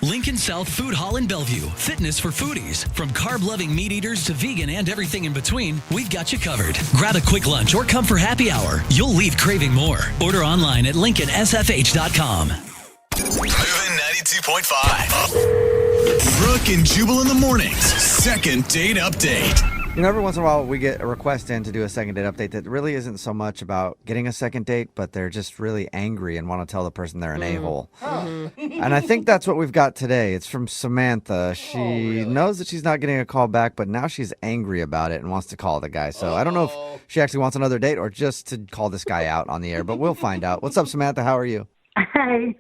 Lincoln South Food Hall in Bellevue. Fitness for foodies. From carb-loving meat eaters to vegan and everything in between, we've got you covered. Grab a quick lunch or come for happy hour. You'll leave craving more. Order online at LincolnSFH.com. Moving 92.5. Brooke and Jubal in the mornings. Second date update. You know, every once in a while we get a request in to do a second date update that really isn't so much about getting a second date, but they're just really angry and want to tell the person they're an a-hole. And I think that's what we've got today. It's from Samantha. She knows that she's not getting a call back, but now she's angry about it and wants to call the guy. So I don't know if she actually wants another date or just to call this guy out on the air, but we'll find out. What's up, Samantha? How are you? Hi.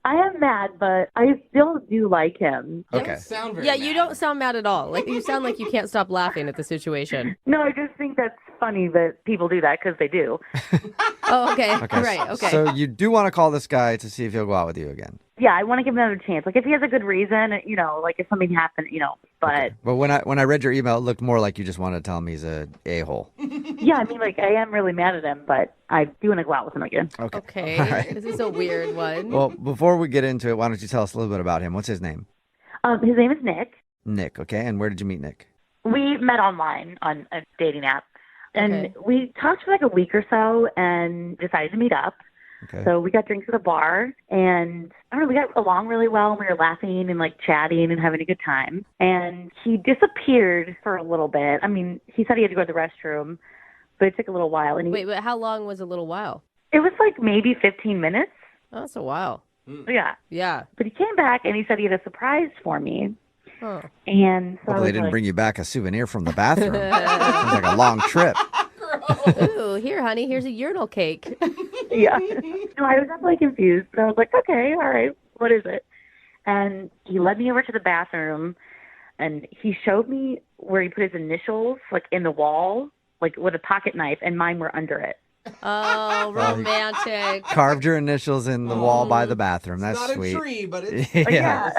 I am mad, but I still do like him. Okay. You don't sound mad at all. Like you sound like you can't stop laughing at the situation. No, I just think that's funny that people do that because they do. Oh, okay. Right, okay. So you do want to call this guy to see if he'll go out with you again? Yeah, I want to give him another chance. Like if he has a good reason, like if something happened, but Okay. But when I read your email, it looked more like you just wanted to tell him he's a a-hole. yeah, I mean, like I am really mad at him, but I do want to go out with him again. Okay. All right. This is a weird one. Well, before we get into it, why don't you tell us a little bit about him? What's his name? His name is Nick. Nick, okay. And where did you meet Nick? We met online on a dating app, and Okay. we talked for like a week or so and decided to meet up. Okay. So we got drinks at a bar, and I don't know, we got along really well, and we were laughing and like chatting and having a good time. And he disappeared for a little bit. I mean, he said he had to go to the restroom, but it took a little while. And Wait, but how long was a little while? it was like maybe 15 minutes. Oh, that's a while. Yeah. Yeah. But he came back and he said he had a surprise for me. Oh. And so I Hopefully was they didn't like, bring you back a souvenir from the bathroom. Sounds like a long trip. Ooh, here, honey, here's a urinal cake. yeah. No, I was definitely confused. But I was like, okay, all right, what is it? And he led me over to the bathroom, and he showed me where he put his initials, like in the wall, like with a pocket knife, and mine were under it. Oh, romantic. Carved your initials in the wall by the bathroom. That's Not sweet. a tree, but it's yeah.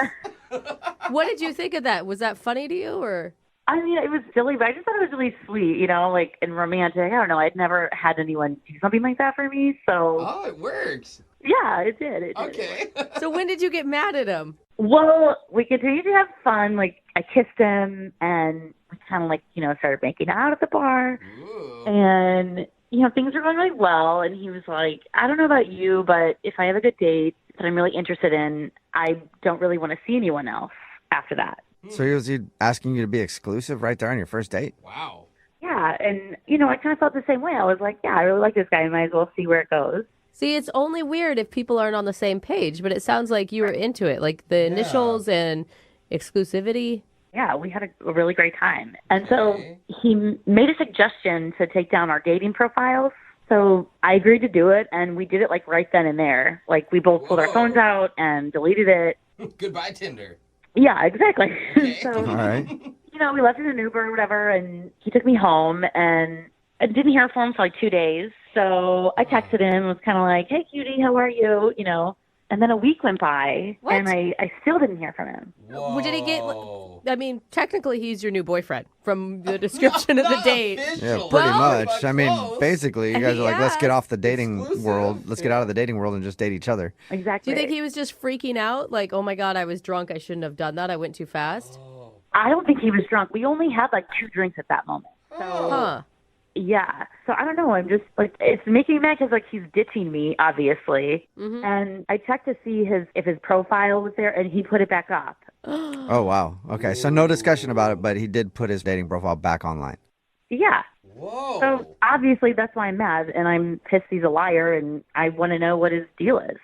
What did you think of that? Was that funny to you, or? I mean, it was silly, but I just thought it was really sweet, like, and romantic. I don't know. I'd never had anyone do something like that for me, so. Oh, it works. Yeah, it did. It did. Okay. So when did you get mad at him? Well, we continued to have fun. Like, I kissed him, and we kind of, like, started making out at the bar. Ooh. And, things were going really well. And he was like, I don't know about you, but if I have a good date that I'm really interested in, I don't really want to see anyone else after that. So was he asking you to be exclusive right there on your first date? Wow. Yeah, and, I kind of felt the same way. I was like, yeah, I really like this guy. I might as well see where it goes. See, it's only weird if people aren't on the same page, but it sounds like you were into it, like the initials and exclusivity. Yeah, we had a really great time. And so he made a suggestion to take down our dating profiles. So I agreed to do it, and we did it, like, right then and there. Like, we both pulled our phones out and deleted it. Goodbye, Tinder. Yeah, exactly. Okay. So, All right. we left in an Uber or whatever, and he took me home, and I didn't hear from him for like 2 days. So I texted him, was kind of like, hey, cutie, how are you? And then a week went by, What? and I still didn't hear from him. Whoa. What did he get? I mean, technically, he's your new boyfriend from the description of the Not date. Yeah, official. pretty Well, much. but I mean, close. basically, you guys are like, let's Yeah. get off the dating Exclusive. world. Let's get out of the dating world and just date each other. Do Exactly. you think he was just freaking out? Like, oh my God, I was drunk. I shouldn't have done that. I went too fast. I don't think he was drunk. We only had like 2 drinks at that moment. So, Huh. yeah. So I don't know. I'm just like, it's making me mad because like he's ditching me, obviously. Mm-hmm. And I checked to see if his profile was there, and he put it back up. Oh, wow. Okay, so no discussion about it, but he did put his dating profile back online. Yeah. Whoa. So obviously that's why I'm mad, and I'm pissed he's a liar, and I want to know what his deal is.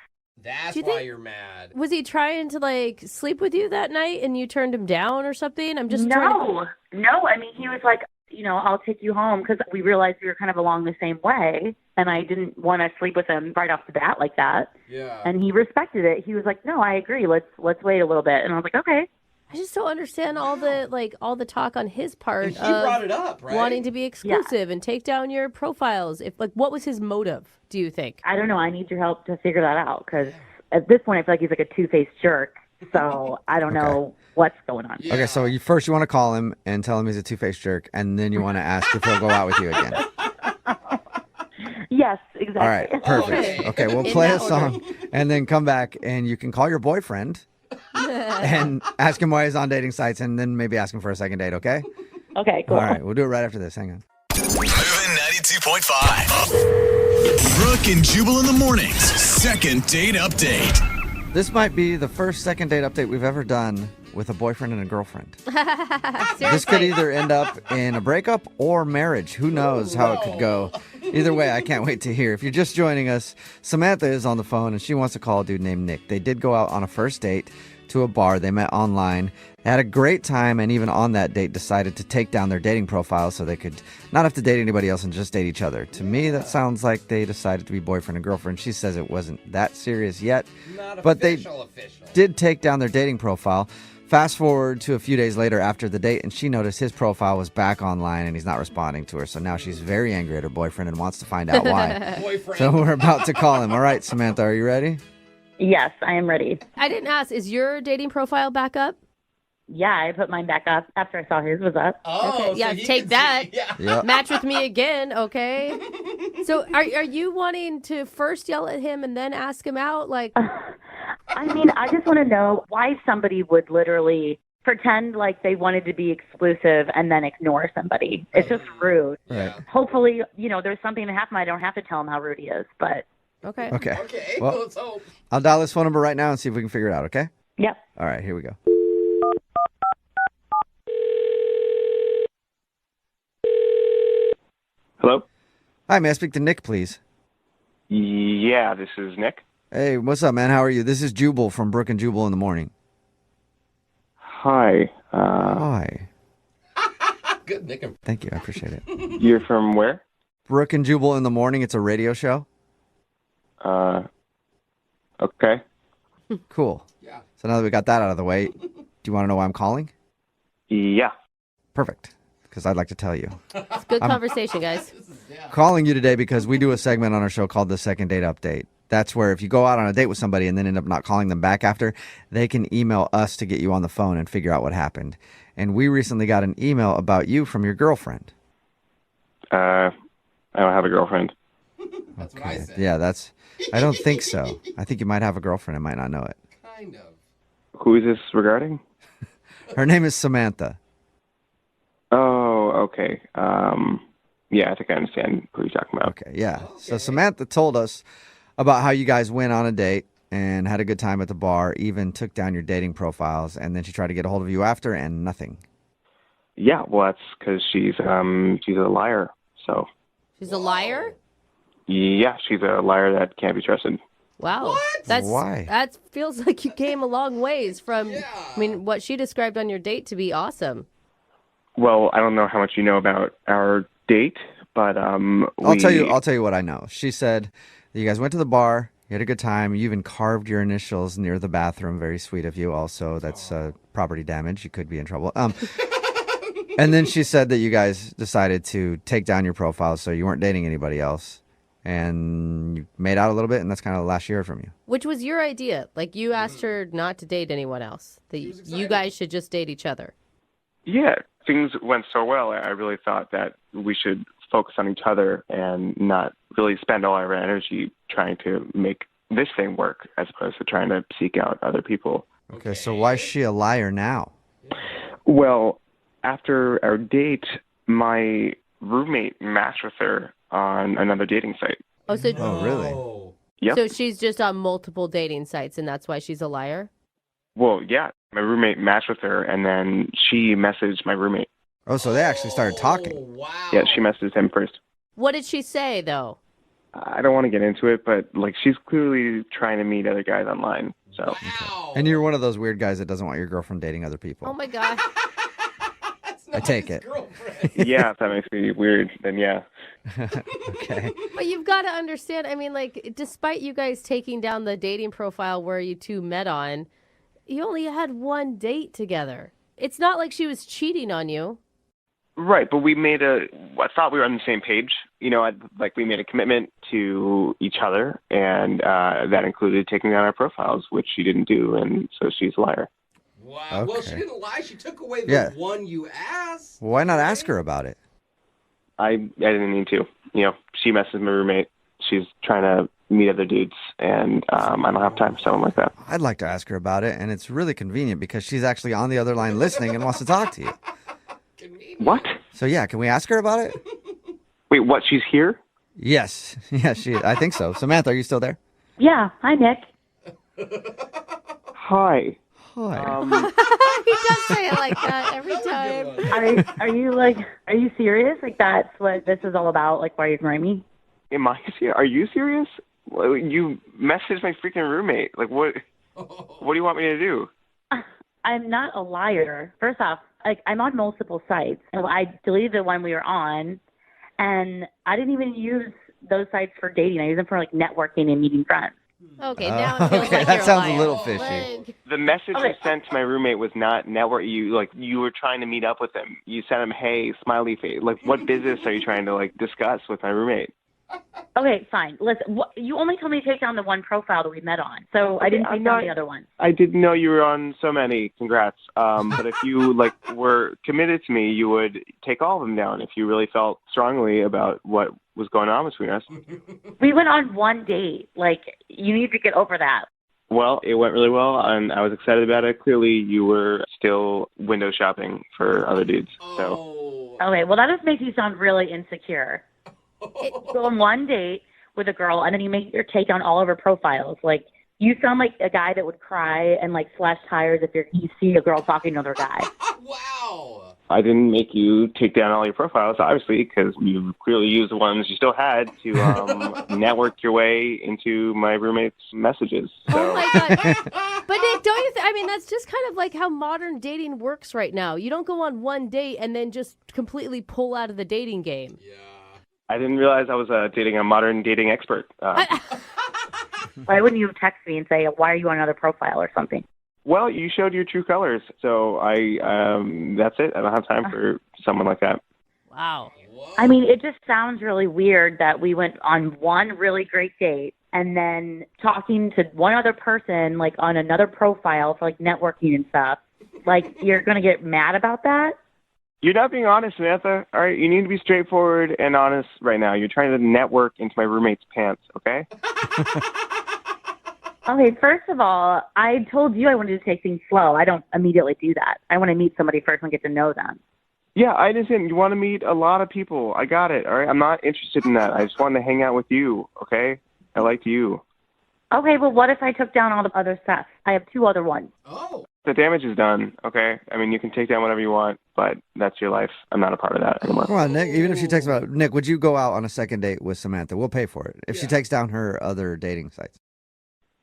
That's Do you why think- you're mad. Was he trying to like sleep with you that night and you turned him down or something? I'm just trying to... No. I mean, he was like, I'll take you home because we realized we were kind of along the same way, and I didn't want to sleep with him right off the bat like that. Yeah. And he respected it. He was like, no, I agree. Let's wait a little bit. And I was like, okay. I just don't understand all the talk on his part And he of brought it up, right? wanting to be exclusive and take down your profiles. What was his motive, do you think? I don't know. I need your help to figure that out because at this point I feel like he's like a two-faced jerk. So I don't know what's going on. Yeah. Okay, so you want to call him and tell him he's a two-faced jerk, and then you want to ask if he'll go out with you again. Yes, exactly. All right, perfect. Okay. Okay, we'll In play a that order. song and then come back, and you can call your boyfriend and ask him why he's on dating sites, and then maybe ask him for a second date, okay? Okay, cool. All right, we'll do it right after this. Hang on. Moving 92.5. Brooke and Jubal in the mornings. Second date update. This might be the first second date update we've ever done with a boyfriend and a girlfriend. This could either end up in a breakup or marriage. Who knows how it could go. Either way, I can't wait to hear. If you're just joining us, Samantha is on the phone, and she wants to call a dude named Nick. They did go out on a first date to a bar. They met online. They had a great time, and even on that date decided to take down their dating profile so they could not have to date anybody else and just date each other. To me, that sounds like they decided to be boyfriend and girlfriend. She says it wasn't that serious yet, but they did take down their dating profile. Fast forward to a few days later after the date, and she noticed his profile was back online and he's not responding to her. So now she's very angry at her boyfriend and wants to find out why. So we're about to call him. All right, Samantha, are you ready? Yes, I am ready. I didn't ask, is your dating profile back up? Yeah, I put mine back up after I saw his was up. Okay, yeah, take that. Yep. Match with me again, okay? So are you wanting to first yell at him and then ask him out? Like, I mean, I just want to know why somebody would literally pretend like they wanted to be exclusive and then ignore somebody. It's just rude. Right. Hopefully, there's something that happened. I don't have to tell him how rude he is, but okay. Okay. Okay, Well, let's hope. I'll dial this phone number right now and see if we can figure it out, okay? yep. All right, here we go. Hello? Hi, may I speak to Nick, please? Yeah, this is Nick. Hey, what's up, man? How are you? This is Jubal from Brooke and Jubal in the morning. Hi. Hi. Good, Nick. Thank you. I appreciate it. You're from where? Brooke and Jubal in the morning. It's a radio show. Okay. Cool. Yeah. So now that we got that out of the way, do you want to know why I'm calling? Yeah. Perfect. Because I'd like to tell you. It's good conversation, guys. Calling you today because we do a segment on our show called the Second Date Update. That's where if you go out on a date with somebody and then end up not calling them back after, they can email us to get you on the phone and figure out what happened. And we recently got an email about you from your girlfriend. I don't have a girlfriend. That's what I said. Yeah, I don't think so. I think you might have a girlfriend and might not know it. Kind of. Who is this regarding? Her name is Samantha. Oh, okay. Yeah, I think I understand who you're talking about. Okay, yeah. So Samantha told us about how you guys went on a date and had a good time at the bar, even took down your dating profiles, and then she tried to get a hold of you after, and nothing. Yeah, well, that's because she's a liar. So, She's a liar? yeah, she's a liar that can't be trusted. Wow. What? Why? That feels like you came a long ways from, what she described on your date to be awesome. Well, I don't know how much you know about our date, but I'll tell you what I know. She said that you guys went to the bar, you had a good time, you even carved your initials near the bathroom. Very sweet of you. Also, that's property damage. You could be in trouble. And then she said that you guys decided to take down your profile so you weren't dating anybody else. And you made out a little bit, and that's kind of the last she heard from you. Which was your idea. Like, you asked her not to date anyone else. That you guys should just date each other. Yeah, things went so well. I really thought that we should focus on each other and not really spend all our energy trying to make this thing work as opposed to trying to seek out other people. Okay, so why is she a liar now? Well, after our date, my roommate matched with her on another dating site. Oh, so Oh, really? Yep. So she's just on multiple dating sites, and that's why she's a liar? Well, yeah, my roommate matched with her, and then she messaged my roommate. Oh, so they actually started talking. Wow. Yeah, she messaged him first. What did she say, though? I don't want to get into it, but she's clearly trying to meet other guys online. So Wow. And you're one of those weird guys that doesn't want your girlfriend dating other people. Oh, my God. I take it. yeah, if that makes me weird, then yeah. Okay. But you've got to understand, despite you guys taking down the dating profile where you two met on, you only had one date together. It's not like she was cheating on you. Right, but I thought we were on the same page. We made a commitment to each other, and that included taking down our profiles, which she didn't do, and so she's a liar. Wow. Okay. Well, she didn't lie. She took away the one you asked. Why not ask her about it? I didn't need to. She messaged my roommate. She's trying to meet other dudes, and I don't have time for someone like that. I'd like to ask her about it, and it's really convenient because she's actually on the other line listening and wants to talk to you. What? So yeah, can we ask her about it? Wait, what? She's here? Yes. Yeah, I think so. Samantha, are you still there? Yeah. Hi, Nick. Hi. Hi. He does say it like that every time. Are you serious? Like, that's what this is all about? Like, why are you ignoring me? Am I serious? Are you serious? Well, you messaged my freaking roommate. Like, what? What do you want me to do? I'm not a liar. First off, like, I'm on multiple sites, and I deleted the one we were on, and I didn't even use those sites for dating. I use them for, like, networking and meeting friends. Okay, now it feels okay, like that you're sounds lying. a little fishy. Like, The message you sent to my roommate was not network. You were trying to meet up with him. You sent him, hey, smiley face. Like, what business are you trying to, like, discuss with my roommate? Okay, fine. Listen, you only told me to take down the one profile that we met on, so I didn't take down the other one. I didn't know you were on so many. Congrats. But if you were committed to me, you would take all of them down if you really felt strongly about what was going on between us. We went on one date. Like, you need to get over that. Well, it went really well, and I was excited about it. Clearly, you were still window shopping for other dudes. So. Okay, well, that just makes you sound really insecure. Go on one date with a girl, and then you make your take on all of her profiles. Like, you sound like a guy that would cry and, like, slash tires if you see a girl talking to another guy. Wow. I didn't make you take down all your profiles, obviously, because you clearly used the ones you still had to network your way into my roommate's messages. So. oh my God. But Nick, don't you I mean, that's just kind of like how modern dating works right now. You don't go on one date and then just completely pull out of the dating game. Yeah. I didn't realize I was dating a modern dating expert. Why wouldn't you text me and say, why are you on another profile or something? Well, you showed your true colors, so that's it. I don't have time for someone like that. Wow. I mean, it just sounds really weird that we went on one really great date and then talking to one other person, like, on another profile for, like, networking and stuff. Like, you're going to get mad about that? You're not being honest, Samantha. All right, you need to be straightforward and honest right now. You're trying to network into my roommate's pants, okay? Okay, first of all, I told you I wanted to take things slow. I don't immediately do that. I want to meet somebody first and get to know them. Yeah, I understand. You want to meet a lot of people. I got it, all right? I'm not interested in that. I just want to hang out with you, okay? I like you. Okay, well, what if I took down all the other stuff? I have two other ones. Oh. The damage is done, okay? I mean, you can take down whatever you want, but that's your life. I'm not a part of that anymore. Come on, Nick. Even if she takes about Nick, would you go out on a second date with Samantha? We'll pay for it if she takes down her other dating sites.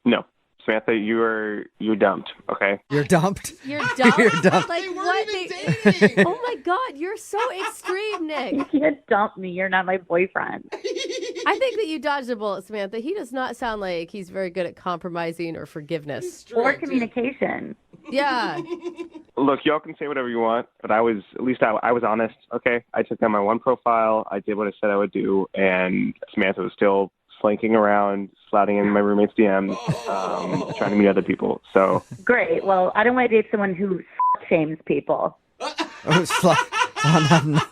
No. Samantha, you're dumped, okay? You're dumped? You're dumped? You're dumped. Like, They weren't what? even dating. Oh my God, you're so extreme, Nick. You can't dump me. You're not my boyfriend. I think that you dodged a bullet, Samantha. He does not sound like he's very good at compromising or forgiveness. Or communication. Yeah. Look, y'all can say whatever you want, but I was honest, okay? I took down my one profile, I did what I said I would do, and Samantha was still flanking around, sliding in my roommate's DMs, trying to meet other people. So Great. Well, I don't want to date someone who shames people. Oh,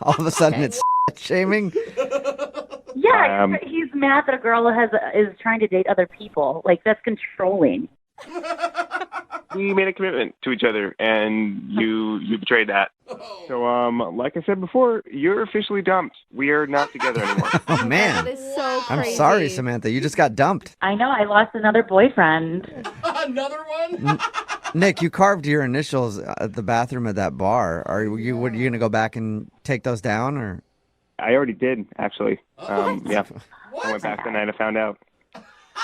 all of a sudden it's shaming. Yeah, he's mad that a girl is trying to date other people. Like, that's controlling. we made a commitment to each other, and you betrayed that. So, like I said before, you're officially dumped. We are not together anymore. Oh, man. That is so I'm crazy. sorry, Samantha. You just got dumped. I know. I lost another boyfriend. Another one? Nick, you carved your initials at the bathroom at that bar. Are you going to go back and take those down, or? I already did, actually. Yeah. What? I went back the night I found out.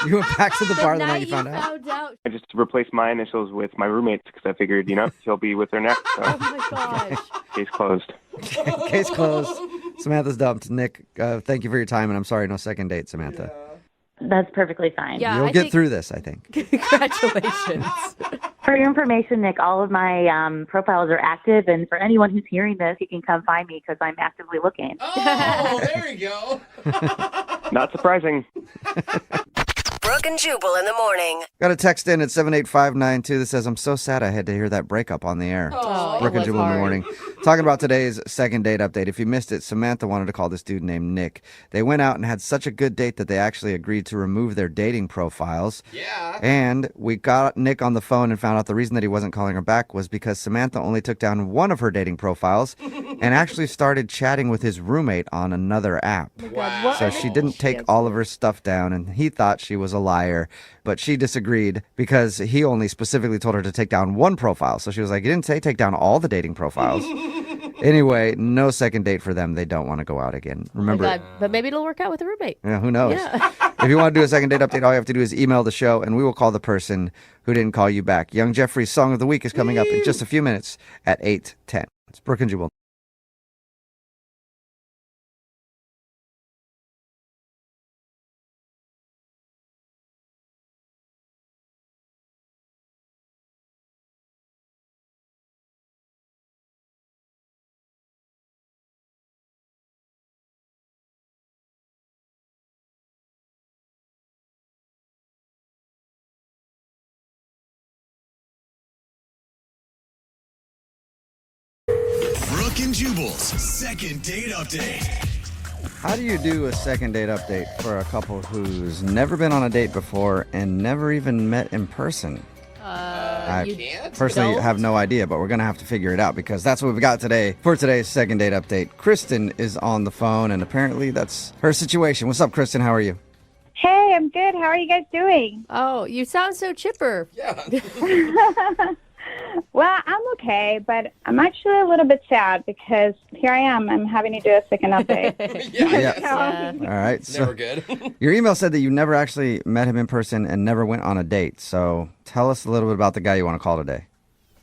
You went back to the bar the night night you found out? I just replaced my initials with my roommate's because I figured, he'll be with her next. So Oh my gosh. case closed. Case closed. Samantha's dumped. Nick, thank you for your time, and I'm sorry, no second date, Samantha. That's perfectly fine. Yeah, You'll I get think- through this, I think. Congratulations. For your information, Nick, all of my profiles are active, and for anyone who's hearing this, you can come find me because I'm actively looking. Oh, there you go. Not surprising. Brooke and Jubal in the morning. Got a text in at 78592 that says, I'm so sad I had to hear that breakup on the air. Oh, Brooke it and was Jubal in the hard. morning. Talking about today's second date update. If you missed it, Samantha wanted to call this dude named Nick. They went out and had such a good date that they actually agreed to remove their dating profiles. Yeah. And we got Nick on the phone and found out the reason that he wasn't calling her back was because Samantha only took down one of her dating profiles and actually started chatting with his roommate on another app. Wow. So she didn't take all of her stuff down, and he thought she was a liar. But she disagreed because he only specifically told her to take down one profile. So she was like, you didn't say take down all the dating profiles. Anyway, no second date for them. They don't want to go out again. Remember, Oh my God, but maybe it'll work out with a roommate. yeah, who knows? Yeah. If you want to do a second date update, all you have to do is email the show, and we will call the person who didn't call you back. Young Jeffrey's Song of the Week is coming up in just a few minutes at 8:10. It's Brooke and Jubal. Brooke and Jubal's second date update. How do you do a second date update for a couple who's never been on a date before and never even met in person? I you can't? personally don't? have no idea, but we're going to have to figure it out because that's what we've got today for today's second date update. Kristen is on the phone, and apparently that's her situation. What's up, Kristen? How are you? Hey, I'm good. How are you guys doing? Oh, you sound so chipper. Yeah. Well, I'm okay, but I'm actually a little bit sad because here I am. I'm having to do a second update. Yeah. All right. So Never good. your email said that you never actually met him in person and never went on a date. So tell us a little bit about the guy you want to call today.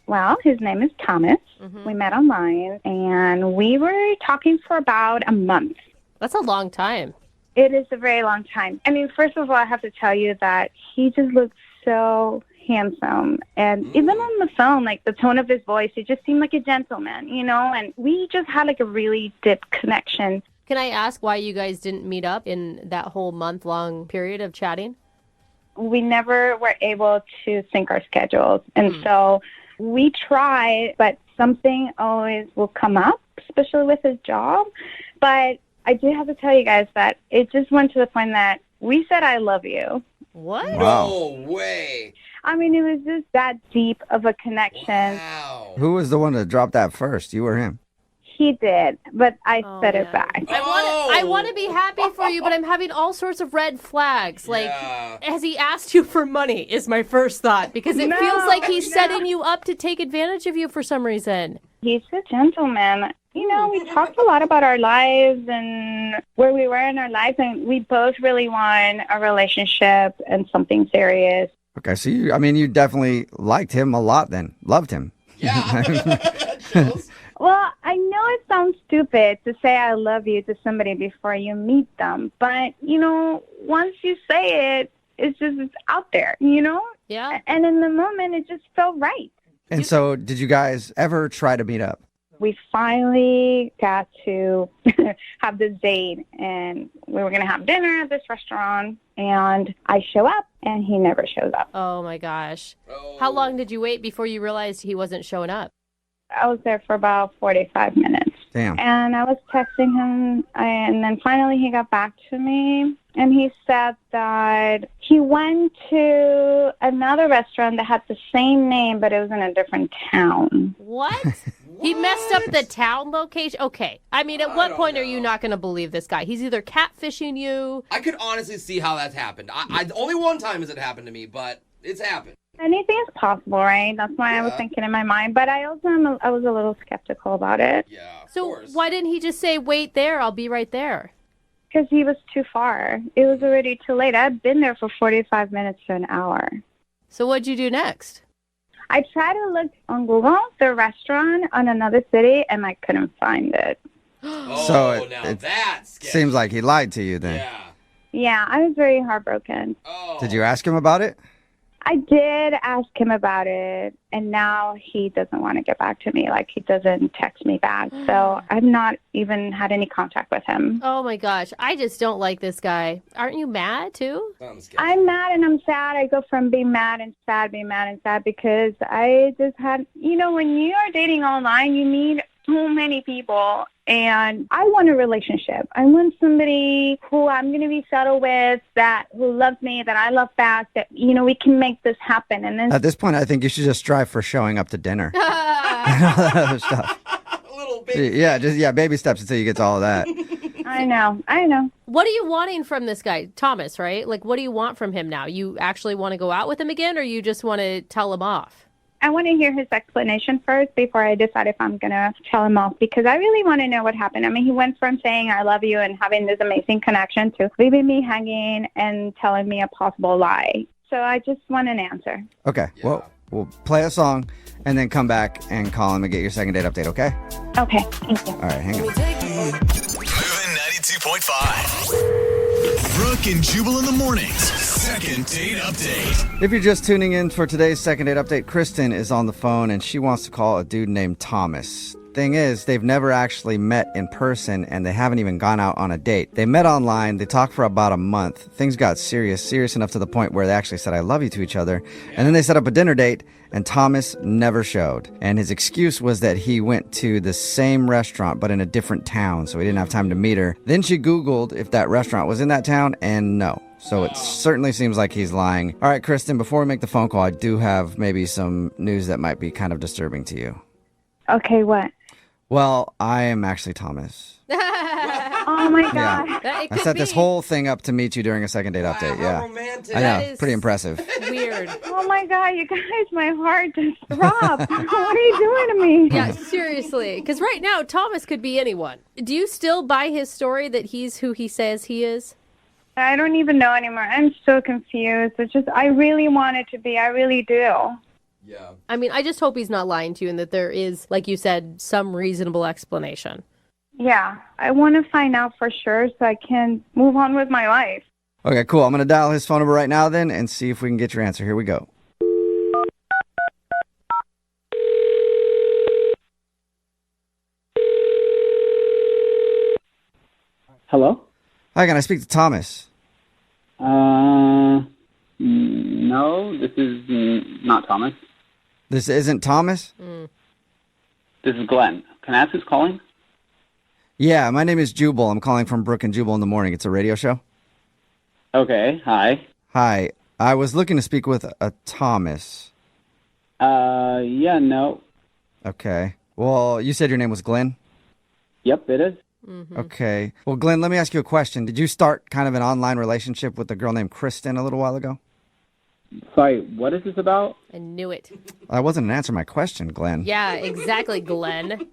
Well, his name is Thomas. We met online, and we were talking for about a month. That's a long time. It is a very long time. I mean, first of all, I have to tell you that he just looks so handsome. And even on the phone, like the tone of his voice, he just seemed like a gentleman, you know? And we just had like a really deep connection. Can I ask why you guys didn't meet up in that whole month-long period of chatting? We never were able to sync our schedules. And so we tried, but something always will come up, especially with his job. But I do have to tell you guys that it just went to the point that we said, I love you. What? No way. I mean, it was just that deep of a connection. Wow. Who was the one to drop that first? You or him? He did, but I said it man. back. I want to be happy for you, but I'm having all sorts of red flags. Like, Yeah. has he asked you for money is my first thought, because it feels like he's setting you up to take advantage of you for some reason. He's a gentleman. You know, we talked a lot about our lives and where we were in our lives, and we both really want a relationship and something serious. Okay, so you definitely liked him a lot then. Loved him. Yeah. Chills. Well, I know it sounds stupid to say I love you to somebody before you meet them, but, you know, once you say it, it's out there, you know? Yeah. And in the moment, it just felt right. And so did you guys ever try to meet up? We finally got to have this date, and we were going to have dinner at this restaurant, and I show up, and he never shows up. Oh, my gosh. Oh. How long did you wait before you realized he wasn't showing up? I was there for about 45 minutes. Damn. And I was texting him, and then finally he got back to me, and he said that he went to another restaurant that had the same name, but it was in a different town. What? He messed up the town location? Okay. I mean, at what don't point are you know. not going to believe this guy? He's either catfishing you. I could honestly see how that's happened. I only one time has it happened to me, but it's happened. Anything is possible, right? That's why I was Yeah. thinking in my mind. But I also I was a little skeptical about it Yeah. Of So course. why didn't he just say, wait there, I'll be right there? because he was too far. It was already too late. I'd been there for 45 minutes to an hour. So what'd you do next? I tried to look on Google, the restaurant on another city, and I couldn't find it. Oh, So now it that's sketchy. Seems like he lied to you then. Yeah. Yeah, I was very heartbroken. Oh. Did you ask him about it? I did ask him about it, and now he doesn't want to get back to me. Like, he doesn't text me back. So I've not even had any contact with him. Oh my gosh, I just don't like this guy. Aren't you mad too? Sounds sketchy. I'm mad and I'm sad. I go from being mad and sad, being mad and sad, because I just had, you know, when you are dating online, you need so many people, and I want a relationship. I want somebody who I'm going to be settled with, who loves me, that I love back, that, we can make this happen. And then At this point, I think you should just strive for showing up to dinner. And all that other stuff. Little baby. Yeah, baby steps until you get to all of that. I know. What are you wanting from this guy, Thomas, right? Like, what do you want from him now? You actually want to go out with him again, or you just want to tell him off? I want to hear his explanation first before I decide if I'm going to tell him off, because I really want to know what happened. I mean, he went from saying I love you and having this amazing connection to leaving me hanging and telling me a possible lie. So I just want an answer. Okay, well, we'll play a song and then come back and call him and get your second date update, okay? Okay, thank you. All right, hang on. Moving 92.5. Brooke and Jubal in the mornings. Second date update. If you're just tuning in for today's second date update, Kristen is on the phone and she wants to call a dude named Thomas. Thing is, they've never actually met in person and they haven't even gone out on a date. They met online, they talked for about a month. Things got serious enough to the point where they actually said I love you to each other. And then they set up a dinner date and Thomas never showed. And his excuse was that he went to the same restaurant but in a different town, so he didn't have time to meet her. Then she Googled if that restaurant was in that town, and no. So it certainly seems like he's lying. All right, Kristen, before we make the phone call, I do have maybe some news that might be kind of disturbing to you. Okay, what? Well, I am actually Thomas. Oh, my God. Yeah. I set this whole thing up to meet you during a second date update. Yeah. Romantic. I know. That is Pretty impressive. Weird. Oh, my God, you guys, my heart just dropped. What are you doing to me? Yeah, seriously. Because right now, Thomas could be anyone. Do you still buy his story that he's who he says he is? I don't even know anymore. I'm so confused. It's just, I really want it to be. I really do. Yeah. I mean, I just hope he's not lying to you and that there is, like you said, some reasonable explanation. Yeah, I want to find out for sure so I can move on with my life. Okay, cool. I'm going to dial his phone number right now then and see if we can get your answer. Here we go. Hello? Hi, can I speak to Thomas? No, this is not Thomas. This isn't Thomas? This is Glenn. Can I ask who's calling? Yeah, my name is Jubal. I'm calling from Brooke and Jubal in the morning. It's a radio show. Okay, hi. Hi. I was looking to speak with a Thomas. Yeah, no. Okay. Well, you said your name was Glenn? Yep, it is. Okay. Well, Glenn, let me ask you a question. Did you start kind of an online relationship with a girl named Kristen a little while ago? Sorry, what is this about? I knew it. That wasn't an answer to my question, Glenn. Yeah, exactly, Glenn.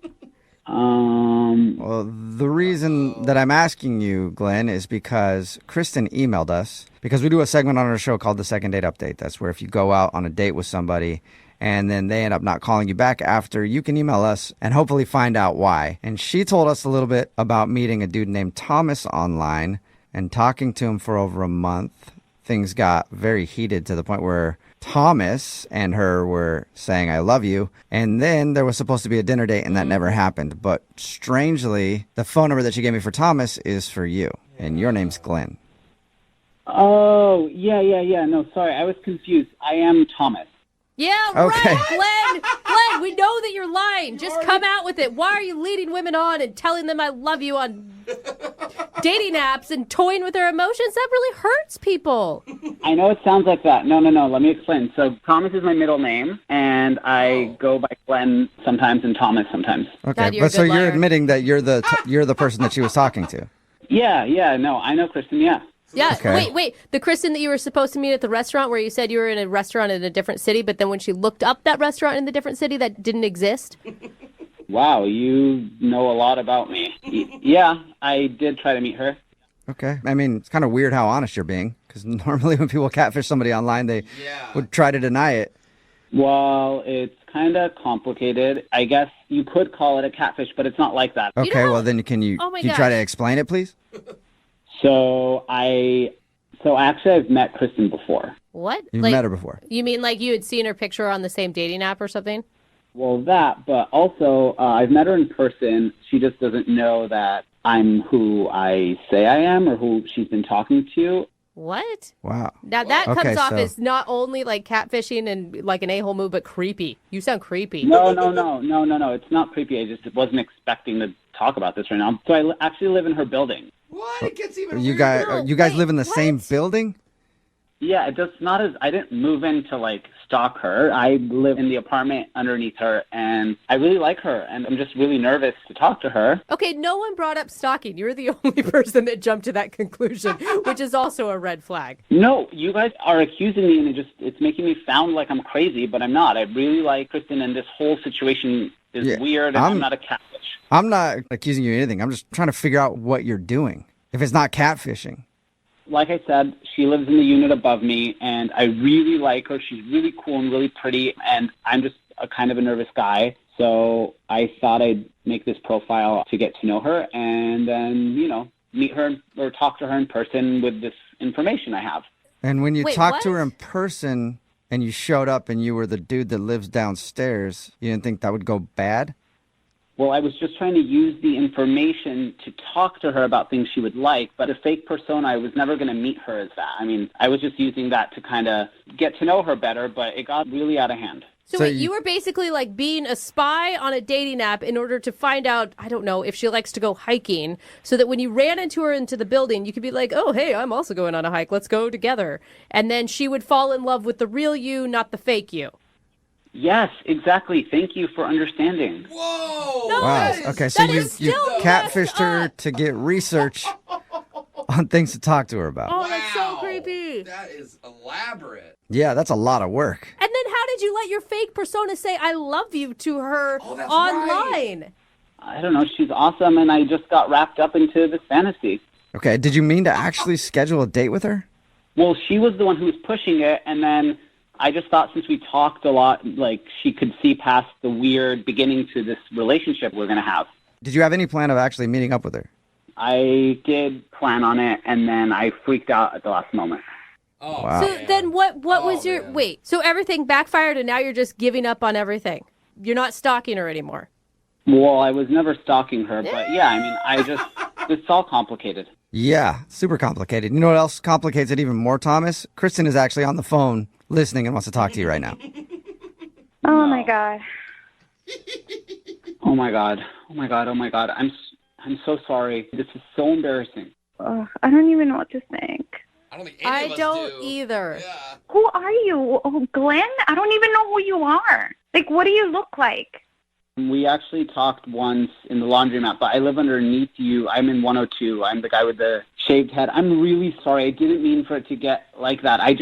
Well, the reason that I'm asking you, Glenn, is because Kristen emailed us, because we do a segment on our show called the Second Date Update. That's where if you go out on a date with somebody and then they end up not calling you back after, you can email us and hopefully find out why. And she told us a little bit about meeting a dude named Thomas online and talking to him for over a month. Things got very heated to the point where Thomas and her were saying, I love you. And then there was supposed to be a dinner date and that never happened. But strangely, the phone number that she gave me for Thomas is for you. And your name's Glenn. Oh, yeah. No, sorry, I was confused. I am Thomas. Yeah, Okay. right, Glenn, we know that you're lying. Just come out with it. Why are you leading women on and telling them I love you on dating apps and toying with their emotions? That really hurts people. I know it sounds like that. No, let me explain. So Thomas is my middle name, and I go by Glenn sometimes and Thomas sometimes. Okay, God, you're a but so good you're liar. admitting that you're the person that she was talking to. Yeah, no, I know Kristen, yeah. Yeah, Okay. wait. The Kristen that you were supposed to meet at the restaurant where you said you were in a restaurant in a different city, but then when she looked up that restaurant in the different city, that didn't exist? Wow, you know a lot about me. Yeah, I did try to meet her. Okay. I mean, it's kind of weird how honest you're being, because normally when people catfish somebody online, they would try to deny it. Well, it's kind of complicated. I guess you could call it a catfish, but it's not like that. Okay, well then can you Oh my try to gosh. explain it, please? So actually I've met Kristen before. What? You've met her before. You mean like you had seen her picture on the same dating app or something? Well, that, but also I've met her in person. She just doesn't know that I'm who I say I am or who she's been talking to. What? Wow. Now that Okay, comes off so- as not only like catfishing and like an a-hole move, but creepy. You sound creepy. No. It's not creepy. I just wasn't expecting to talk about this right now. So I actually live in her building. What? It gets even You weirder. guys live in the same building? Yeah, it just not as I didn't move in to like stalk her. I live in the apartment underneath her, and I really like her, and I'm just really nervous to talk to her. Okay, no one brought up stalking. You're the only person that jumped to that conclusion, which is also a red flag. No, you guys are accusing me, and it's making me sound like I'm crazy, but I'm not. I really like Kristen, and this whole situation is weird, and I'm not a catfish. I'm not accusing you of anything. I'm just trying to figure out what you're doing. If it's not catfishing. Like I said, she lives in the unit above me, and I really like her. She's really cool and really pretty, and I'm just a kind of a nervous guy. So I thought I'd make this profile to get to know her and then, meet her or talk to her in person with this information I have. And when you Wait, talked what? to her in person and you showed up and you were the dude that lives downstairs, you didn't think that would go bad? Well, I was just trying to use the information to talk to her about things she would like, but a fake persona, I was never going to meet her as that. I mean, I was just using that to kind of get to know her better, but it got really out of hand. So wait, you were basically like being a spy on a dating app in order to find out, I don't know, if she likes to go hiking, so that when you ran into her into the building, you could be like, oh, hey, I'm also going on a hike. Let's go together. And then she would fall in love with the real you, not the fake you. Yes, exactly. Thank you for understanding. Whoa! No, Wow. that is- Okay, so that you is still catfished messed her up. to get research on things to talk to her about. Oh, that's so Wow. creepy. That is elaborate. Yeah, that's a lot of work. And then how did you let your fake persona say I love you to her Oh, that's online? I don't know. She's awesome, and I just got wrapped up into this fantasy. Okay, did you mean to actually schedule a date with her? Well, she was the one who was pushing it, and then I just thought since we talked a lot, like she could see past the weird beginning to this relationship we're going to have. Did you have any plan of actually meeting up with her? I did plan on it, and then I freaked out at the last moment. Oh, Wow. So man. then what was your... man. Wait, so everything backfired and now you're just giving up on everything? You're not stalking her anymore? Well, I was never stalking her, but yeah, I mean, it's all complicated. Yeah, super complicated. You know what else complicates it even more, Thomas? Kristen is actually on the phone listening and wants to talk to you right now. Oh, my God. Oh my god. Oh my god. Oh my god. I'm so sorry. This is so embarrassing. Ugh, I don't even know what to think. I don't think any I of us don't do. either. Yeah. Who are you? Oh, Glenn? I don't even know who you are. Like, what do you look like? We actually talked once in the laundromat, but I live underneath you. I'm in 102. I'm the guy with the shaved head. I'm really sorry. I didn't mean for it to get like that. I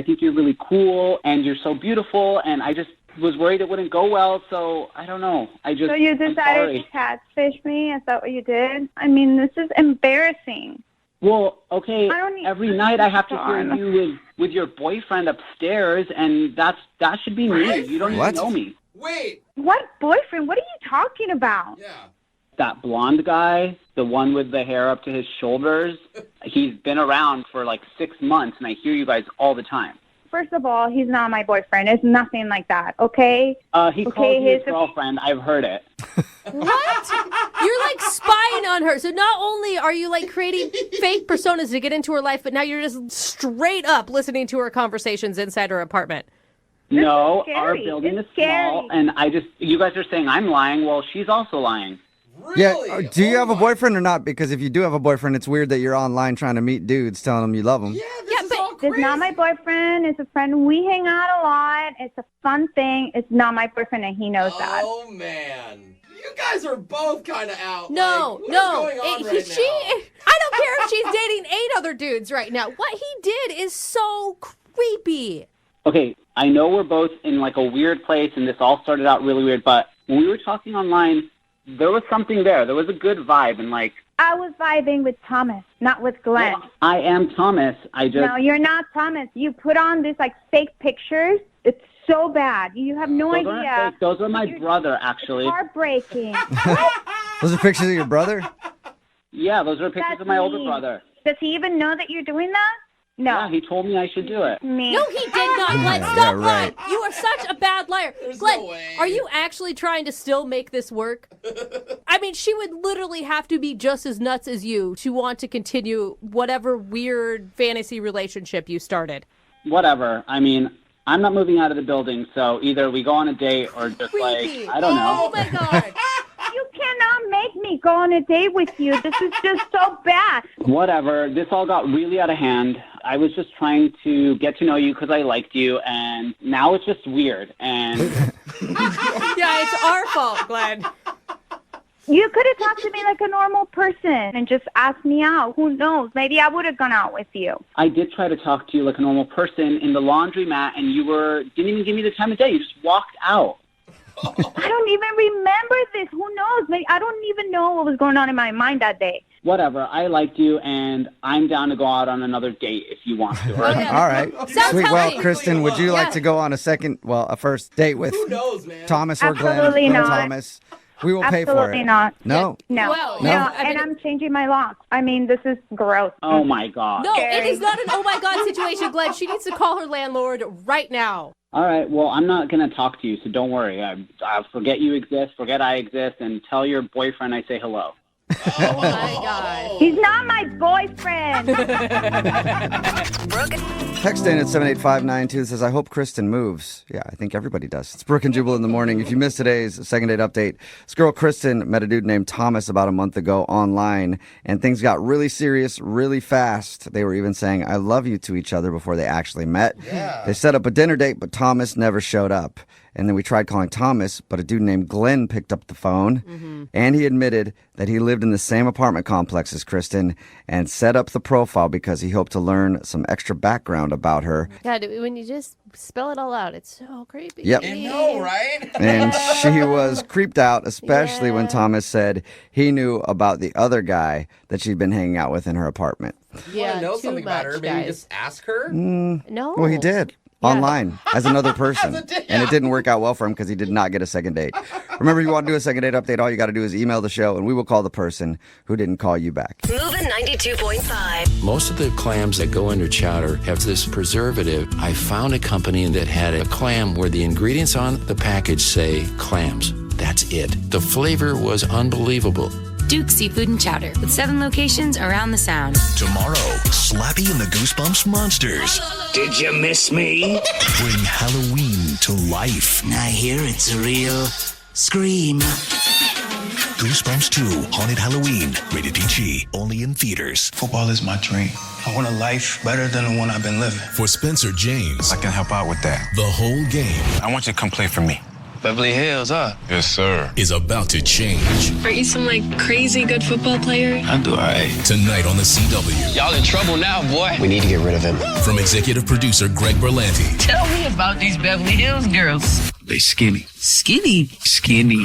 think you're really cool and you're so beautiful, and I just was worried it wouldn't go well, so I don't know. So you I'm decided sorry. to catfish me? Is that what you did? I mean, this is embarrassing. Well, okay, I don't need- every night I have to hear Darn. you with your boyfriend upstairs, and that should be me. You don't What? even know me. Wait. What boyfriend? What are you talking about? Yeah. That blonde guy, the one with the hair up to his shoulders, he's been around for like 6 months, and I hear you guys all the time. First of all, he's not my boyfriend. It's nothing like that, okay? He calls Okay, you his he's a- girlfriend. I've heard it. What? You're like spying on her. So not only are you like creating fake personas to get into her life, but now you're just straight up listening to her conversations inside her apartment. No, scary. our building It's is small, scary. and you guys are saying I'm lying. Well, she's also lying. Really? Yeah, do you Oh have a my- boyfriend or not? Because if you do have a boyfriend, it's weird that you're online trying to meet dudes telling them you love them. Yeah, this Yeah, is but all It's crazy. not my boyfriend. It's a friend. We hang out a lot. It's a fun thing. It's not my boyfriend, and he knows that. Oh, man. You guys are both kind of out. No, like, no. What's going on right she, I don't care if she's dating 8 other dudes right now. What he did is so creepy. Okay, I know we're both in like a weird place, and this all started out really weird, but when we were talking online, there was something there. There was a good vibe, and like, I was vibing with Thomas, not with Glenn. I am Thomas. No, you're not Thomas. You put on these like fake pictures. It's so bad. You have no those aren't idea. fake. Those are my brother, actually. Heartbreaking. Those are pictures of your brother? Yeah, those are pictures That's of my older mean. brother. Does he even know that you're doing that? No. Yeah, he told me I should do it. Me. No, he did not. Glenn, Yeah, stop right. lying. You are such a bad liar. There's Glenn, no way. are you actually trying to still make this work? I mean, she would literally have to be just as nuts as you to want to continue whatever weird fantasy relationship you started. Whatever. I mean, I'm not moving out of the building, so either we go on a date or just Creepy. I don't know. Oh my God. You cannot make me go on a date with you. This is just so bad. Whatever. This all got really out of hand. I was just trying to get to know you because I liked you, and now it's just weird. And Yeah, it's our fault, Glenn. You could have talked to me like a normal person and just asked me out. Who knows? Maybe I would have gone out with you. I did try to talk to you like a normal person in the laundromat, and you didn't even give me the time of day. You just walked out. I don't even remember this. Who knows? Maybe I don't even know what was going on in my mind that day. Whatever. I liked you, and I'm down to go out on another date if you want to. All right. Sounds Sweet. Well, healthy. Kristen, would you like to go on a first date with Who knows, man? Thomas or Glenn? Absolutely Glenn not. Thomas. We will pay for Absolutely it. not. No. No. Well, no. I mean, And I'm changing my locks. I mean, this is gross. Oh, my God. No, it is not an oh my God situation, Glenn. She needs to call her landlord right now. All right. Well, I'm not going to talk to you, so don't worry. I'll forget you exist, forget I exist, and tell your boyfriend I say hello. Oh my God. He's not my boyfriend. Brooke, Text in at 78592 says, I hope Kristen moves. Yeah, I think everybody does. It's Brooke and Jubal in the morning. If you missed today's second date update, this girl Kristen met a dude named Thomas about a month ago online, and things got really serious really fast. They were even saying, I love you to each other before they actually met. Yeah. They set up a dinner date, but Thomas never showed up. And then we tried calling Thomas, but a dude named Glenn picked up the phone, and he admitted that he lived in the same apartment complex as Kristen and set up the profile because he hoped to learn some extra background about her. God, when you just spell it all out, it's so creepy. Yep. I know, right? And she was creeped out, especially when Yeah. Thomas said he knew about the other guy that she'd been hanging out with in her apartment. You want to know too something about her? much, Maybe guys. just ask her? No. Well, he did. Online as another person. date, And it yeah. didn't work out well for him because he did not get a second date. Remember, if you want to do a second date update, all you got to do is email the show and we will call the person who didn't call you back. moving 92.5. Most of the clams that go under chowder have this preservative. I found a company that had a clam where the ingredients on the package say clams. That's it. The flavor was unbelievable. Duke Seafood and Chowder, with 7 locations around the Sound. Tomorrow, Slappy and the Goosebumps Monsters Did you miss me? bring Halloween to life. I hear it's a real scream. Goosebumps 2, Haunted Halloween, rated PG, only in theaters. Football is my dream. I want a life better than the one I've been living. For Spencer James, I can help out with that. the whole game I want you to come play for me. Beverly Hills, huh? yes, sir, is about to change. Aren't you some, crazy good football player? I do all right. Tonight on the CW. Y'all in trouble now, boy. We need to get rid of him. From executive producer Greg Berlanti. Tell me about these Beverly Hills girls. They skinny. Skinny? Skinny.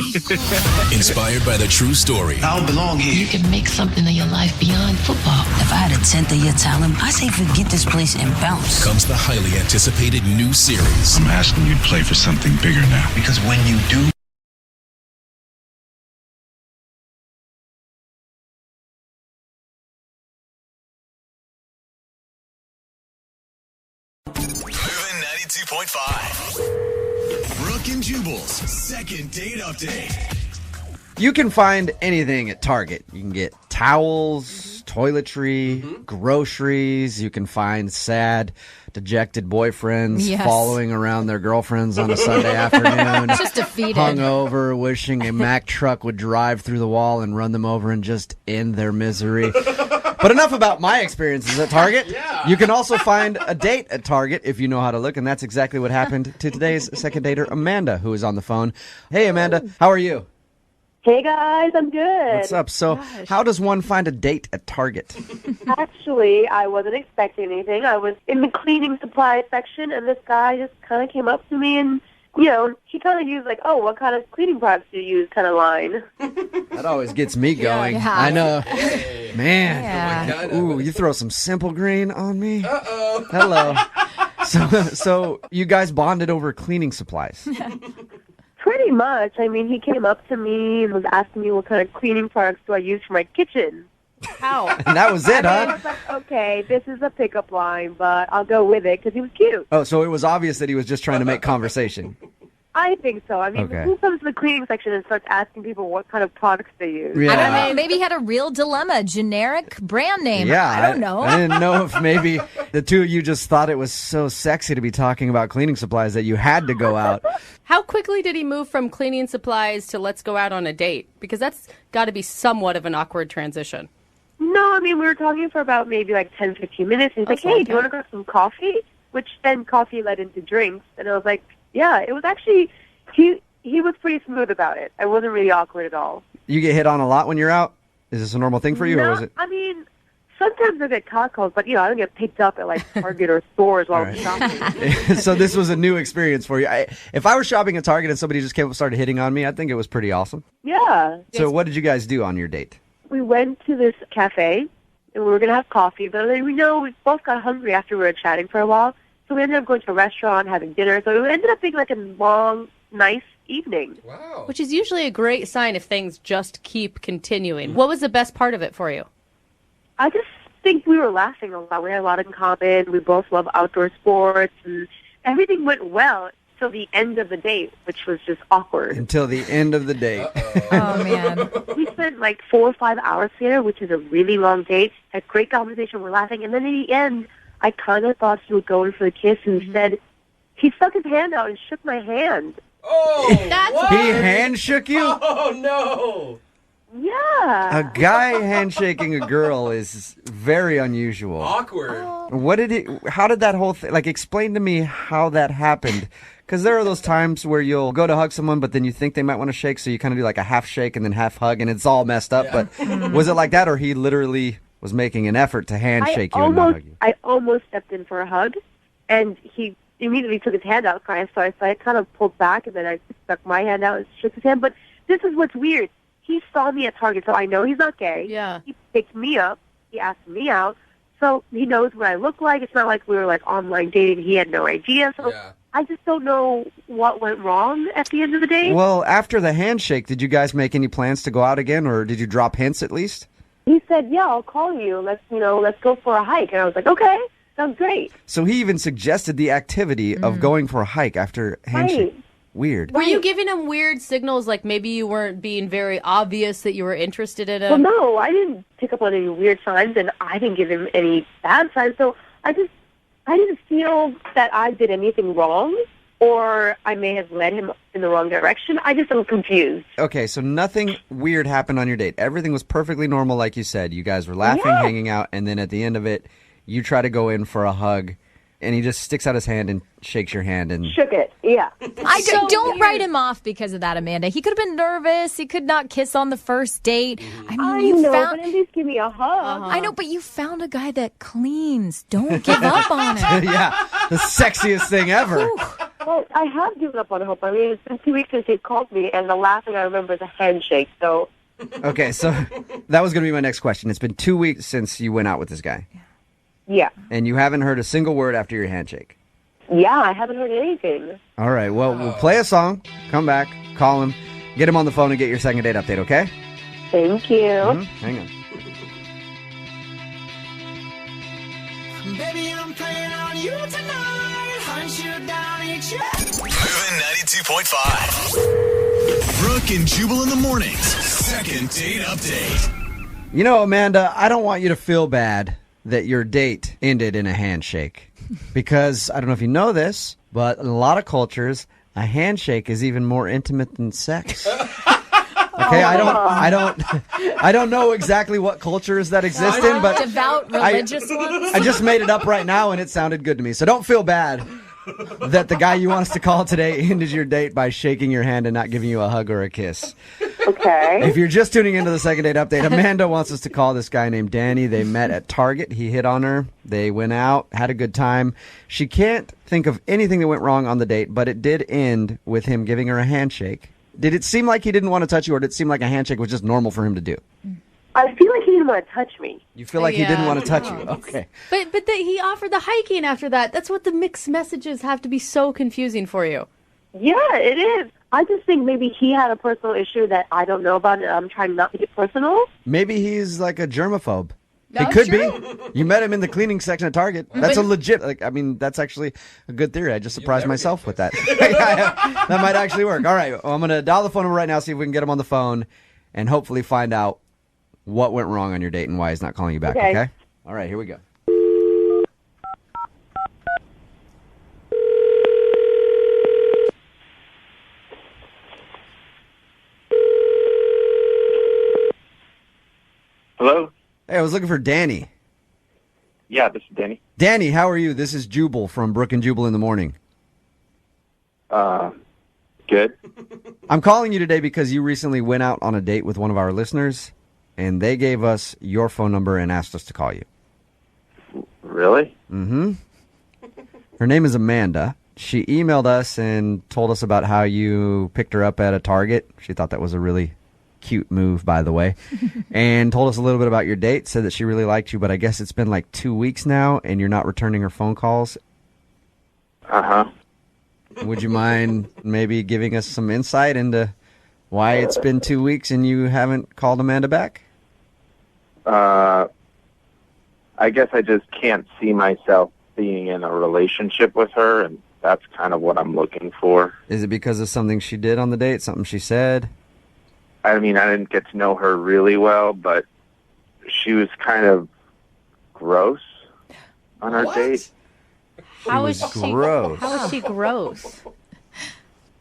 Inspired by the true story. I don't belong here. You can make something of your life beyond football. If I had a tenth of your talent, I say forget this place and bounce. Comes the highly anticipated new series. I'm asking you to play for something bigger now. Because when you do, Moving 92.5. Brooke and Jubal's second date update. You can find anything at Target. You can get towels, toiletry, groceries. You can find sad, dejected boyfriends Yes. following around their girlfriends on a Sunday afternoon. Just defeated. Hungover, wishing a Mack truck would drive through the wall and run them over and just end their misery. But enough about my experiences at Target. Yeah. You can also find a date at Target if you know how to look, and that's exactly what happened to today's second dater, Amanda, who is on the phone. Hey, Amanda, how are you? Hey guys, I'm good. What's up? So, how does one find a date at Target? Actually, I wasn't expecting anything. I was in the cleaning supply section, and this guy just kind of came up to me, and he kind of used oh, what kind of cleaning products do you use kind of line. That always gets me going. Yeah. I know. Hey. Man. Yeah. Ooh, you throw some Simple Green on me? Uh-oh. Hello. So you guys bonded over cleaning supplies. Pretty much. I mean, he came up to me and was asking me what kind of cleaning products do I use for my kitchen. How? And that was it, I huh? was like, okay, this is a pickup line, but I'll go with it because he was cute. Oh, so it was obvious that he was just trying to make conversation. I think so. I mean, Okay. who comes to the cleaning section and starts asking people what kind of products they use? Yeah. I don't know. Maybe he had a real dilemma. Generic brand name. Yeah, I don't know. I didn't know if maybe the two of you just thought it was so sexy to be talking about cleaning supplies that you had to go out. How quickly did he move from cleaning supplies to let's go out on a date? Because that's got to be somewhat of an awkward transition. No, I mean, we were talking for about maybe like 10, 15 minutes. He's like, so hey, do you want to grab some coffee? Which then coffee led into drinks. And I was like, yeah, it was actually, he was pretty smooth about it. I wasn't really awkward at all. You get hit on a lot when you're out? Is this a normal thing for you, or No, was it? I mean, sometimes I get catcalled, but, I don't get picked up at like Target or stores while I'm shopping. So this was a new experience for you. If I were shopping at Target and somebody just came up and started hitting on me, I think it was pretty awesome. Yeah. So what did you guys do on your date? We went to this cafe, and we were going to have coffee, but then we both got hungry after we were chatting for a while. So we ended up going to a restaurant, having dinner. So it ended up being like a long, nice evening. Wow. Which is usually a great sign if things just keep continuing. What was the best part of it for you? I just think we were laughing a lot. We had a lot in common. We both love outdoor sports, and everything went well till the end of the date, which was just awkward. Until the end of the date. Oh, man. We spent like 4 or 5 hours together, which is a really long date. Had great conversation. We're laughing. And then in the end, I kind of thought he would go in for the kiss, and instead, he stuck his hand out and shook my hand. Oh, That's He hand shook you? Oh, no. Yeah. A guy handshaking a girl is very unusual. Awkward. How did that whole thing, explain to me how that happened? Because there are those times where you'll go to hug someone, but then you think they might want to shake, so you kind of do like a half shake and then half hug, and it's all messed up. Yeah. But was it like that, or he literally was making an effort to handshake you and not hug you? I almost stepped in for a hug, and he immediately took his hand out, so I kind of pulled back, and then I stuck my hand out and shook his hand. But this is what's weird. He saw me at Target, so I know he's not gay. Yeah. He picked me up. He asked me out. So he knows what I look like. It's not like we were online dating. He had no idea. So Yeah. I just don't know what went wrong at the end of the day. Well, after the handshake, did you guys make any plans to go out again, or did you drop hints at least? He said, yeah, I'll call you. Let's go for a hike. And I was like, okay, sounds great. So he even suggested the activity of going for a hike after handshake. Right. Weird. Were you giving him weird signals, like maybe you weren't being very obvious that you were interested in him? Well, no, I didn't pick up on any weird signs, and I didn't give him any bad signs. So I didn't feel that I did anything wrong, or I may have led him in the wrong direction. I just am confused. Okay, so nothing weird happened on your date. Everything was perfectly normal, like you said. You guys were laughing, Yeah. hanging out, and then at the end of it, you try to go in for a hug, and he just sticks out his hand and shakes your hand. And Shook it, yeah. Don't write him off because of that, Amanda. He could have been nervous. He could not kiss on the first date. I mean, I you know, found. but at least give me a hug. I know, but you found a guy that cleans. Don't give up on him. yeah, the sexiest thing ever. Well, I have given up on hope. I mean, it's been 2 weeks since he called me, and the last thing I remember is a handshake. So, Okay, so that was going to be my next question. It's been 2 weeks since you went out with this guy, yeah. and you haven't heard a single word after your handshake. Yeah, I haven't heard anything. All right, well, we'll play a song, come back, call him, get him on the phone, and get your second date update, okay? Thank you. Hang on. Baby, I'm playing on you tonight. Hunt you down each Moving 92.5. Brooke and Jubal in the mornings. Second date update. You know, Amanda, I don't want you to feel bad that your date ended in a handshake. Because, I don't know if you know this, but in a lot of cultures, a handshake is even more intimate than sex. Okay, I don't know exactly what cultures that exist in, but Devout religious ones? I just made it up right now, and it sounded good to me. So don't feel bad that the guy you want us to call today ended your date by shaking your hand and not giving you a hug or a kiss. Okay. If you're just tuning into the second date update, Amanda wants us to call this guy named Danny. They met at Target. He hit on her. They went out, had a good time. She can't think of anything that went wrong on the date, but it did end with him giving her a handshake. Did it seem like he didn't want to touch you, or did it seem like a handshake was just normal for him to do? I feel like he didn't want to touch me. You feel like he didn't want to touch you. Okay. But he offered the hiking after that. That's what the mixed messages have to be so confusing for you. Yeah, it is. I just think maybe he had a personal issue that I don't know about, and I'm trying not to get personal. Maybe he's like a germaphobe. He could be. You met him in the cleaning section at Target. That's a legit, that's actually a good theory. I just surprised myself with that. That might actually work. All right, well, I'm going to dial the phone number right now, see if we can get him on the phone, and hopefully find out what went wrong on your date and why he's not calling you back, okay? All right, here we go. Hello? Hey, I was looking for Danny. Yeah, this is Danny. Danny, how are you? This is Jubal from Brooke and Jubal in the morning. Good. I'm calling you today because you recently went out on a date with one of our listeners, and they gave us your phone number and asked us to call you. Really? Mm-hmm. Her name is Amanda. She emailed us and told us about how you picked her up at a Target. She thought that was a really cute move, by the way, and told us a little bit about your date, said that she really liked you, but I guess it's been like 2 weeks now, and you're not returning her phone calls. Uh-huh. Would you mind maybe giving us some insight into why it's been 2 weeks and you haven't called Amanda back? I guess I just can't see myself being in a relationship with her, and that's kind of what I'm looking for. Is it because of something she did on the date, something she said? I mean, I didn't get to know her really well, but she was kind of gross on our date. How is she gross? How is she gross?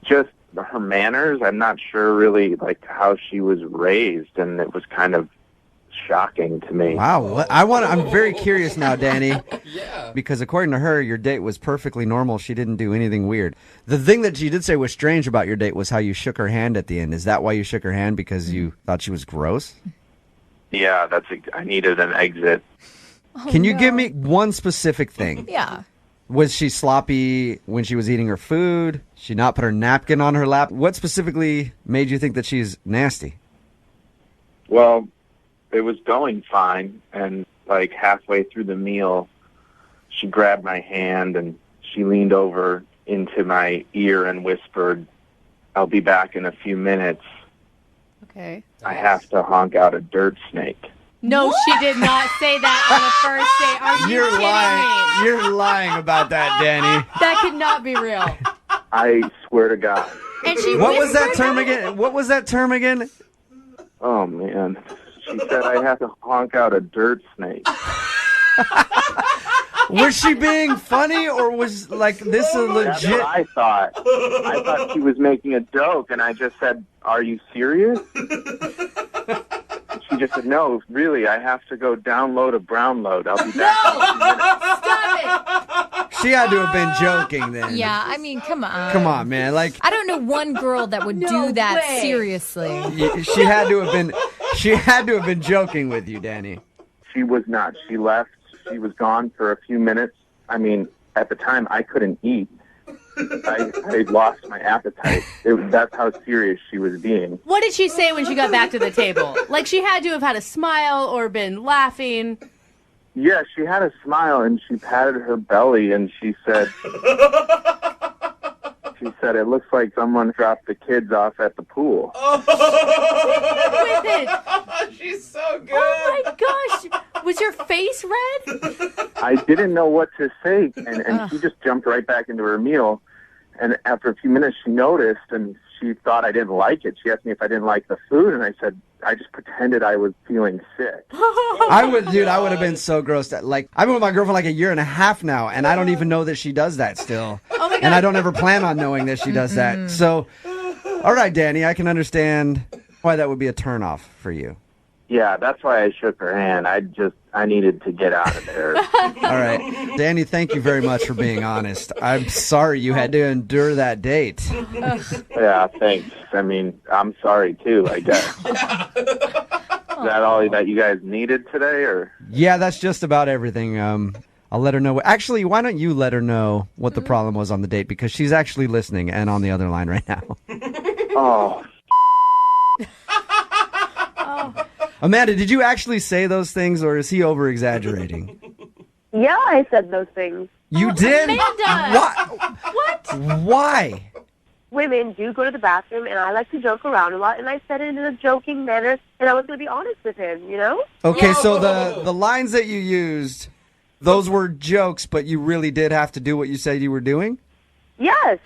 Just her manners. I'm not sure really like how she was raised, and it was kind of shocking to me. Wow, I'm very curious now, Danny. Because according to her, your date was perfectly normal. She didn't do anything weird. The thing that she did say was strange about your date was how you shook her hand at the end. Is that why you shook her hand? Because you thought she was gross? Yeah, I needed an exit. Can you give me one specific thing? Yeah. Was she sloppy when she was eating her food? She not put her napkin on her lap? What specifically made you think that she's nasty? Well, it was going fine, and like halfway through the meal, she grabbed my hand and she leaned over into my ear and whispered, "I'll be back in a few minutes. Okay. I have to honk out a dirt snake." No, she did not say that on the first date. Are you You're kidding lying. me? You're lying about that, Danny. That could not be real. I swear to God. And she What was that whispered term again? What was that term again? Oh, man. She said I have to honk out a dirt snake. Was she being funny, or was like this a That's legit? what I thought. I thought she was making a joke, and I just said, "Are you serious?" She just said, "No, really, I have to go download a brown load. I'll be back in a few minutes." Stop it. She had to have been joking then. Yeah, I mean, come on. Come on, man. Like I don't know one girl that would do that way. seriously. she had to have been. She had to have been joking with you, Danny. She was not. She left. She was gone for a few minutes. I mean, at the time, I couldn't eat. I lost my appetite. That's how serious she was being. What did she say when she got back to the table? Like she had to have had a smile or been laughing. Yeah, she had a smile, and she patted her belly, and she said, "It looks like someone dropped the kids off at the pool." With it. She's so good. Oh my gosh. Was your face red? I didn't know what to say, and she just jumped right back into her meal. And after a few minutes, she noticed, and she thought I didn't like it. She asked me if I didn't like the food, and I said, I just pretended I was feeling sick. I would have been so grossed out. Like, I've been with my girlfriend like a year and a half now, and I don't even know that she does that still. Oh my God. And I don't ever plan on knowing that she does that. So, all right, Danny, I can understand why that would be a turnoff for you. Yeah, that's why I shook her hand. I needed to get out of there. All right. Danny, thank you very much for being honest. I'm sorry you had to endure that date. Yeah, thanks. I mean, I'm sorry too, I guess. Is that all that you guys needed today, or? Yeah, that's just about everything. I'll let her know. Actually, why don't you let her know what the problem was on the date? Because she's actually listening and on the other line right now. Oh. Amanda, did you actually say those things, or is he over-exaggerating? Yeah, I said those things. You did? Amanda! What? What? Why? women do go to the bathroom, and I like to joke around a lot, and I said it in a joking manner, and I was going to be honest with him, you know? Okay, so the lines that you used, those were jokes, but you really did have to do what you said you were doing? Yes.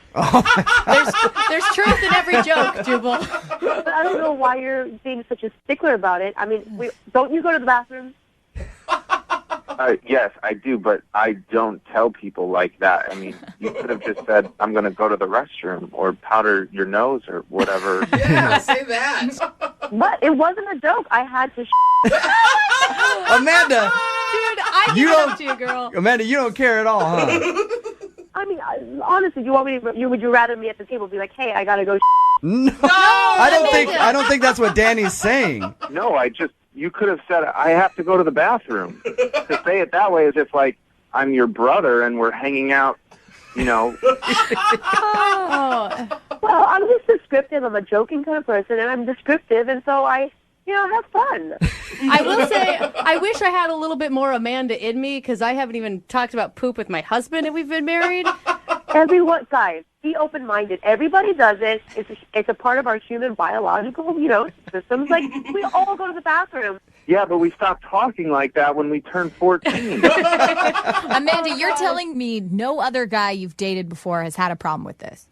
There's truth in every joke, Jubal. But I don't know why you're being such a stickler about it. I mean, don't you go to the bathroom? Yes, I do, but I don't tell people like that. I mean, you could have just said, I'm going to go to the restroom or powder your nose or whatever. Yeah, say that. But it wasn't a joke. I had to Amanda! Dude, I give it up to you, girl. Amanda, you don't care at all, huh? I mean, honestly, would you rather me at the table be like, hey, I got to go No! I don't think that's what Danny's saying. No, you could have said, I have to go to the bathroom. To say it that way is if, like, I'm your brother and we're hanging out, you know. Oh. Well, I'm just descriptive. I'm a joking kind of person, and I'm descriptive, and so I have fun. I will say, I wish I had a little bit more Amanda in me, because I haven't even talked about poop with my husband, and we've been married. Everyone, guys, be open-minded. Everybody does it. It's a part of our human biological, systems. Like, we all go to the bathroom. Yeah, but we stopped talking like that when we turned 14. Amanda, you're telling me no other guy you've dated before has had a problem with this?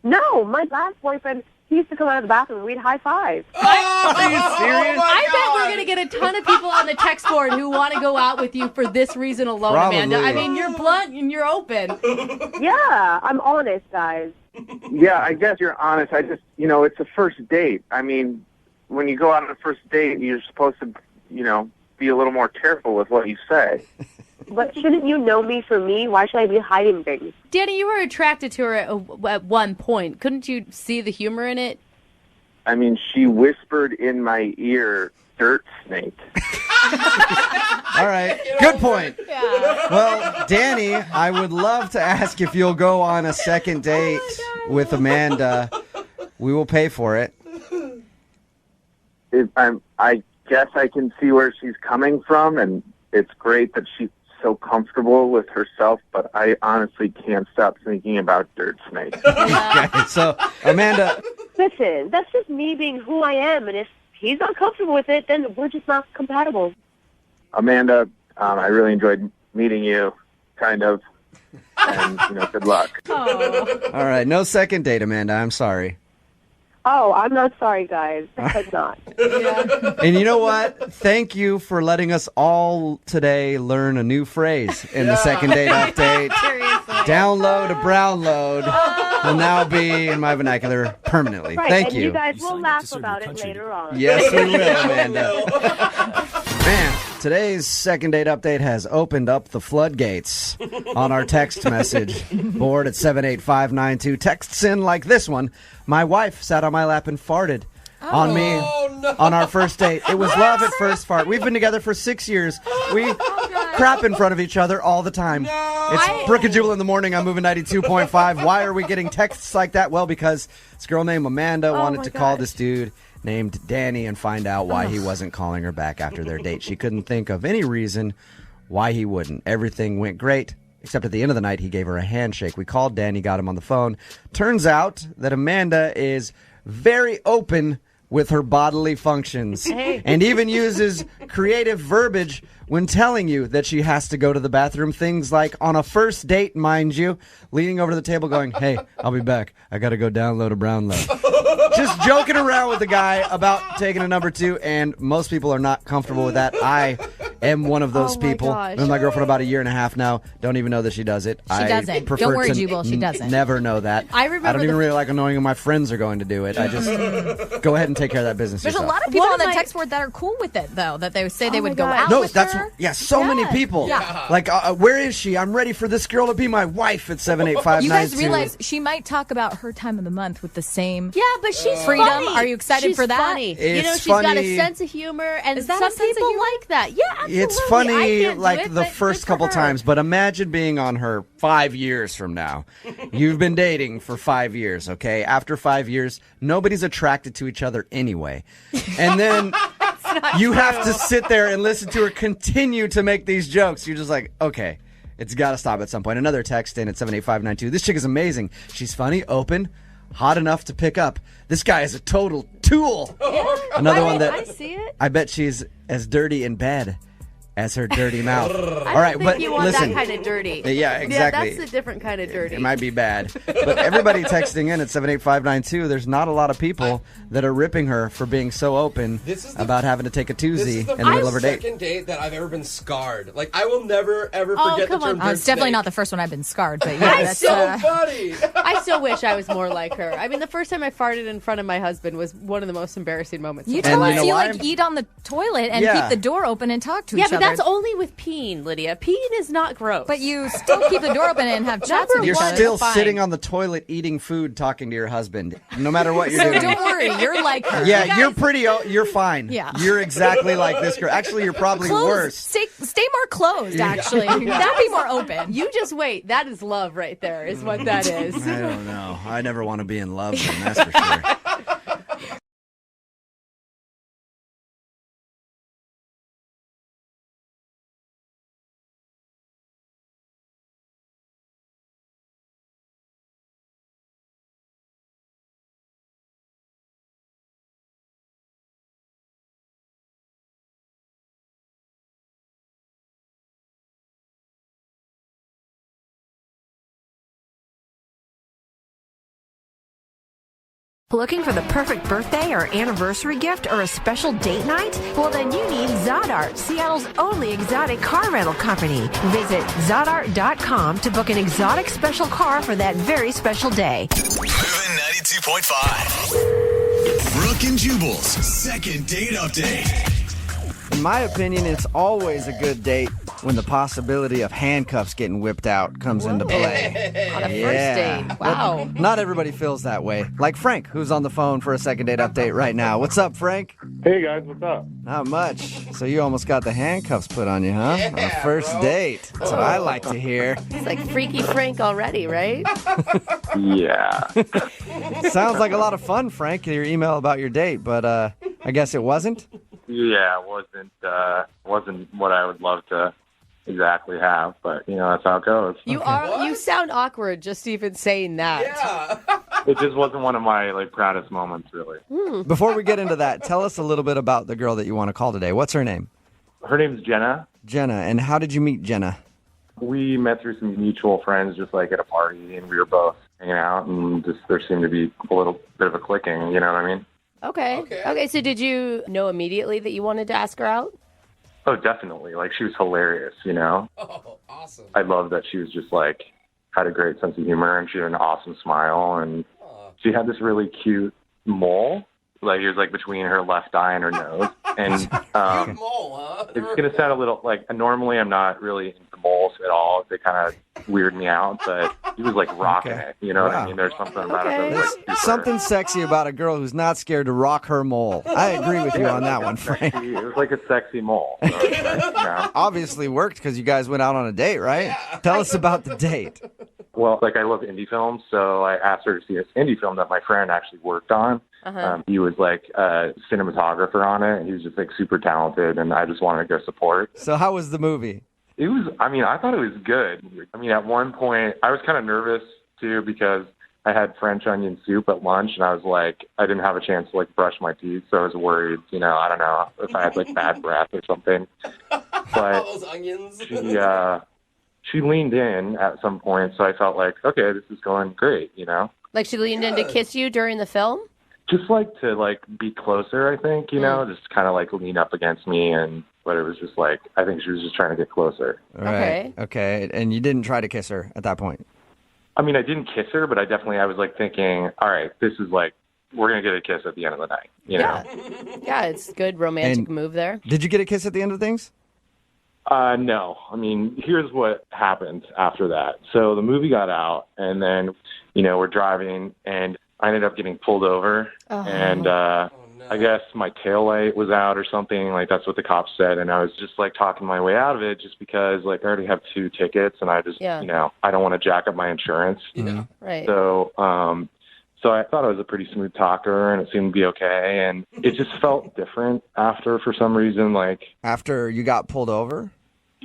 No, my last boyfriend, he used to come out of the bathroom and we'd high five. Are you serious? I bet we're going to get a ton of people on the text board who want to go out with you for this reason alone, Probably. Amanda. I mean, you're blunt and you're open. Yeah, I'm honest, guys. Yeah, I guess you're honest. I just, it's a first date. I mean, when you go out on a first date, you're supposed to, be a little more careful with what you say. But shouldn't you know me for me? Why should I be hiding things? Danny, you were attracted to her at one point. Couldn't you see the humor in it? I mean, she whispered in my ear, dirt snake. All right, good point. Yeah. Well, Danny, I would love to ask if you'll go on a second date with Amanda. We will pay for it. I guess I can see where she's coming from, and it's great that she's so comfortable with herself, but I honestly can't stop thinking about dirt snakes. Okay, so, Amanda. Listen, that's just me being who I am, and if he's not comfortable with it, then we're just not compatible. Amanda, I really enjoyed meeting you, kind of, and, good luck. Oh. All right, no second date, Amanda. I'm sorry. Oh, I'm not sorry, guys. I'm not. Yeah. And you know what? Thank you for letting us all today learn a new phrase in the second date update. Seriously. Download a brown load will now be in my vernacular permanently. Right, Thank and you. you guys will laugh about it later on. Yes, we will, Amanda. Man, today's second date update has opened up the floodgates on our text message board at 78592. Texts in like this one. My wife sat on my lap and farted on me on our first date. It was love at first fart. We've been together for 6 years. We crap in front of each other all the time. It's Brooke and Jubal in the morning. I'm moving 92.5. Why are we getting texts like that? Well, because this girl named Amanda wanted to call this dude named Danny and find out why he wasn't calling her back after their date. She couldn't think of any reason why he wouldn't. Everything went great, except at the end of the night, he gave her a handshake. We called Danny, got him on the phone. Turns out that Amanda is very open with her bodily functions and even uses creative verbiage when telling you that she has to go to the bathroom. Things like on a first date, mind you, leaning over to the table going, hey, I'll be back. I got to go download a brown load. Just joking around with the guy about taking a number 2, and most people are not comfortable with that. I am one of those people. I've been with my girlfriend about a year and a half now. Don't even know that she does it. She doesn't. Don't worry, Jubal. She doesn't. Never know that. I don't even really like knowing when my friends are going to do it. I just go ahead and take care of that business There's yourself. a lot of people on the text board that are cool with it, though, that they say they would go out with her. So many people. Yeah. Like, where is she? I'm ready for this girl to be my wife at 78592. You guys realize she might talk about her time of the month with the same but she's freedom. funny. Are you excited she's for that? Funny. It's she's got funny. a sense of humor, and that some a sense of people humor? like that. Yeah, absolutely. It's funny, I can't do like it, the but first good for couple her. times, but imagine being on her 5 years from now. You've been dating for 5 years, okay? After 5 years, nobody's attracted to each other anyway. And then you have to sit there and listen to her continue to make these jokes. You're just like, okay, it's got to stop at some point. Another text in at 78592. This chick is amazing. She's funny, open. hot enough to pick up. This guy is a total tool. Another one that I see it. I bet she's as dirty in bed as her dirty mouth. I All right, don't but think you want listen. that kind of dirty. Yeah, exactly. Yeah, that's a different kind of dirty. It might be bad. But everybody texting in at 78592, there's not a lot of people that are ripping her for being so open about having to take a Tuesday in the middle of her date. Second date that I've ever been scarred. Like, I will never, ever forget the term It's definitely not the first one I've been scarred, but yeah, That's that's so funny. I still wish I was more like her. I mean, the first time I farted in front of my husband was one of the most embarrassing moments. You of my told life. us you like eat on the toilet and keep the door open and talk to each Yeah, other. but that's only with peeing, Lydia. Peeing is not gross. But you still keep the door open and have chats with You're each other. still sitting on the toilet eating food, talking to your husband, no matter what you're So doing. don't worry, you're like her. Yeah, you're pretty. You're fine. Yeah. You're exactly like this girl. Actually, you're probably Closed. worse. Stay more closed, actually. That'd be more open. You just wait. That is love right there, is what that is. I don't know. I never want to be in love, then, that's for sure. Looking for the perfect birthday or anniversary gift or a special date night? Well, then you need Zodart, Seattle's only exotic car rental company. Visit Zodart.com to book an exotic special car for that very special day. Moving 92.5. Brooke and Jubal's second date update. In my opinion, it's always a good date when the possibility of handcuffs getting whipped out comes into play. On a first date. Wow. But not everybody feels that way. Like Frank, who's on the phone for a second date update right now. What's up, Frank? Hey, guys. What's up? Not much. So you almost got the handcuffs put on you, huh? On a first date. That's what I like to hear. It's like Freaky Frank already, right? Yeah. Sounds like a lot of fun, Frank, your email about your date, but I guess it wasn't? Yeah, it wasn't what I would love to exactly have, but that's how it goes. You sound awkward just even saying that. Yeah. It just wasn't one of my proudest moments, really. Before we get into that, tell us a little bit about the girl that you want to call today. What's her name? Her name's Jenna. Jenna. And how did you meet Jenna? We met through some mutual friends, just at a party, and we were both hanging out, and just there seemed to be a little bit of a clicking. You know what I mean? Okay, so did you know immediately that you wanted to ask her out? Oh, definitely. She was hilarious, Oh, awesome. I love that she was just had a great sense of humor, and she had an awesome smile, and she had this really cute mole. It was between her left eye and her nose. And it's going to sound a little normally I'm not really into moles at all. They kind of weird me out, but he was rocking it. You know what I mean? There's something about it that was There's something sexy about a girl who's not scared to rock her mole. I agree with you on that one, Frank. It was like a sexy mole. So Obviously worked because you guys went out on a date, right? Yeah. Tell us about the date. Well, I love indie films, so I asked her to see this indie film that my friend actually worked on. He was a cinematographer on it. He was just super talented, and I just wanted to go support. So how was the movie? It was, I thought it was good. At one point, I was kind of nervous, too, because I had French onion soup at lunch, and I was I didn't have a chance to brush my teeth, so I was worried, I don't know, if I had bad breath or something. But all those onions. she leaned in at some point, so I felt okay, this is going great, She leaned in to kiss you during the film? Just to be closer, I think, just kind of lean up against me, but it was just I think she was just trying to get closer. Right. Okay. And you didn't try to kiss her at that point? I didn't kiss her, but I was thinking, all right, this is we're going to get a kiss at the end of the night, you know? Yeah, it's a good romantic move there. Did you get a kiss at the end of things? No. Here's what happened after that. So the movie got out, and then, we're driving, and I ended up getting pulled over, and I guess my taillight was out or something. That's what the cops said, and I was just talking my way out of it just because I already have 2 tickets, and I just, I don't want to jack up my insurance. Yeah. Right. So, so I thought I was a pretty smooth talker, and it seemed to be okay, and it just felt different after for some reason. After you got pulled over?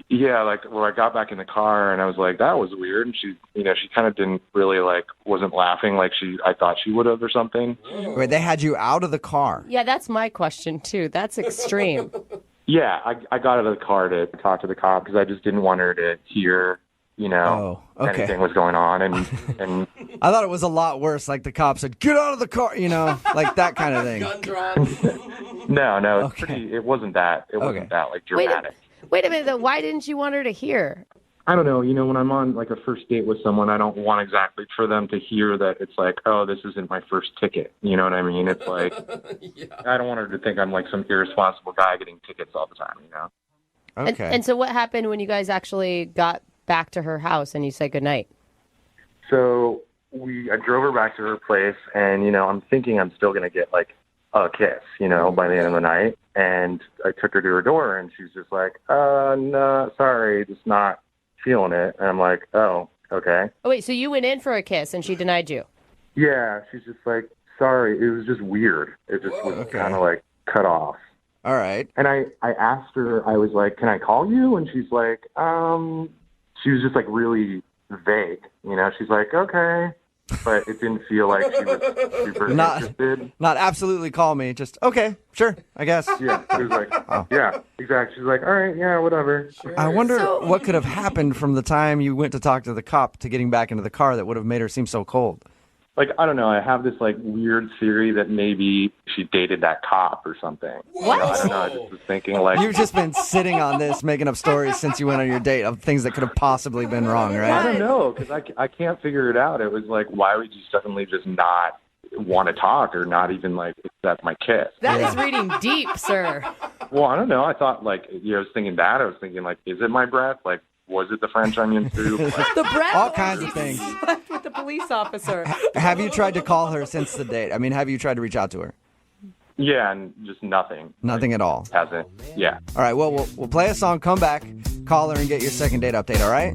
Yeah, like, well, I got back in the car and I was like, that was weird. And she, she kind of didn't really wasn't laughing like I thought she would have or something. Wait, they had you out of the car? Yeah, that's my question too. That's extreme. Yeah, I got out of the car to talk to the cop because I just didn't want her to hear, anything was going on. And I thought it was a lot worse. Like the cop said, get out of the car, like that kind of thing. Gun drawn. No, it wasn't that. It wasn't that dramatic. Wait a minute, though. Why didn't you want her to hear? I don't know. When I'm on like a first date with someone, I don't want exactly for them to hear that it's like, oh, this isn't my first ticket. You know what I mean? It's like, I don't want her to think I'm like some irresponsible guy getting tickets all the time, Okay. And so what happened when you guys actually got back to her house and you said goodnight? So I drove her back to her place, and, I'm thinking I'm still going to get like a kiss, by the end of the night. And I took her to her door, and she's just like, no, sorry, just not feeling it. And I'm like, oh, okay. Oh, wait, so you went in for a kiss and she denied you? Yeah, she's just like, sorry, it was just weird. It just was kind of like cut off. All right. And I asked her, I was like, can I call you? And she's like, she was just like really vague. She's like, okay. But it didn't feel like she was super interested. Not absolutely call me. Just, okay, sure, I guess. Yeah, she was like, yeah, exactly. She's like, all right, yeah, whatever. Sure. I wonder what could have happened from the time you went to talk to the cop to getting back into the car that would have made her seem so cold. Like, I don't know. I have this like weird theory that maybe she dated that cop or something. What? I don't know. I just was thinking like... You've just been sitting on this, making up stories since you went on your date of things that could have possibly been wrong, right? I don't know, because I can't figure it out. It was like, why would you suddenly just not want to talk or not even like accept my kiss? That is reading deep, sir. Well, I don't know. I thought like, I was thinking that. I was thinking like, is it my breath? Like, was it the French onion soup? Like, the breath? All kinds of things. Slept with the police officer. Have you tried to call her since the date? I mean, have you tried to reach out to her? Yeah, and just nothing. Nothing at all? Hasn't. Yeah. All right, well, we'll play a song, come back, call her, and get your second date update, all right?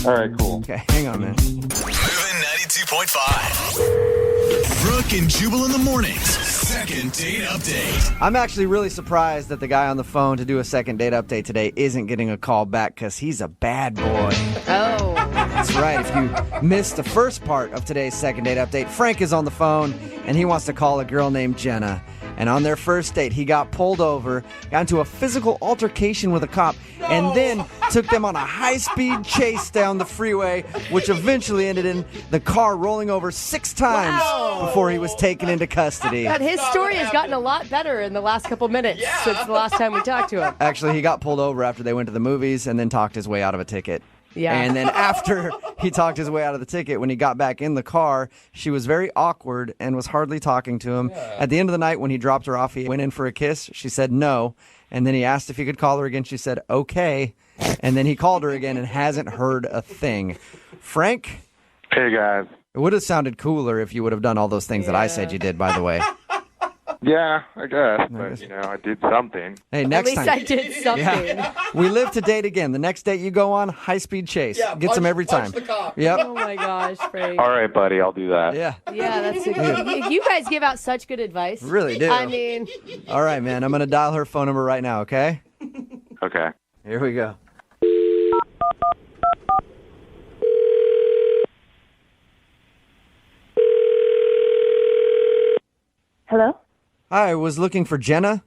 All right, cool. Okay, hang on, man. Moving 92.5. Brooke and Jubal in the mornings. Second date update. I'm actually really surprised that the guy on the phone to do a second date update today isn't getting a call back because he's a bad boy. Oh. That's right. If you missed the first part of today's second date update, Frank is on the phone and he wants to call a girl named Jenna. And on their first date, he got pulled over, got into a physical altercation with a cop, and then took them on a high-speed chase down the freeway, which eventually ended in the car rolling over 6 times before he was taken into custody. God, his story has gotten a lot better in the last couple minutes since the last time we talked to him. Actually, he got pulled over after they went to the movies and then talked his way out of a ticket. Yeah. And then after he talked his way out of the ticket, when he got back in the car, she was very awkward and was hardly talking to him. Yeah. At the end of the night, when he dropped her off, he went in for a kiss. She said no. And then he asked if he could call her again. She said, okay. And then he called her again and hasn't heard a thing. Frank? Hey, guys. It would have sounded cooler if you would have done all those things that I said you did, by the way. Yeah, I guess. But, I did something. Hey, next time. At least I did something. Yeah. We live to date again. The next date you go on, high-speed chase. Yeah, Gets him every time. The cop. Yep. Oh, my gosh, Frank. All right, buddy, I'll do that. Yeah. Yeah, that's you guys give out such good advice. Really do. I mean. All right, man. I'm going to dial her phone number right now, okay? Okay. Here we go. Hello? Hi, I was looking for Jenna.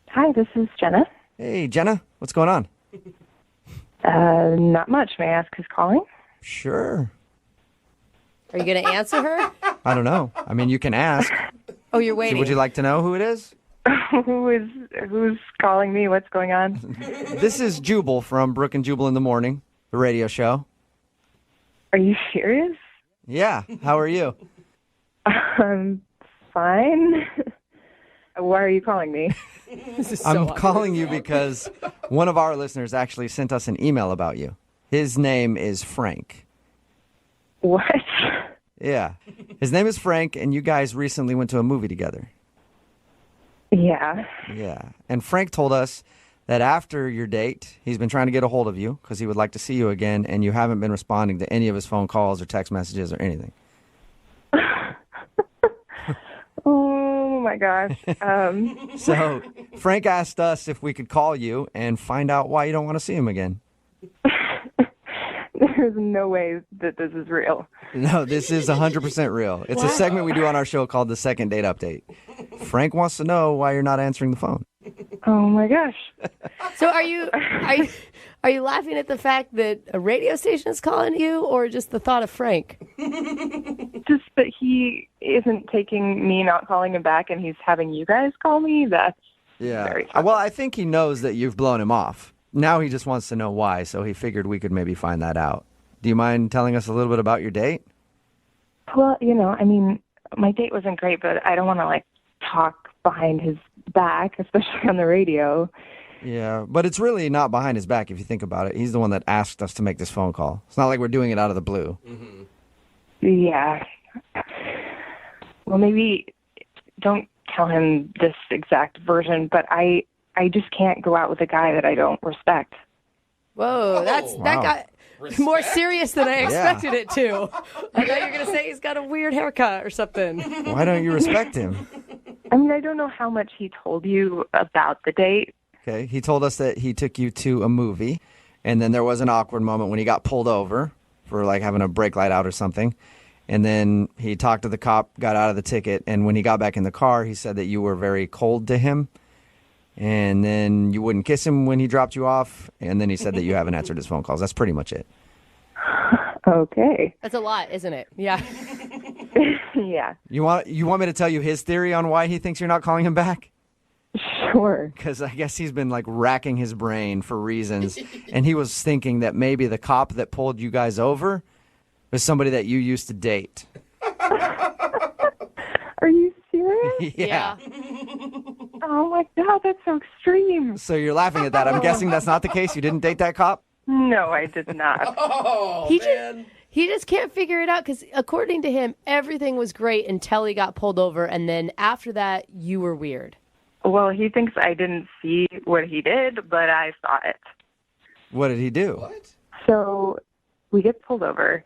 Hi, this is Jenna. Hey, Jenna. What's going on? Not much. May I ask who's calling? Sure. Are you going to answer her? I don't know. I mean, you can ask. Oh, you're waiting. Would you like to know who it is? Who's calling me? What's going on? This is Jubal from Brooke and Jubal in the Morning, the radio show. Are you serious? Yeah. How are you? Fine. Why are you calling me? I'm calling you because one of our listeners actually sent us an email about you. His name is Frank. What? Yeah. His name is Frank, and you guys recently went to a movie together. Yeah. Yeah. And Frank told us that after your date, he's been trying to get a hold of you because he would like to see you again, and you haven't been responding to any of his phone calls or text messages or anything. Oh, my my gosh. So Frank asked us if we could call you and find out why you don't want to see him again. There's no way that this is real. No, this is 100% real. It's a segment we do on our show called the Second Date Update. Frank wants to know why you're not answering the phone. Oh my gosh. So are you laughing at the fact that a radio station is calling you, or just the thought of Frank? Just that he isn't taking me not calling him back and he's having you guys call me. That's very funny. Well, I think he knows that you've blown him off. Now he just wants to know why, so he figured we could maybe find that out. Do you mind telling us a little bit about your date? Well, my date wasn't great, but I don't want to talk behind his back, especially on the radio. Yeah, but it's really not behind his back if you think about it. He's the one that asked us to make this phone call. It's not like we're doing it out of the blue. Mm-hmm. Yeah. Well, maybe don't tell him this exact version, but I just can't go out with a guy that I don't respect. Whoa, that got more serious than I expected it to. I thought you were going to say he's got a weird haircut or something. Why don't you respect him? I don't know how much he told you about the date. Okay, he told us that he took you to a movie, and then there was an awkward moment when he got pulled over for having a brake light out or something. And then he talked to the cop, got out of the ticket, and when he got back in the car, he said that you were very cold to him. And then you wouldn't kiss him when he dropped you off. And then he said that you haven't answered his phone calls. That's pretty much it. Okay. That's a lot, isn't it? Yeah. Yeah. You want me to tell you his theory on why he thinks you're not calling him back? Sure. Because I guess he's been racking his brain for reasons. And he was thinking that maybe the cop that pulled you guys over was somebody that you used to date. Are you serious? Yeah. Oh my God, that's so extreme. So you're laughing at that. I'm guessing that's not the case. You didn't date that cop? No, I did not. Oh, man. He just can't figure it out because, according to him, everything was great until he got pulled over, and then after that, you were weird. Well, he thinks I didn't see what he did, but I saw it. What did he do? What? So we get pulled over.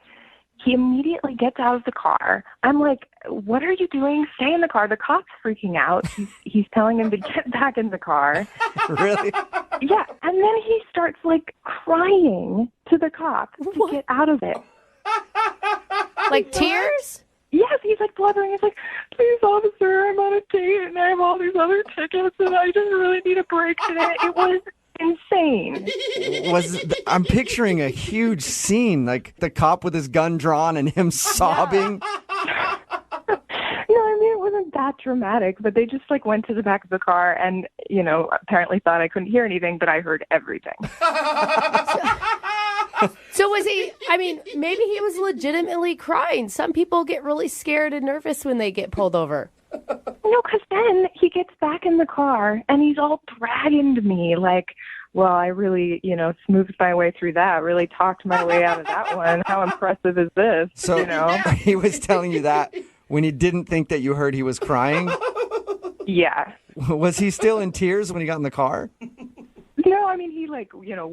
He immediately gets out of the car. I'm like, what are you doing? Stay in the car. The cop's freaking out. He's telling him to get back in the car. Really? Yeah. And then he starts crying to the cop to get out of it. Tears? Yes, he's blubbering. He's like, please, officer, I'm on a date and I have all these other tickets and I just really need a break today. It was insane. I'm picturing a huge scene, the cop with his gun drawn and him sobbing. It wasn't that dramatic, but they just went to the back of the car and, apparently thought I couldn't hear anything, but I heard everything. So was he, maybe he was legitimately crying. Some people get really scared and nervous when they get pulled over. No, because then he gets back in the car and he's all bragging to me well, I really, smoothed my way through that, really talked my way out of that one. How impressive is this? So he was telling you that when he didn't think that you heard he was crying? Yeah. Was he still in tears when he got in the car? No, he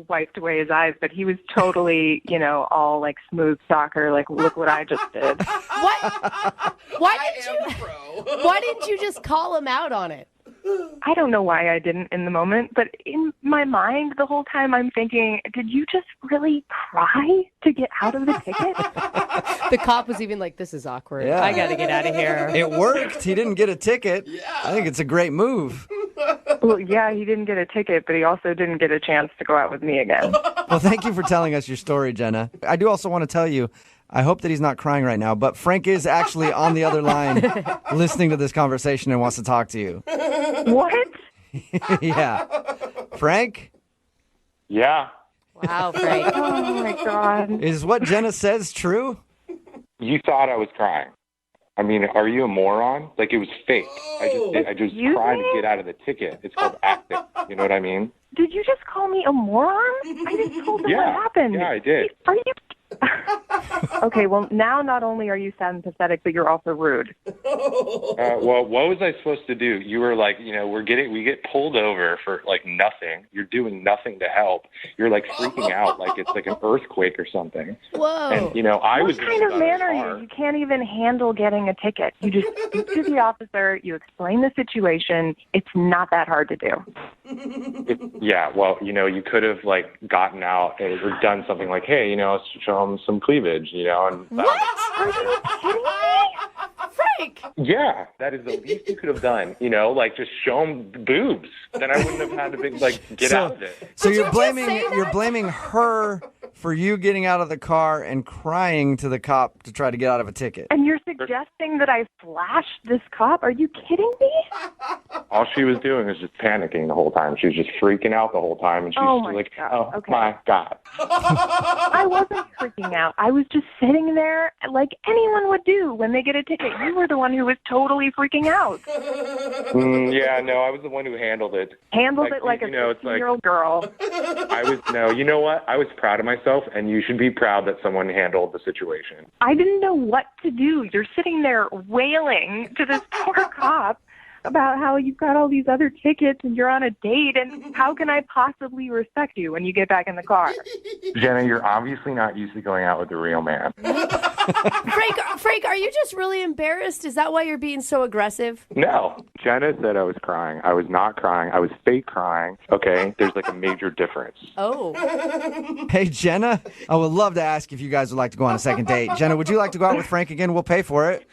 wiped away his eyes, but he was totally, all smooth soccer, look what I just did. Why didn't you just call him out on it? I don't know why I didn't in the moment, but in my mind the whole time I'm thinking, did you just really cry to get out of the ticket? The cop was even like, this is awkward. Yeah. I got to get out of here. It worked. He didn't get a ticket. Yeah. I think it's a great move. Well, yeah, he didn't get a ticket, but he also didn't get a chance to go out with me again. Well, thank you for telling us your story, Jenna. I do also want to tell you, I hope that he's not crying right now, but Frank is actually on the other line listening to this conversation and wants to talk to you. What? Yeah. Frank? Yeah. Wow, Frank. Oh, my God. Is what Jenna says true? You thought I was crying. Are you a moron? It was fake. I just tried to get out of the ticket. It's called acting. You know what I mean? Did you just call me a moron? I just told him what happened. Yeah, I did. Are you... Okay, well, now not only are you sad and pathetic, but you're also rude. Well, what was I supposed to do? You were like, we get pulled over for like nothing. You're doing nothing to help. You're like freaking out like it's like an earthquake or something. Whoa. And, I was What kind of man are you? You can't even handle getting a ticket. You just speak to the officer, you explain the situation. It's not that hard to do. You could have like gotten out or done something like, hey, show them some cleavage, and What? Are you kidding me? Frank! Yeah, that is the least you could have done, like just show them boobs. Then I wouldn't have had to get out of it. So you're blaming her for you getting out of the car and crying to the cop to try to get out of a ticket. And you're suggesting that I flashed this cop? Are you kidding me? All she was doing was just panicking the whole time. She was just freaking out the whole time, and she was like, my God. I wasn't freaking out. I was just sitting there like anyone would do when they get a ticket. You were the one who was totally freaking out. I was the one who handled it. Handled it like a 15-year-old girl. You know what? I was proud of myself, and you should be proud that someone handled the situation. I didn't know what to do. You're sitting there wailing to this poor cop about how you've got all these other tickets and you're on a date, and how can I possibly respect you when you get back in the car? Jenna, you're obviously not used to going out with a real man. Frank, are you just really embarrassed? Is that why you're being so aggressive? No. Jenna said I was crying. I was not crying. I was fake crying. Okay? There's like a major difference. Oh. Hey, Jenna, I would love to ask if you guys would like to go on a second date. Jenna, would you like to go out with Frank again? We'll pay for it.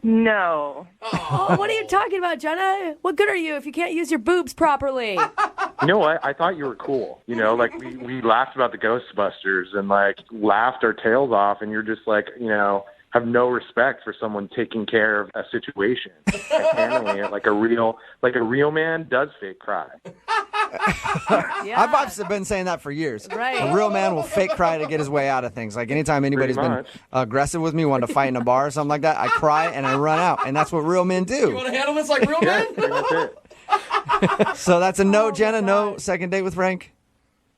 No. Oh, what are you talking about, Jenna? What good are you if you can't use your boobs properly? You know what? I thought you were cool. We laughed about the Ghostbusters and laughed our tails off, and you're just have no respect for someone taking care of a situation and handling it like a real man does fake cry. I've been saying that for years. Right. A real man will fake cry to get his way out of things. Like anytime anybody's been aggressive with me, wanted to fight in a bar or something like that, I cry and I run out. And that's what real men do. You want to handle this like real men? That's it. So that's a no, Jenna? No second date with Frank?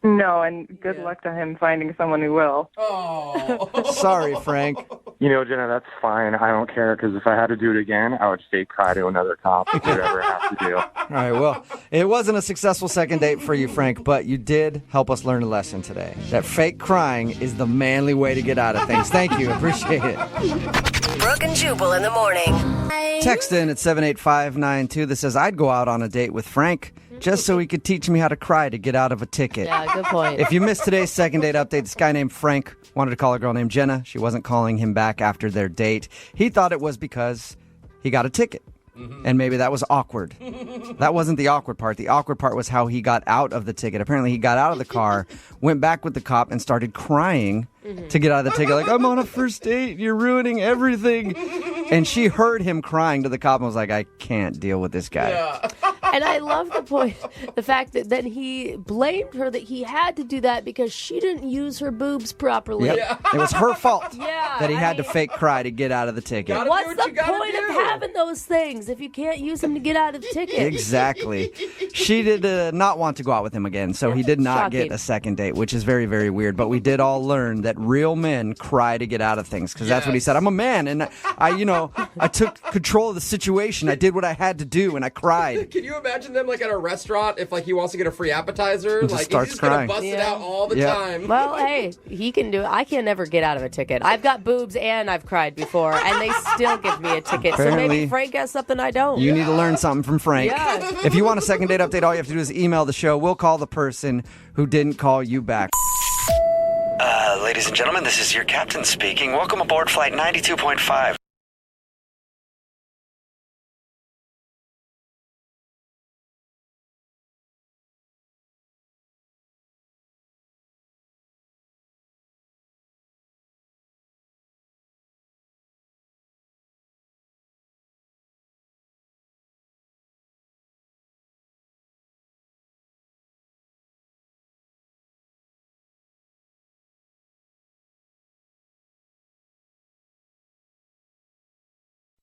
No, and good luck to him finding someone who will. Oh. Sorry, Frank. Jenna, that's fine. I don't care, because if I had to do it again, I would fake cry to another cop, whatever I have to do. All right, well, it wasn't a successful second date for you, Frank, but you did help us learn a lesson today. That fake crying is the manly way to get out of things. Thank you. Appreciate it. Brooke and Jubal in the morning. Text in at 78592 that says, I'd go out on a date with Frank just so he could teach me how to cry to get out of a ticket. Yeah, good point. If you missed today's second date update, this guy named Frank wanted to call a girl named Jenna. She wasn't calling him back after their date. He thought it was because he got a ticket. And maybe that was awkward. That wasn't the awkward part. The awkward part was how he got out of the ticket. Apparently, he got out of the car, went back with the cop, and started crying to get out of the ticket. Like, I'm on a first date. You're ruining everything. And she heard him crying to the cop and was like, I can't deal with this guy. Yeah. And I love the fact that then he blamed her that he had to do that because she didn't use her boobs properly. Yep. Yeah. It was her fault Yeah, that he had to fake cry to get out of the ticket. Gotta What's do what the you gotta point do. of having those things if you can't use them to get out of tickets? Exactly. She did not want to go out with him again, so he did not Shocking. get a second date, which is very, very weird. But we did all learn that real men cry to get out of things, because that's what he said. I'm a man, and I took control of the situation. I did what I had to do, and I cried. Can you imagine them at a restaurant if he wants to get a free appetizer? Just starts he's just crying. gonna bust it out all the time. Well, hey, he can do it. I can never get out of a ticket. I've got boobs and I've cried before, and they still give me a ticket. So Apparently, maybe Frank has something I don't. You need to learn something from Frank. Yeah. If you want a second date update, all you have to do is email the show. We'll call the person who didn't call you back. Ladies and gentlemen, this is your captain speaking. Welcome aboard Flight 92.5.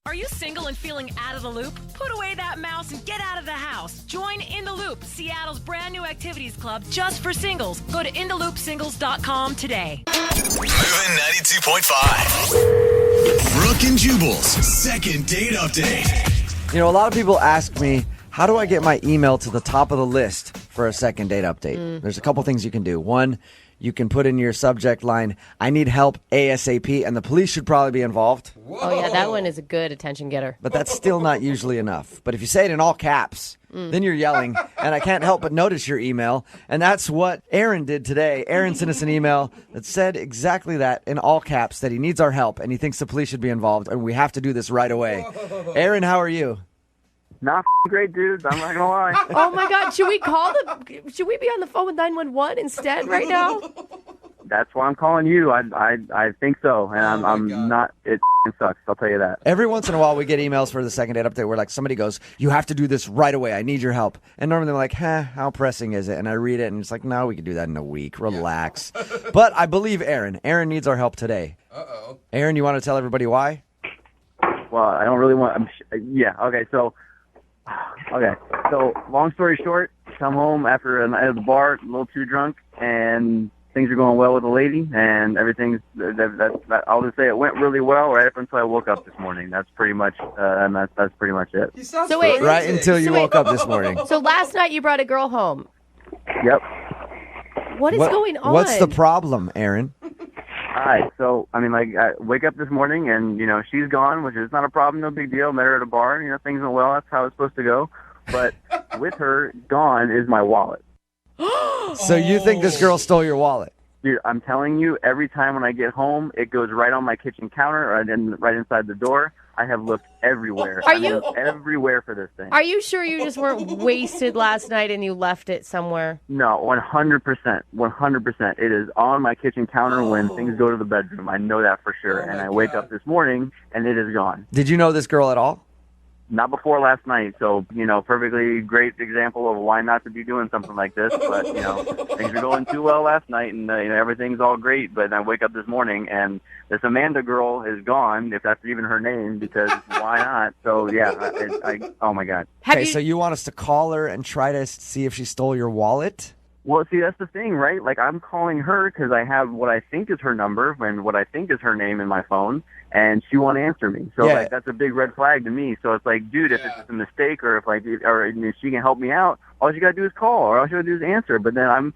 Are you single and feeling out of the loop? Put away that mouse and get out of the house. Join In the Loop, Seattle's brand new activities club just for singles. Go to intheloopsingles.com today. Moving 92.5. Brooke and Jubal's second date update. You know, a lot of people ask me, how do I get my email to the top of the list for a second date update? There's a couple things you can do. One, you can put in your subject line, I need help ASAP, and the police should probably be involved. Oh, yeah, that one is a good attention getter. But that's still not usually enough. But if you say it in all caps, then you're yelling, and I can't help but notice your email. And that's what Aaron did today. Aaron sent us an email that said exactly that in all caps, that he needs our help, and he thinks the police should be involved, and we have to do this right away. Aaron, how are you? Not great, dudes. I'm not gonna lie. Oh my God! Should we be on the phone with 911 instead right now? That's why I'm calling you. I think so, and I'm not. It sucks. I'll tell you that. Every once in a while, we get emails for the second date update where like somebody goes, "You have to do this right away. I need your help." And normally they're like, how pressing is it? And I read it, and it's like, no, we can do that in a week. Relax. But I believe Aaron. Aaron needs our help today. Aaron, you want to tell everybody why? Well, I don't really want. Yeah. Okay. So long story short, come home after a night at the bar, a little too drunk, and things are going well with the lady, and everything's. I'll just say it went really well right up until I woke up this morning. That's pretty much, and that's pretty much it. So wait, right until you woke up this morning. So last night you brought a girl home. Yep. What is going on? What's the problem, Aaron? All right, so, I wake up this morning and, she's gone, which is not a problem, no big deal. Met her at a bar, things went well. That's how it's supposed to go. But with her gone is my wallet. So you think this girl stole your wallet? Dude, I'm telling you, every time when I get home, it goes right on my kitchen counter or right inside the door. I have looked everywhere. Everywhere for this thing. Are you sure you just weren't wasted last night and you left it somewhere? No, 100%. 100%. It is on my kitchen counter when things go to the bedroom. I know that for sure. And I wake up this morning and it is gone. Did you know this girl at all? Not before last night, so, perfectly great example of why not to be doing something like this. But, things are going too well last night, and, everything's all great. But I wake up this morning, and this Amanda girl is gone, if that's even her name, because why not? So, yeah, oh, my God. Okay, so you want us to call her and try to see if she stole your wallet? Well, see, that's the thing, right? Like, I'm calling her because I have what I think is her number and what I think is her name in my phone, and she won't answer me. So, that's a big red flag to me. So it's like, dude, if it's a mistake or if she can help me out, all you got to do is call, or all you got to do is answer. But then I'm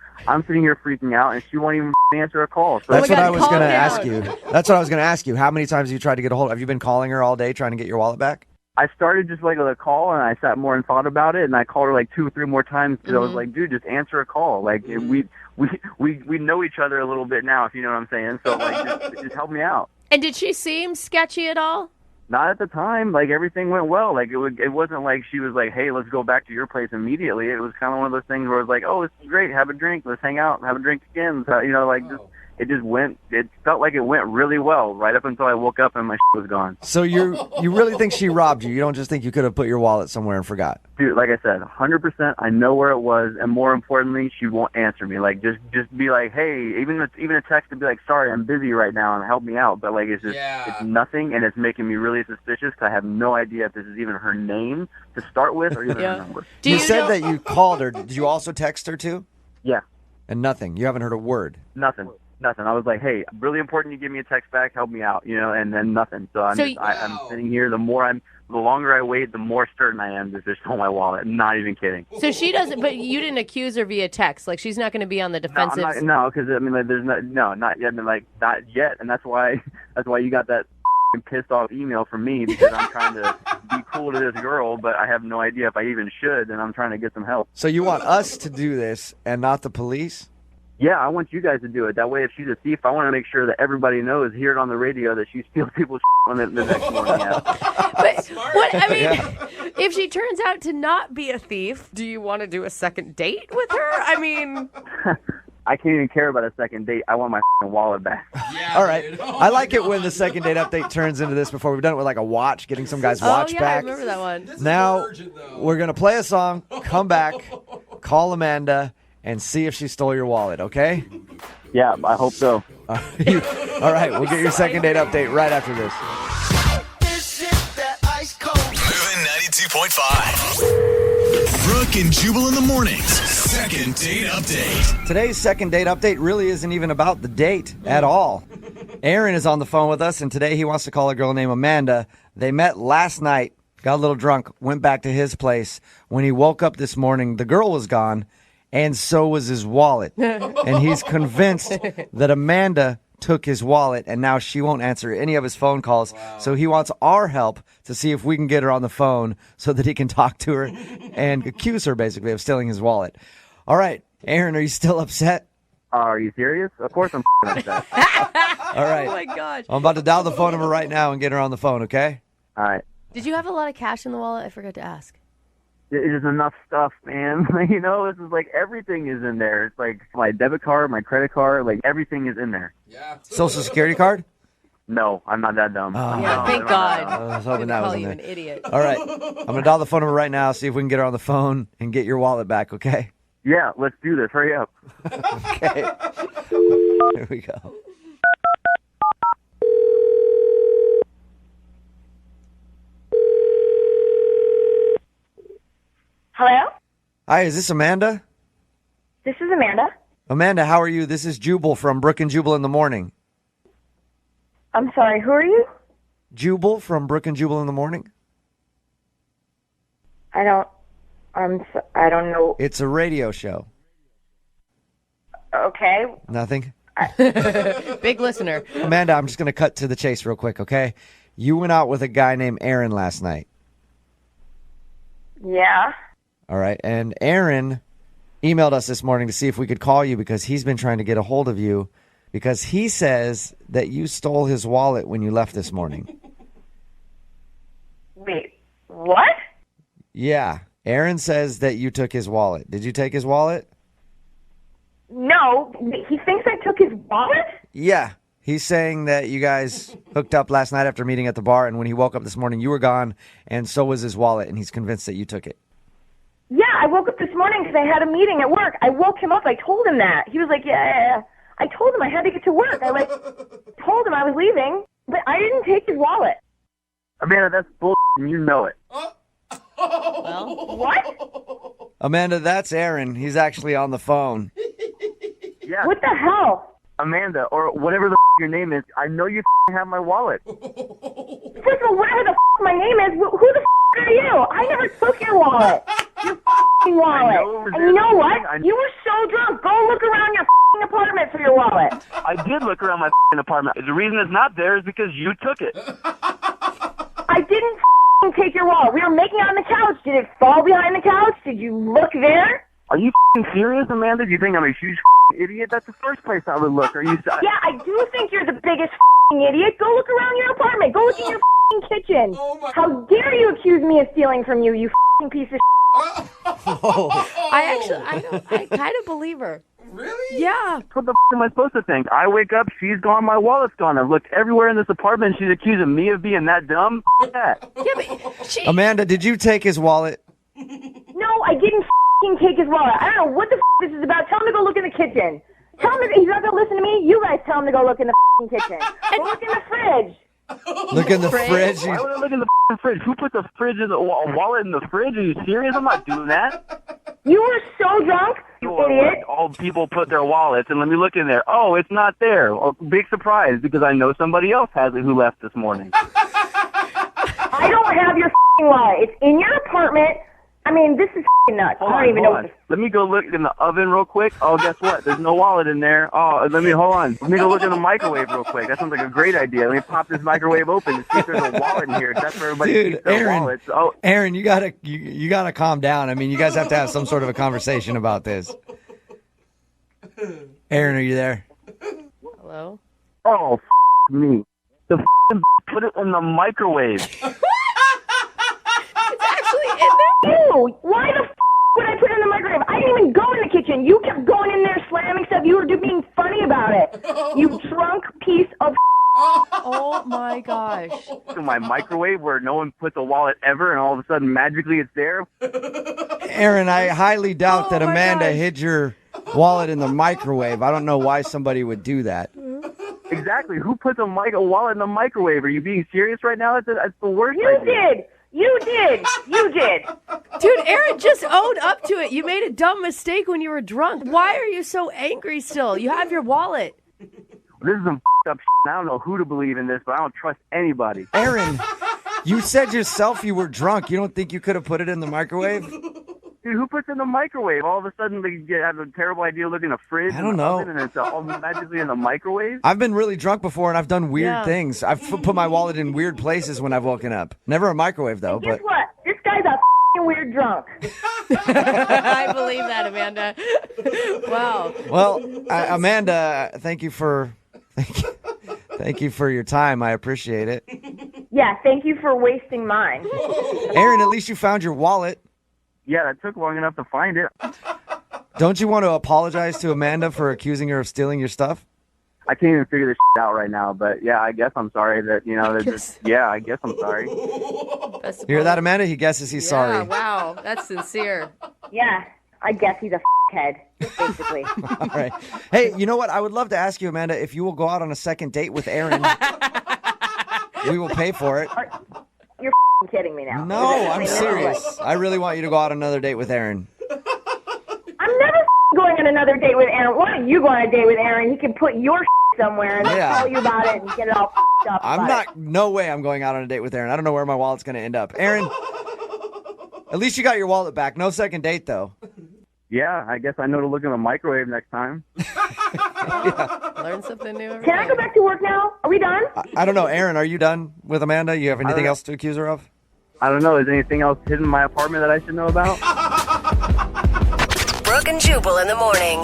sitting here freaking out, and she won't even answer a call. So that's what I was going to ask you. That's what I was going to ask you. How many times have you tried to get a hold of her? Have you been calling her all day trying to get your wallet back? I started just like with a call, and I sat more and thought about it, and I called her like 2 or 3 more times because I was like, dude, just answer a call. Like we know each other a little bit now, if you know what I'm saying. So like just help me out. And did she seem sketchy at all? Not at the time. Like everything went well. Like it wasn't like she was like, hey, let's go back to your place immediately. It was kind of one of those things where it was like, oh, this is great. Have a drink. Let's hang out. Have a drink again. So, it felt like it went really well right up until I woke up and my shit was gone. So you really think she robbed you? You don't just think you could have put your wallet somewhere and forgot? Dude, like I said, 100%. I know where it was, and more importantly, she won't answer me. Like just be like, hey, even a text to be like, sorry, I'm busy right now, and help me out. But like it's nothing, and it's making me really suspicious because I have no idea if this is even her name to start with or even her number. You said that you called her. Did you also text her too? Yeah. And nothing. You haven't heard a word. Nothing. I was like, hey, really important you give me a text back, help me out, and then nothing. So I'm sitting here. The longer I wait, the more certain I am that they stole my wallet. Not even kidding. So she doesn't, but you didn't accuse her via text. Like she's not going to be on the defensive. No, because there's not yet. Not yet, and that's why you got that pissed off email from me because I'm trying to be cool to this girl, but I have no idea if I even should, and I'm trying to get some help. So you want us to do this and not the police? Yeah, I want you guys to do it. That way, if she's a thief, I want to make sure that everybody knows, hear it on the radio, that she steals people's on the next morning. Yeah. But if she turns out to not be a thief, do you want to do a second date with her? I can't even care about a second date. I want my wallet back. Yeah, all right. I like it when the second date update turns into this. Before we've done it with like a watch, getting some guy's watch back. I remember that one. Now we're going to play a song, come back, call Amanda, and see if she stole your wallet, okay? Yeah, I hope so. All right, we'll get your second date update right after this. This shit that Brooke and Jubal in the mornings. Second date update. Today's second date update really isn't even about the date at all. Aaron is on the phone with us, and today he wants to call a girl named Amanda. They met last night, got a little drunk, went back to his place. When he woke up this morning, the girl was gone, and so was his wallet. And he's convinced that Amanda took his wallet, and now she won't answer any of his phone calls. Wow. So he wants our help to see if we can get her on the phone so that he can talk to her and accuse her, basically, of stealing his wallet. All right, Aaron, are you still upset? Are you serious? Of course I'm upset. All right. Oh, my gosh. I'm about to dial the phone number right now and get her on the phone, okay? All right. Did you have a lot of cash in the wallet? I forgot to ask. There's enough stuff, man. You know, this is like everything is in there. It's like my debit card, my credit card, like everything is in there. Yeah. Social Security card? No, I'm not that dumb. Yeah, thank God. I was hoping that was call in you there. an idiot. All right. I'm going to dial the phone number right now, see if we can get her on the phone and get your wallet back, okay? Yeah, let's do this. Hurry up. Okay. Here we go. Hello? Hi, is this Amanda? This is Amanda. Amanda, how are you? This is Jubal from Brooke and Jubal in the morning. I'm sorry, who are you? Jubal from Brooke and Jubal in the morning? I don't know. It's a radio show. Okay. Nothing? Big listener. Amanda, I'm just going to cut to the chase real quick, okay? You went out with a guy named Aaron last night. Yeah. All right. And Aaron emailed us this morning to see if we could call you because he's been trying to get a hold of you because he says that you stole his wallet when you left this morning. Wait, what? Yeah. Aaron says that you took his wallet. Did you take his wallet? No, he thinks I took his wallet? Yeah. He's saying that you guys hooked up last night after meeting at the bar, and when he woke up this morning, you were gone, and so was his wallet, and he's convinced that you took it. Yeah, I woke up this morning because I had a meeting at work. I woke him up. I told him that. He was like, yeah. I told him I had to get to work. I told him I was leaving, but I didn't take his wallet. Amanda, that's bullshit, and you know it. Well, what? Amanda, that's Aaron. He's actually on the phone. Yeah. What the hell? Amanda, or whatever the your name is, I know you have my wallet. First of all, whatever the my name is, who the are you? I never took your wallet. Your wallet. And you know what? You were so drunk. Go look around your apartment for your wallet. I did look around my apartment. The reason it's not there is because you took it. I didn't take your wallet. We were making out on the couch. Did it fall behind the couch? Did you look there? Are you serious, Amanda? Do you think I'm a huge idiot? That's the first place I would look. Are you? Yeah, I do think you're the biggest idiot. Go look around your apartment. Go look in your kitchen. How dare you accuse me of stealing from you, you piece of I kind of believe her. Really? Yeah. What the am I supposed to think? I wake up, she's gone, my wallet's gone. I've looked everywhere in this apartment. She's accusing me of being that dumb. That. Yeah, but Amanda, did you take his wallet? No, I didn't take his wallet. I don't know what the this is about. Tell him to go look in the kitchen. Tell him he's not going to listen to me. You guys tell him to go look in the kitchen. Go look in the fridge. Look in the fridge. Why would I look in the fridge? Who put the fridge in the wallet in the fridge? Are you serious? I'm not doing that. You were so drunk, you idiot. All people put their wallets, and let me look in there. Oh, it's not there. Oh, big surprise, because I know somebody else has it who left this morning. I don't have your wallet. It's in your apartment. I mean, this is nuts. I don't even know what Let me go look in the oven real quick. Oh, guess what? There's no wallet in there. Oh, hold on. Let me go look in the microwave real quick. That sounds like a great idea. Let me pop this microwave open and see if there's a wallet in here. That's where everybody keeps their wallets. Oh, Aaron, you gotta calm down. I mean, you guys have to have some sort of a conversation about this. Aaron, are you there? Hello? Oh, me. The put it in the microwave. It's actually in there? Ew! Why the would I put it in the microwave? I didn't even go in the kitchen. You kept going in there slamming stuff. You were being funny about it. You drunk piece of Oh my gosh. To my microwave where no one puts a wallet ever and all of a sudden magically it's there. Aaron, I highly doubt that Amanda hid your wallet in the microwave. I don't know why somebody would do that. Exactly. Who puts a wallet in the microwave? Are you being serious right now? That's the worst You idea. did. You did. You did. Dude, Aaron, just own up to it. You made a dumb mistake when you were drunk. Why are you so angry still? You have your wallet. This is some up shit. I don't know who to believe in this, but I don't trust anybody. Aaron, you said yourself you were drunk. You don't think you could have put it in the microwave? Dude, who puts it in the microwave? All of a sudden, they have a terrible idea looking in a fridge. I don't know. And it's all magically in the microwave. I've been really drunk before, and I've done weird things. I've put my wallet in weird places when I've woken up. Never a microwave, though. Guess what? This guy's a weird drunk. I believe that, Amanda. Wow. Well, Amanda, thank you for your time. I appreciate it. Yeah, thank you for wasting mine. Aaron, at least you found your wallet. Yeah, that took long enough to find it. Don't you want to apologize to Amanda for accusing her of stealing your stuff? I can't even figure this out right now, but yeah, I guess I'm sorry that, I guess I'm sorry. You hear that, Amanda? He guesses he's sorry. Wow, that's sincere. Yeah, I guess he's a head, basically. All right. Hey, you know what? I would love to ask you, Amanda, if you will go out on a second date with Aaron. We will pay for it. You're kidding me now. No, I'm serious. I really want you to go out on another date with Aaron. I'm never going on another date with Aaron. Why don't you go on a date with Aaron? He can put your somewhere and tell you about it and get it all up. No way I'm going out on a date with Aaron. I don't know where my wallet's going to end up. Aaron, at least you got your wallet back. No second date, though. Yeah, I guess I know to look in the microwave next time. Learn something new. Can I go back to work now? Are we done? I don't know. Aaron, are you done with Amanda? You have anything else to accuse her of? I don't know. Is there anything else hidden in my apartment that I should know about? Brooke and Jubal in the morning.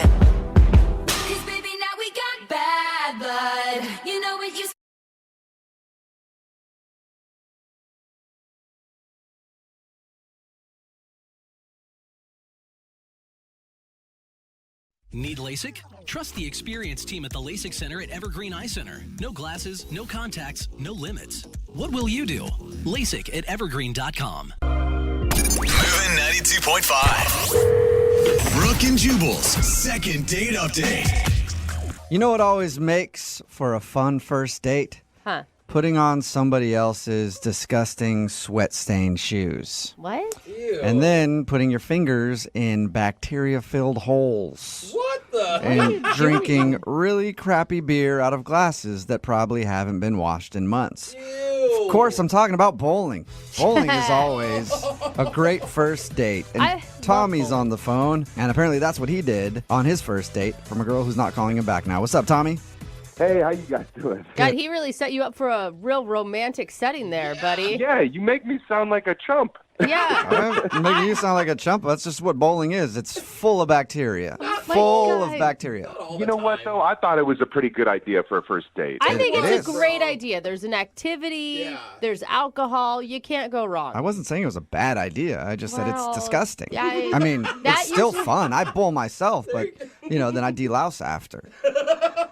Baby, now we got bad blood. You know what you Need LASIK? Trust the experienced team at the LASIK Center at Evergreen Eye Center. No glasses, no contacts, no limits. What will you do? LASIK at evergreen.com. Moving 92.5. Brooke and Jubal's second date update. You know what always makes for a fun first date? Huh. Putting on somebody else's disgusting sweat-stained shoes. What? Ew. And then putting your fingers in bacteria-filled holes. What the? And drinking really crappy beer out of glasses that probably haven't been washed in months. Ew. Of course, I'm talking about bowling. Bowling is always a great first date. And Tommy's on the phone, and apparently that's what he did on his first date from a girl who's not calling him back now. What's up, Tommy? Hey, how you guys doing? God, he really set you up for a real romantic setting there, buddy. Yeah, you make me sound like a chump. Yeah. Making you sound like a chump. That's just what bowling is. It's full of bacteria. Full of bacteria. You know what, though? I thought it was a pretty good idea for a first date. I think it's a great idea. There's an activity. There's alcohol. You can't go wrong. I wasn't saying it was a bad idea. I just said it's disgusting. Yeah, I mean, it's still fun. I bowl myself, but, then I delouse after.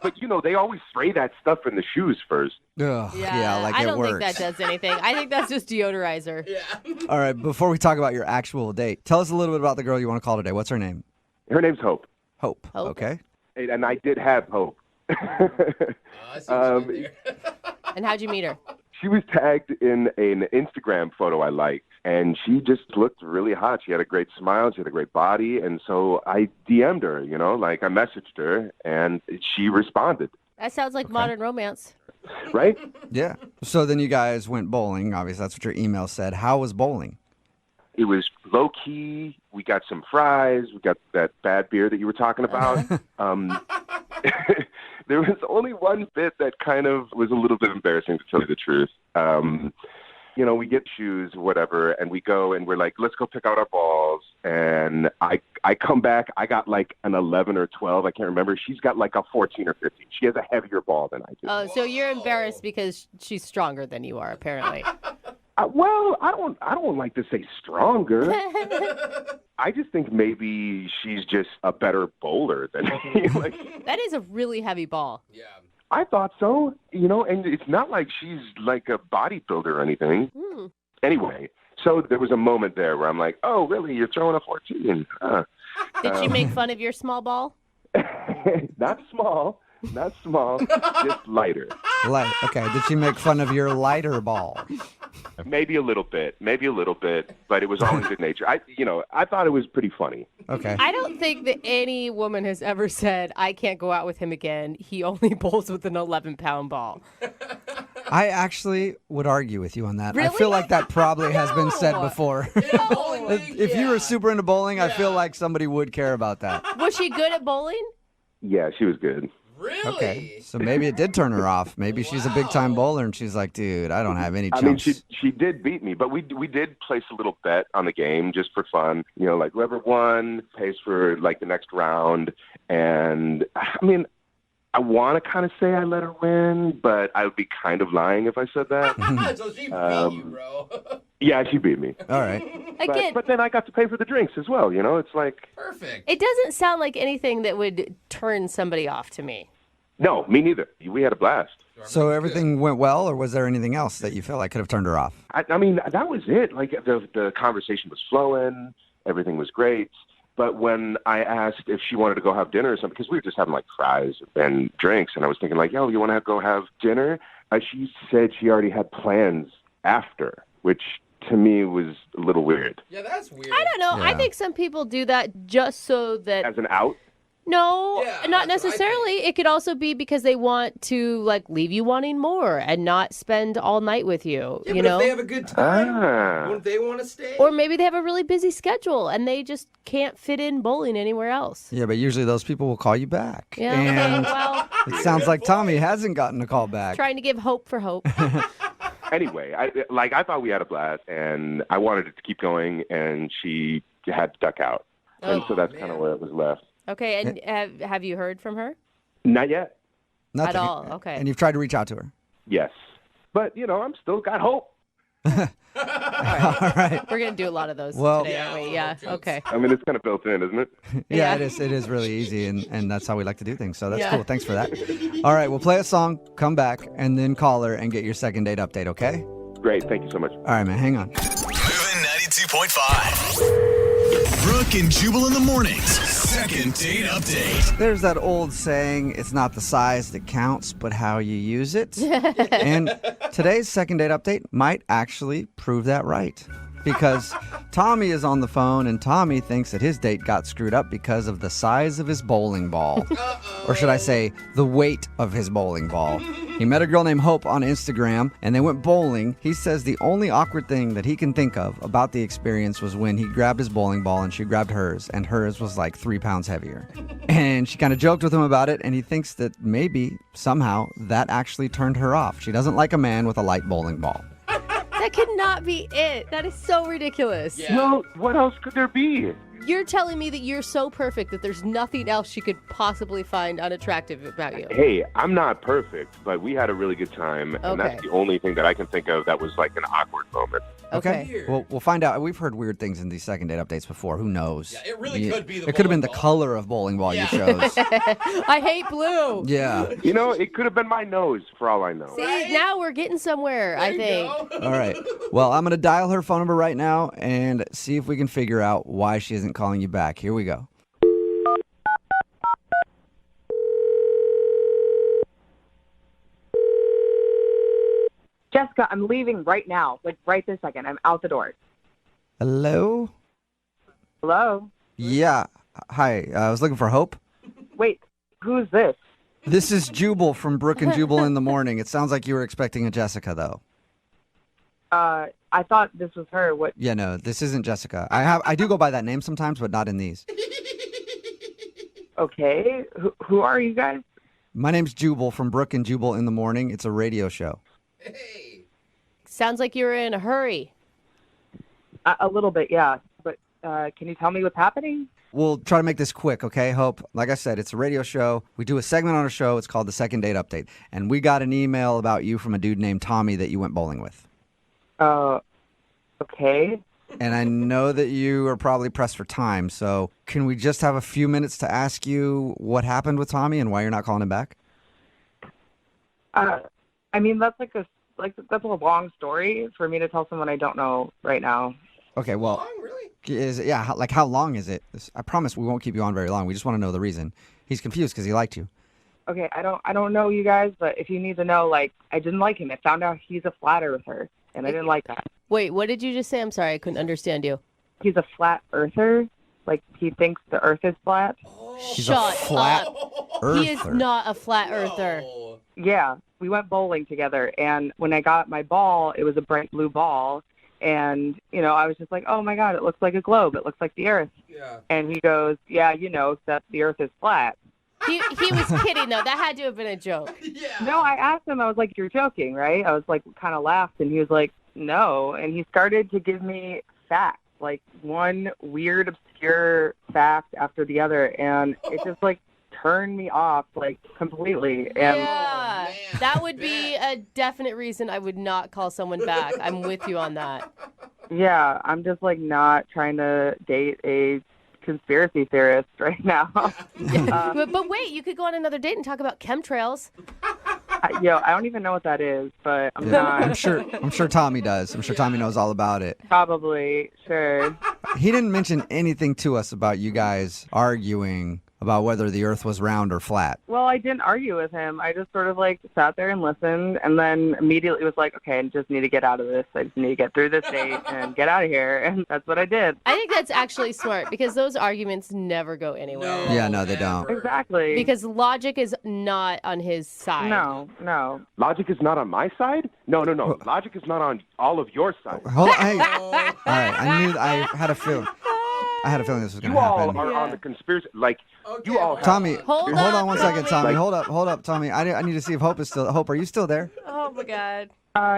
But, they always spray that stuff in the shoes first. Ugh, yeah, like I it don't works. think that does anything. I think that's just deodorizer. Yeah. All right, before we talk about your actual date, tell us a little bit about the girl you want to call today. What's her name? Her name's Hope. Hope. Okay. And I did have Hope. And how'd you meet her? She was tagged in an Instagram photo I liked, and she just looked really hot. She had a great smile. She had a great body. And so I DM'd her, I messaged her, and she responded. That sounds like modern romance. Right? Yeah. So then you guys went bowling. Obviously, that's what your email said. How was bowling? It was low-key. We got some fries. We got that bad beer that you were talking about. There was only one bit that kind of was a little bit embarrassing, to tell you the truth. We get shoes, whatever, and we go and we're like, let's go pick out our balls. And I come back. I got like an 11 or 12. I can't remember. She's got like a 14 or 15. She has a heavier ball than I do. Oh, so you're embarrassed because she's stronger than you are, apparently. Well, I don't like to say stronger. I just think maybe she's just a better bowler than me. That is a really heavy ball. Yeah. I thought so, and it's not like she's like a bodybuilder or anything. Mm. Anyway, so there was a moment there where I'm like, oh, really? You're throwing a 14? Did she make fun of your small ball? Not small, just lighter. Okay. Did she make fun of your lighter ball? Maybe a little bit, but it was all in good nature. I thought it was pretty funny. Okay. I don't think that any woman has ever said, I can't go out with him again. He only bowls with an 11-pound ball. I actually would argue with you on that. Really? I feel like that probably has been said before. If you were super into bowling, I feel like somebody would care about that. Was she good at bowling? Yeah, she was good. Really? Okay. So maybe it did turn her off. Maybe she's a big-time bowler, and she's like, dude, I don't have any chumps. I mean, she did beat me, but we did place a little bet on the game just for fun. Like whoever won pays for like the next round. And I mean, I want to kind of say I let her win, but I would be kind of lying if I said that. So she beat you, bro. Yeah, she beat me. All right. Again, but then I got to pay for the drinks as well. It's like perfect. It doesn't sound like anything that would turn somebody off to me. No, me neither. We had a blast. So everything went well, or was there anything else that you felt like could have turned her off? I mean, that was it. Like the conversation was flowing, everything was great. But when I asked if she wanted to go have dinner or something, because we were just having like fries and drinks, and I was thinking like, yo, you want to go have dinner? She said she already had plans after, which to me was a little weird. Yeah, that's weird. I don't know. Yeah. I think some people do that just so that... As an out? No, Yeah, not that's what I necessarily. It could also be because they want to like leave you wanting more and not spend all night with you. Yeah, you but know, if they have a good time, wouldn't they want to stay? or maybe they have a really busy schedule and they just can't fit in bowling anywhere else. Yeah, but usually those people will call you back. Yeah. And Well, it sounds like Tommy hasn't gotten a call back. trying to give hope for hope. Anyway, I thought we had a blast, and I wanted it to keep going, and she had to duck out. And so that's kind of where it was left. Okay, and have you heard from her? Not yet. Nothing. At all, okay. And you've tried to reach out to her. Yes. But, I'm still got hope. All right. We're going to do a lot of those Well- today, aren't we? Yeah, okay. I mean, it's kind of built in, isn't it? Yeah, it is. It is really easy, and that's how we like to do things. So that's Yeah. cool. Thanks for that. All right, we'll play a song, come back, and then call her and get your second date update, okay? Great. Thank you so much. All right, man. Hang on. Moving 92.5. Brooke and Jubal in the mornings. Second date update. There's that old saying, it's not the size that counts, but how you use it. And today's second date update might actually prove that right. Because Tommy is on the phone, and Tommy thinks that his date got screwed up because of the size of his bowling ball. Or should I say, the weight of his bowling ball. He met a girl named Hope on Instagram, and they went bowling. He says the only awkward thing that he can think of about the experience was when he grabbed his bowling ball and she grabbed hers, and hers was like 3 pounds heavier. And she kind of joked with him about it, and he thinks that maybe, somehow, that actually turned her off. She doesn't like a man with a light bowling ball. That could not be it. That is so ridiculous. Yeah. Well, what else could there be? You're telling me that you're so perfect that there's nothing else she could possibly find unattractive about you. Hey, I'm not perfect, but we had a really good time, and Okay. that's the only thing that I can think of that was like an awkward moment. Okay. Well, we'll find out. We've heard weird things in these second date updates before. Who knows? Yeah, it really could be the It could have been bowling the ball. color of bowling ball you chose. I hate blue. Yeah. It could have been my nose, for all I know. See, now we're getting somewhere, I think. All right. Well, I'm going to dial her phone number right now and see if we can figure out why she isn't calling you back. Here we go. Jessica, I'm leaving right now. Like right this second. I'm out the door. Hello? Hello? Yeah. Hi. I was looking for Hope. Wait, who's this? This is Jubal from Brooke and Jubal in the morning. It sounds like you were expecting a Jessica, though. I thought this was her. What? Yeah, no, this isn't Jessica. I do go by that name sometimes, but not in these. Okay. Who are you guys? My name's Jubal from Brooke and Jubal in the morning. It's a radio show. Sounds like you're in a hurry. A little bit, yeah. But can you tell me what's happening? We'll try to make this quick, okay, Hope? Like I said, it's a radio show. We do a segment on our show. It's called the Second Date Update. And we got an email about you from a dude named Tommy that you went bowling with. Okay. And I know that you are probably pressed for time, so can we just have a few minutes to ask you what happened with Tommy and why you're not calling him back? I mean, that's that's a long story for me to tell someone I don't know right now. Okay, well, how long is it? I promise we won't keep you on very long. We just want to know the reason. He's confused because he liked you. Okay, I don't know you guys, but if you need to know, I didn't like him. I found out he's a flatter with her, and I didn't like that. Wait, what did you just say? I'm sorry, I couldn't understand you. He's a flat earther. Like, he thinks the earth is flat. Shut flat up. earther. He is not a flat earther. Yeah, we went bowling together, and when I got my ball, it was a bright blue ball, and, I was just like, oh, my God, it looks like a globe. It looks like the earth. Yeah. And he goes, yeah, except the earth is flat. He was kidding, though. That had to have been a joke. Yeah. No, I asked him, I was like, you're joking, right? I was like, kind of laughed, and he was like, no. And he started to give me facts, like one weird, obscure fact after the other, and it just, like, turned me off, like, completely. And yeah, that would be a definite reason I would not call someone back. I'm with you on that. Yeah, I'm just, like, not trying to date a conspiracy theorist right now. But wait, you could go on another date and talk about chemtrails. I don't even know what that is, but I'm not. I'm sure Tommy does. I'm sure Tommy knows all about it. Probably, sure. He didn't mention anything to us about you guys arguing about whether the earth was round or flat. Well, I didn't argue with him. I just sort of like sat there and listened, and then immediately was like, okay, I just need to get out of this. I just need to get through this date and get out of here. And that's what I did. I think that's actually smart because those arguments never go anywhere. No, they don't. Exactly. Because logic is not on his side. No. Logic is not on my side? No. Logic is not on all of your sides. Hold on. Hey. All right. I had a feeling. I had a feeling this was going to happen. You all are on the conspiracy. Like, you all have... Tommy, hold on one second, Tommy. Hold up, Tommy. I need to see if Hope is still... Hope, are you still there? Oh, my God.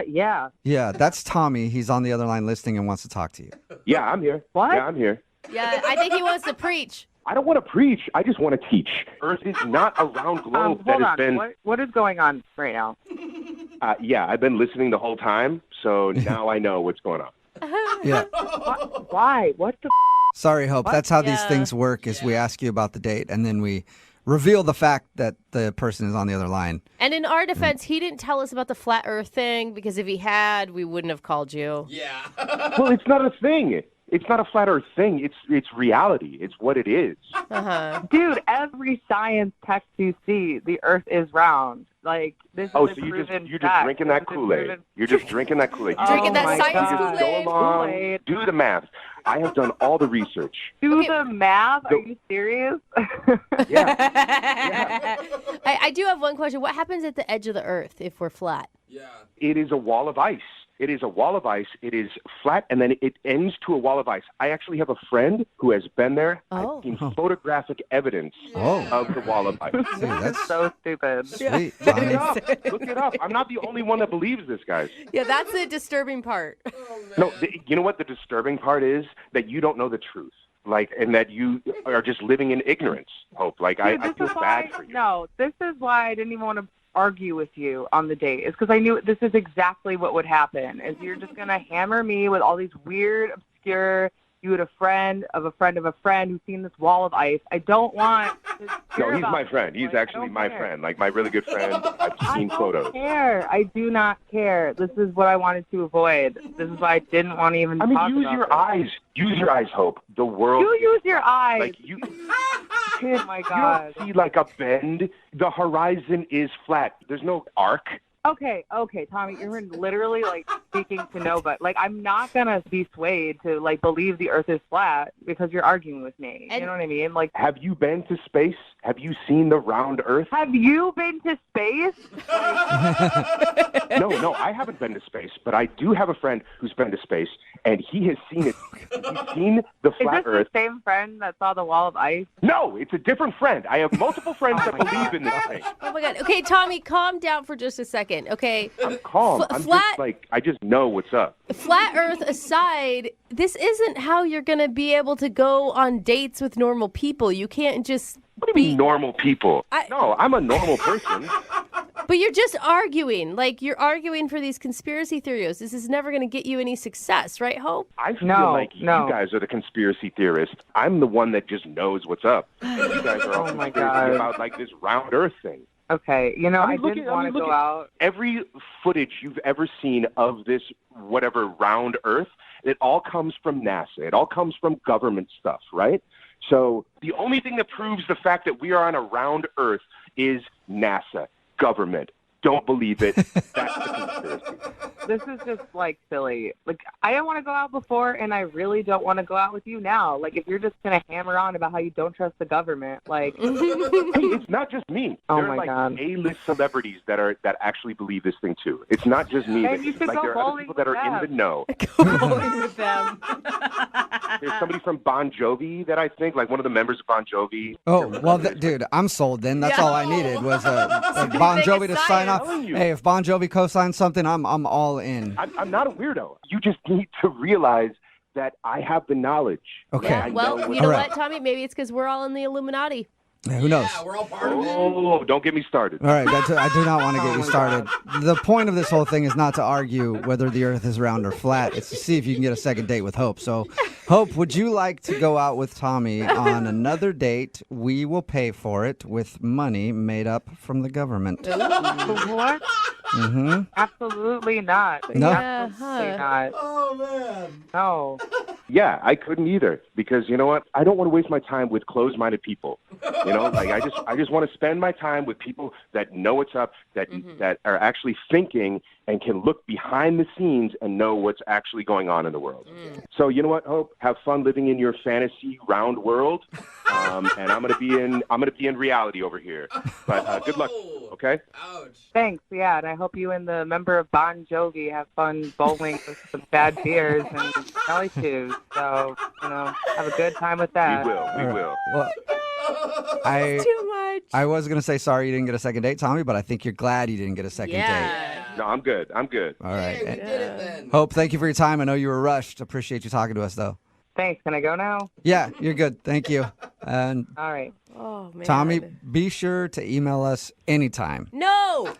Yeah. Yeah, that's Tommy. He's on the other line listening and wants to talk to you. Yeah, I'm here. What? Yeah, I'm here. Yeah, I think he wants to preach. I don't want to preach. I just want to teach. Earth is not a round globe that has been... What is going on right now? Yeah, I've been listening the whole time, so now I know what's going on. Yeah. Why? What the... Sorry, Hope. What? That's how these things work is we ask you about the date, and then we reveal the fact that the person is on the other line. And in our defense, he didn't tell us about the flat earth thing, because if he had, we wouldn't have called you. Yeah. Well, it's not a thing. It's not a flat earth thing. It's reality. It's what it is. Uh-huh. Dude, every science text you see, the earth is round. Like, this so is a you're proven just fact. drinking that Kool-Aid. You're just drinking that Kool-Aid. Drinking that science Kool-Aid. Go along, do the math. I have done all the research. Do the math? Are you serious? Yeah. I do have one question. What happens at the edge of the earth if we're flat? Yeah. It is a wall of ice. It is a wall of ice. It is flat, and then it ends to a wall of ice. I actually have a friend who has been there. I've seen photographic evidence of the wall of ice. Dude, that's so stupid. Sweet. Look it up. I'm not the only one that believes this, guys. Yeah, that's the disturbing part. No, you know what the disturbing part is? That you don't know the truth. Like, and that you are just living in ignorance, Hope. Like, Dude, I feel bad for you. No, this is why I didn't even want to argue with you on the date. Is because I knew this is exactly what would happen. Is you're just going to hammer me with all these weird, obscure... You had a friend of a friend of a friend who's seen this wall of ice. I don't want to No, he's my friend. He's actually my friend, like my really good friend. I've seen photos. I don't care. I do not care. This is what I wanted to avoid. This is why I didn't want to even talk about use your eyes. Use your eyes, Hope. The world... You use your eyes. Like, you... Oh, my God. You don't see, like, a bend. The horizon is flat. There's no arc. Okay, Tommy, you're literally, like, speaking to nobody. Like, I'm not going to be swayed to, like, believe the earth is flat because you're arguing with me. You know what I mean? Like, have you been to space? Have you seen the round earth? Have you been to space? No, I haven't been to space, but I do have a friend who's been to space, and he has seen it. He's seen the flat earth. Is this the same friend that saw the wall of ice? No, it's a different friend. I have multiple friends that believe in this thing. Oh, my God. Okay, Tommy, calm down for just a second. Okay. I'm calm. I'm just like, I just know what's up. Flat Earth aside, this isn't how you're going to be able to go on dates with normal people. You can't just... What do you mean normal people? No, I'm a normal person. But you're just arguing. Like, you're arguing for these conspiracy theories. This is never going to get you any success, right, Hope? I feel like you guys are the conspiracy theorists. I'm the one that just knows what's up. You guys are all conspiracy about, like, this round earth thing. Okay, I didn't want to go out. Every footage you've ever seen of this whatever round earth, it all comes from NASA. It all comes from government stuff, right? So the only thing that proves the fact that we are on a round earth is NASA, government. Don't believe it. That's the conspiracy. This is just like silly. Like, I didn't want to go out before, and I really don't want to go out with you now. Like, if you're just gonna hammer on about how you don't trust the government, like, Hey, it's not just me. Oh there are my like God. A-list celebrities that actually believe this thing too. It's not just me. And you should like go there are other bowling people that with are in them. the know. Bowling with them. There's somebody from Bon Jovi that I think, like one of the members of Bon Jovi. Oh, well, dude, I'm sold then. That's all I needed was Bon Jovi to sign off. Hey, if Bon Jovi co-signs something, I'm all in. I'm not a weirdo. You just need to realize that I have the knowledge. Okay. Yeah, well, you know All right. what, Tommy? Maybe it's because we're all in the Illuminati. Yeah, who knows? We're all part of it. Oh, don't get me started. All right, I do not want to get you started. The point of this whole thing is not to argue whether the earth is round or flat. It's to see if you can get a second date with Hope. So, Hope, would you like to go out with Tommy on another date? We will pay for it with money made up from the government. What? Mm-hmm. Absolutely not. No? Absolutely not. Oh, man. No. Yeah, I couldn't either because you know what? I don't want to waste my time with closed-minded people. You know, like I just want to spend my time with people that know what's up, that are actually thinking and can look behind the scenes and know what's actually going on in the world. So you know what, Hope? Have fun living in your fantasy round world, and I'm gonna be in reality over here. But good luck. Okay. Thanks, yeah, and I hope you and the member of Bon Jovi have fun bowling with some bad beers and jelly shoes. So, you know, have a good time with that. We will. Well, Too much. I was going to say sorry you didn't get a second date, Tommy, but I think you're glad you didn't get a second date. No, I'm good. All right. Hey, we did it then. Hope, thank you for your time. I know you were rushed. Appreciate you talking to us, though. Thanks. Can I go now? Yeah, you're good. Thank you. And All right. Oh, man. Tommy, be sure to email us anytime. No!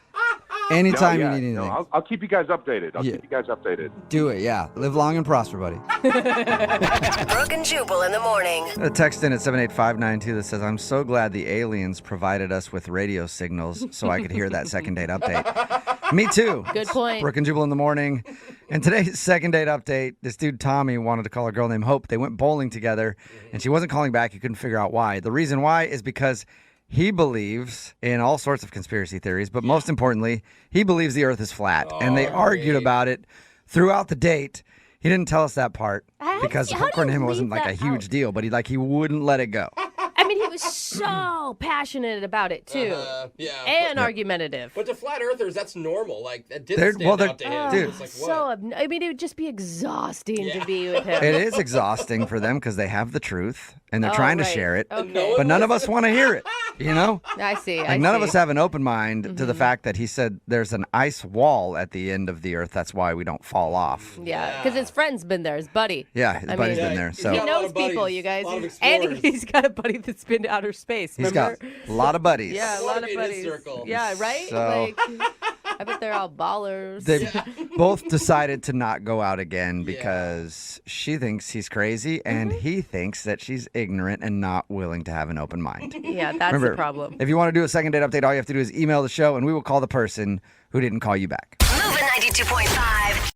Anytime No, yeah, you need anything. no, I'll keep you guys updated. I'll keep you guys updated. Do it, yeah. Live long and prosper, buddy. Brooke and Jubal in the morning. A text in at 78592 that says, I'm so glad the aliens provided us with radio signals so I could hear that second date update. Me too. Good point. Brooke and Jubal in the morning. And today's second date update, this dude Tommy wanted to call a girl named Hope. They went bowling together, and she wasn't calling back. He couldn't figure out why. The reason why is because he believes in all sorts of conspiracy theories, but most importantly, he believes the earth is flat. And they argued about it throughout the date. He didn't tell us that part because according to him, it wasn't like a huge deal, but he wouldn't let it go. I mean, he was so passionate about it, too. Yeah. And argumentative. But to flat earthers, that's normal. Like, that didn't stand out to him. dude. It's like, what? I mean, it would just be exhausting to be with him. It is exhausting for them because they have the truth and they're trying to right. share it, Okay. but none of us want to hear it, you know? I see. Like none of us have an open mind to the fact that he said there's an ice wall at the end of the earth. That's why we don't fall off. Yeah, because his friend's been there, his buddy. Yeah, his buddy's been there. So He knows people, you guys. And he's got a buddy that's been to outer space. he's Remember? got a lot of buddies. Yeah, a lot of in his buddies. circle. Yeah, right? So- I bet they're all ballers. They both decided to not go out again because she thinks he's crazy and he thinks that she's ignorant and not willing to have an open mind. Yeah, that's Remember, the problem. If you want to do a second date update, all you have to do is email the show and we will call the person who didn't call you back. Moving 92.5.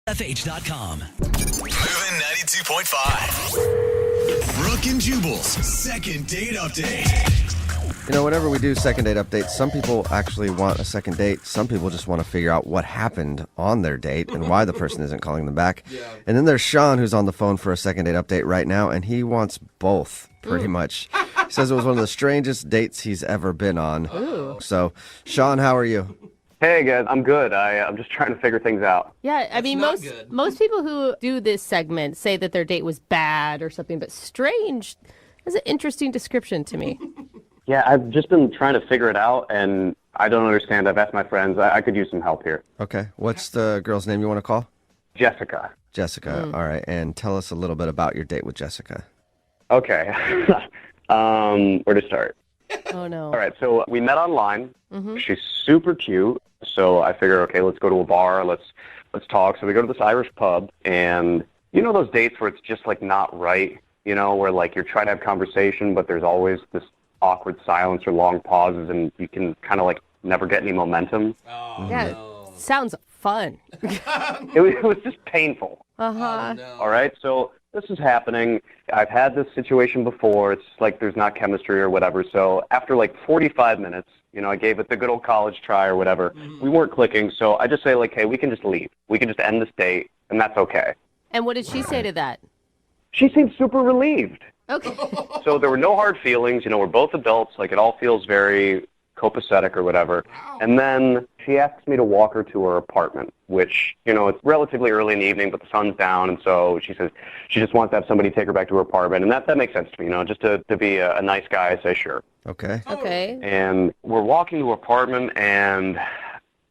FH.com. Moving 92.5. Brooke and Jubal's second date update. You know, whenever we do second date updates, some people actually want a second date. Some people just want to figure out what happened on their date and why the person isn't calling them back. And then there's Sean, who's on the phone for a second date update right now, and he wants both, pretty much. He says it was one of the strangest dates he's ever been on. Ooh. So, Sean, how are you? Hey, guys. I'm good. I'm just trying to figure things out. Yeah, I mean, most people who do this segment say that their date was bad or something, but strange is an interesting description to me. Yeah, I've just been trying to figure it out, and I don't understand. I've asked my friends. I could use some help here. Okay. What's the girl's name you want to call? Jessica. Jessica. All right. And tell us a little bit about your date with Jessica. Okay. Where to start? Oh, no. All right, so we met online. Mhm. She's super cute, so I figure, okay, let's go to a bar. Let's talk. So we go to this Irish pub, and you know those dates where it's just like not right, you know, where like you're trying to have conversation, but there's always this awkward silence or long pauses, and you can kind of like never get any momentum. Yeah, sounds fun. It was just painful. Uh-huh. All right, so this is happening. I've had this situation before. It's like there's not chemistry or whatever. So after like 45 minutes, I gave it the good old college try or whatever. We weren't clicking. So I just say like, hey, we can just leave. We can just end this date, and that's okay. And what did she say to that? She seemed super relieved. Okay. So there were no hard feelings. We're both adults. Like, it all feels very copacetic or whatever. And then she asks me to walk her to her apartment, which, it's relatively early in the evening, but the sun's down. And so she says she just wants to have somebody take her back to her apartment. And that makes sense to me, just to be a nice guy. I say, sure. Okay. Okay. And we're walking to her apartment, and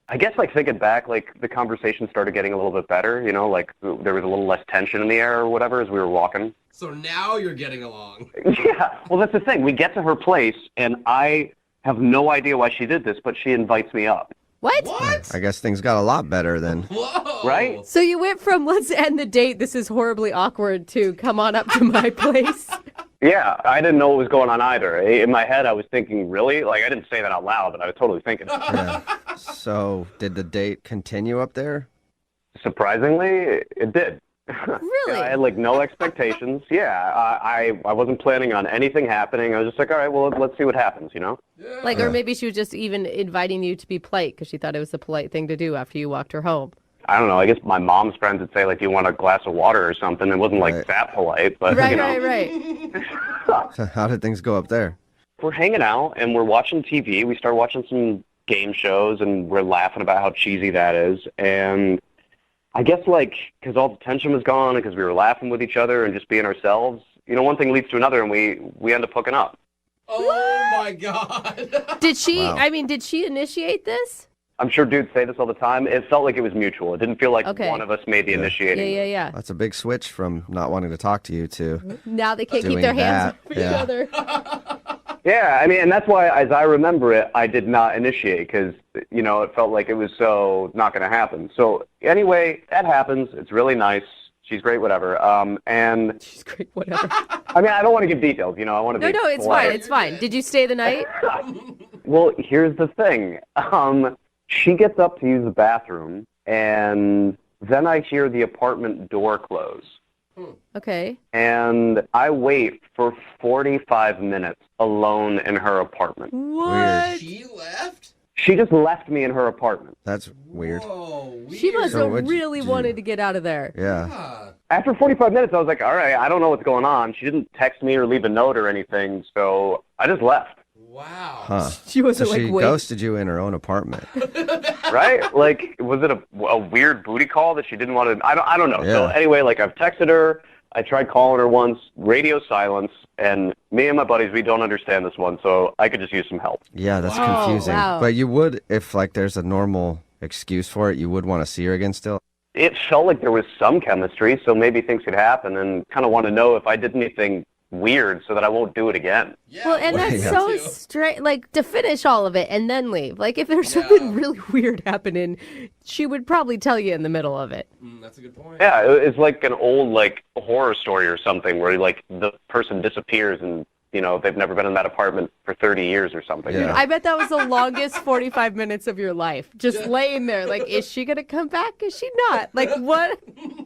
I guess, like, thinking back, like, the conversation started getting a little bit better, like, there was a little less tension in the air or whatever as we were walking. So now you're getting along. Yeah, well, that's the thing. We get to her place, and I have no idea why she did this, but she invites me up. What? I guess things got a lot better then. Whoa. Right? So you went from let's end the date, this is horribly awkward, to come on up to my place. Yeah, I didn't know what was going on either. In my head, I was thinking, really? Like, I didn't say that out loud, but I was totally thinking it. Yeah. So did the date continue up there? Surprisingly, it did. Really? I had, like, no expectations. Yeah, I wasn't planning on anything happening. I was just like, all right, well, let's see what happens, Like, or maybe she was just even inviting you to be polite because she thought it was the polite thing to do after you walked her home. I don't know. I guess my mom's friends would say, like, do you want a glass of water or something? It wasn't, like, that polite, but, Right. So how did things go up there? We're hanging out, and we're watching TV. We start watching some game shows, and we're laughing about how cheesy that is, and I guess, like, because all the tension was gone and because we were laughing with each other and just being ourselves, one thing leads to another, and we end up hooking up. Oh, my God. Did she, Wow. did she initiate this? I'm sure dudes say this all the time. It felt like it was mutual. It didn't feel like one of us made the initiating. Yeah. That's a big switch from not wanting to talk to you to Now they can't keep doing their hands that. off each Yeah. other. Yeah, and that's why, as I remember it, I did not initiate because, it felt like it was so not going to happen. So anyway, that happens. It's really nice. She's great, whatever. And she's great, whatever. I mean, I don't want to give details. I want to be No, it's polite. fine. It's fine. Did you stay the night? Well, here's the thing. She gets up to use the bathroom, and then I hear the apartment door close. Okay. And I wait for 45 minutes alone in her apartment. What? She left? She just left me in her apartment. That's weird. She must So have what'd you really do? wanted to get out of there. Yeah. After 45 minutes, I was like, all right, I don't know what's going on. She didn't text me or leave a note or anything, so I just left. Wow. Huh. She wasn't so like, she wait. ghosted you in her own apartment. Right? Like, was it a weird booty call that she didn't want to? I don't know. So Yeah. anyway, like, I've texted her. I tried calling her once, radio silence, and me and my buddies, we don't understand this one, so I could just use some help. Yeah, that's Wow. confusing. Wow. But you would, if like there's a normal excuse for it, you would want to see her again still? It felt like there was some chemistry, so maybe things could happen, and kind of want to know if I did anything weird so that I won't do it again. Well, and that's Yeah. so straight, like, to finish all of it and then leave. Like, if there's something really weird happening, she would probably tell you in the middle of it. That's a good point. Yeah, it's like an old, like, horror story or something where, like, the person disappears and, they've never been in that apartment for 30 years or something. I bet that was the longest 45 minutes of your life. Just laying there, like, is she going to come back? Is she not? Like, what?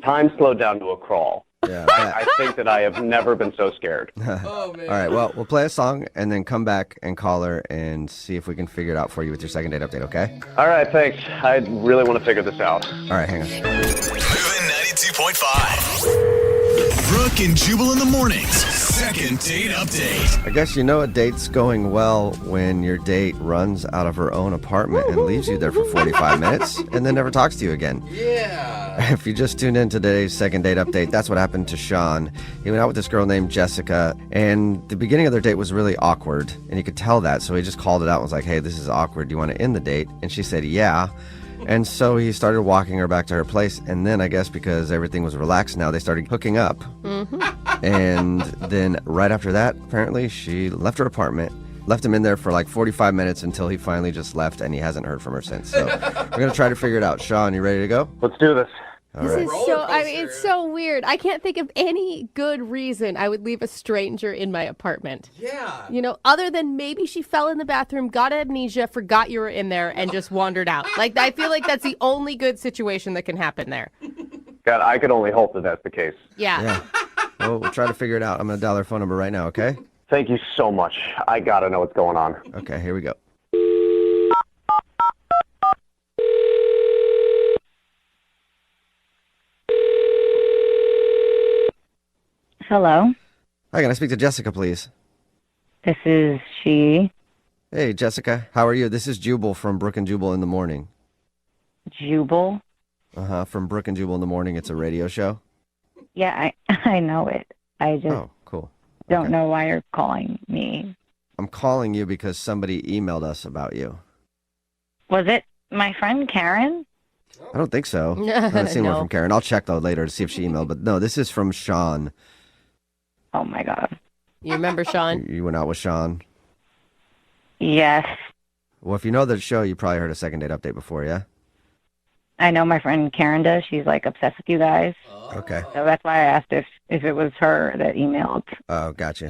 Time slowed down to a crawl. Yeah. I think that I have never been so scared. Oh, man. All right, well, we'll play a song and then come back and call her and see if we can figure it out for you with your second date update, okay? All right, thanks. I really want to figure this out. All right, hang on. Moving 92.5. Brooke and Jubal in the mornings. Second date update. I guess you know a date's going well when your date runs out of her own apartment and leaves you there for 45 minutes and then never talks to you again. Yeah. If you just tuned in to today's second date update, that's what happened to Sean. He went out with this girl named Jessica, and the beginning of their date was really awkward, and he could tell that, so he just called it out and was like, hey, this is awkward. Do you want to end the date? And she said, yeah. And so he started walking her back to her place, and then I guess because everything was relaxed now, they started hooking up. And then right after that, apparently, she left her apartment, left him in there for like 45 minutes until he finally just left, and he hasn't heard from her since. So we're going to try to figure it out. Sean, you ready to go? Let's do this. All This right. is so, I mean, it's so weird. I can't think of any good reason I would leave a stranger in my apartment. Yeah. Other than maybe she fell in the bathroom, got amnesia, forgot you were in there, and just wandered out. Like, I feel like that's the only good situation that can happen there. God, I could only hope that that's the case. Yeah. Well, we'll try to figure it out. I'm going to dial their phone number right now, okay? Thank you so much. I gotta know what's going on. Okay, here we go. Hello, Hi, can I speak to Jessica, please? this is she, Hey, Jessica. How are you? This is Jubal from Brooke and Jubal in the Morning. Jubal. From Brooke and Jubal in the Morning. It's a radio show. Yeah, I know it. I just Oh, cool. don't know why you're calling me. I'm calling you because somebody emailed us about you. Was it my friend Karen? I don't think so. I haven't seen one No. from Karen. I'll check, though, later to see if she emailed. But no, this is from Sean. Oh, my God. You remember Sean? You went out with Sean. Yes, Well, if you know the show, you probably heard a second date update before, yeah? I know my friend Karen does. She's like obsessed with you guys. Okay. So that's why I asked if it was her that emailed. Oh, gotcha.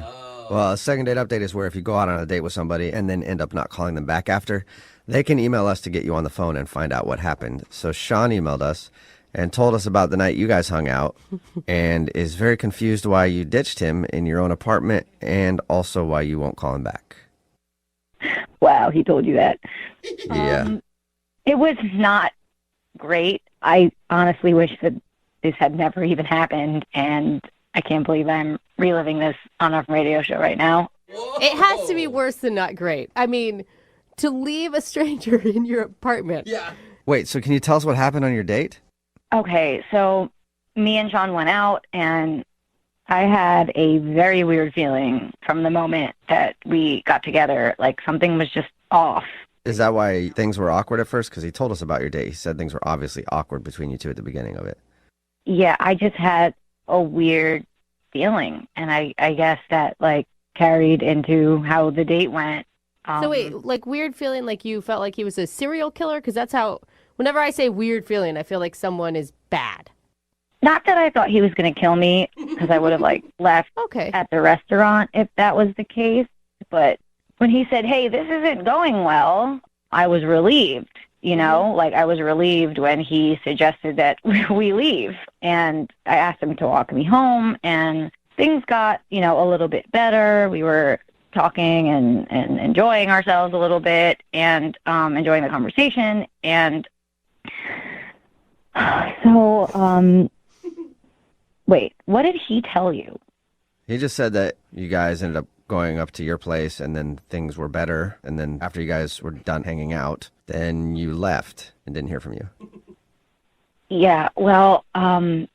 Well, a second date update is where if you go out on a date with somebody and then end up not calling them back after, they can email us to get you on the phone and find out what happened. So Sean emailed us and told us about the night you guys hung out and is very confused why you ditched him in your own apartment and also why you won't call him back. Wow, he told you that. Yeah. It was not great. I honestly wish that this had never even happened, and I can't believe I'm reliving this on a radio show right now. It has to be worse than not great. I mean, to leave a stranger in your apartment. Yeah. Wait, so can you tell us what happened on your date? Okay, so me and Sean went out, and I had a very weird feeling from the moment that we got together. Like something was just off. Is that why things were awkward at first? Because he told us about your date. He said things were obviously awkward between you two at the beginning of it. Yeah, I just had a weird feeling, and I guess that like carried into how the date went. So wait, like weird feeling like you felt like he was a serial killer? Because that's how, whenever I say weird feeling, I feel like someone is bad. Not that I thought he was going to kill me, because I would have like left at the restaurant if that was the case. But when he said, "Hey, this isn't going well," I was relieved. You know, like I was relieved when he suggested that we leave, and I asked him to walk me home, and things got, you know, a little bit better. We were talking and enjoying ourselves a little bit, and enjoying the conversation, and so wait, what did he tell you? He just said that you guys ended up going up to your place and then things were better. And then after you guys were done hanging out, then you left and didn't hear from you. Yeah, well, there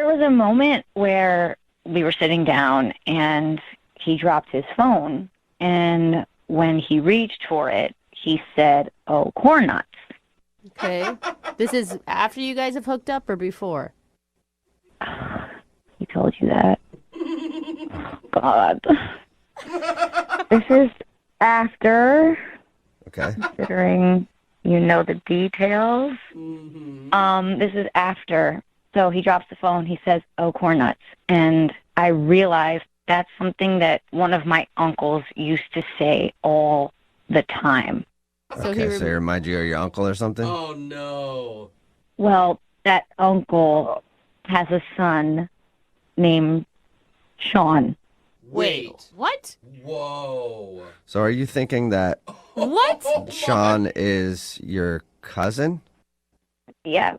was a moment where we were sitting down and he dropped his phone. And when he reached for it, he said, "Oh, corn nuts." Okay. This is after you guys have hooked up or before? He told you that. Oh, God. This is after. Okay. Considering you know the details. This is after. So he drops the phone. He says, "Oh, corn nuts." And I realized that's something that one of my uncles used to say all the time. So okay, so he reminds you of your uncle or something? Oh, no. Well, that uncle has a son named Sean. Wait. What? Whoa. So are you thinking that What? Sean is your cousin? Yeah.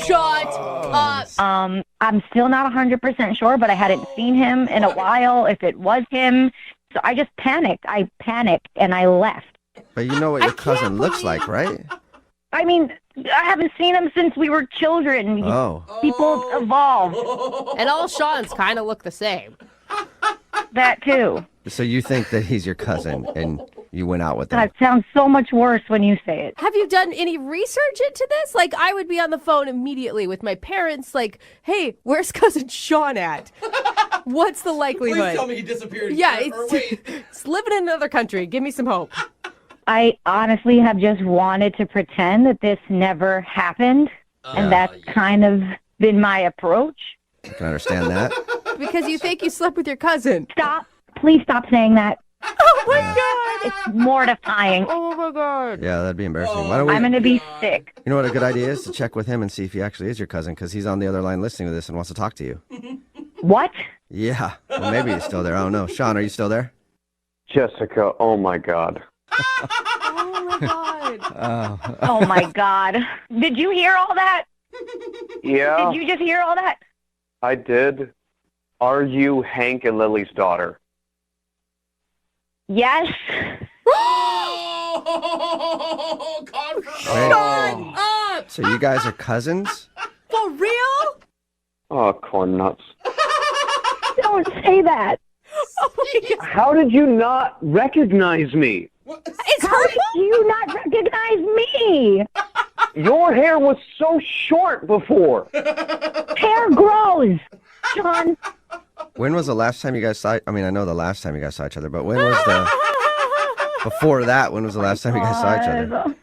Shut up. I'm still not 100% sure, but I hadn't seen him in a while, if it was him. So I just panicked. I panicked and I left. But you know what your cousin looks like, right? I mean, I haven't seen him since we were children. Oh. People evolve. And all Sean's kind of look the same. That too. So you think that he's your cousin and you went out with him? That sounds so much worse when you say it. Have you done any research into this? Like, I would be on the phone immediately with my parents, like, "Hey, where's cousin Sean at? What's the likelihood?" Please tell me he disappeared. Yeah, Or wait. it's living in another country. Give me some hope. I honestly have just wanted to pretend that this never happened, and that's kind of been my approach. I can understand that. Because you think you slept with your cousin. Stop. Please stop saying that. Oh, my God. It's mortifying. Oh my God. Yeah, that'd be embarrassing. Why don't we? I'm going to be sick. You know what a good idea is? To check with him and see if he actually is your cousin, because he's on the other line listening to this and wants to talk to you. What? Yeah. Well, maybe he's still there. I don't know. Sean, are you still there? Jessica, oh my God. Oh my God. Oh my God. Did you hear all that? Yeah, Did you just hear all that? I did. Are you Hank and Lily's daughter? Yes. Shut up. So you guys are cousins? For real? Oh, corn nuts. Don't say that. How did you not recognize me? It's How did you not recognize me? Your hair was so short before. Hair grows, John. When was the last time you guys saw? I mean, I know the last time you guys saw each other, but when was the? Before that, when was the last time you guys saw each other?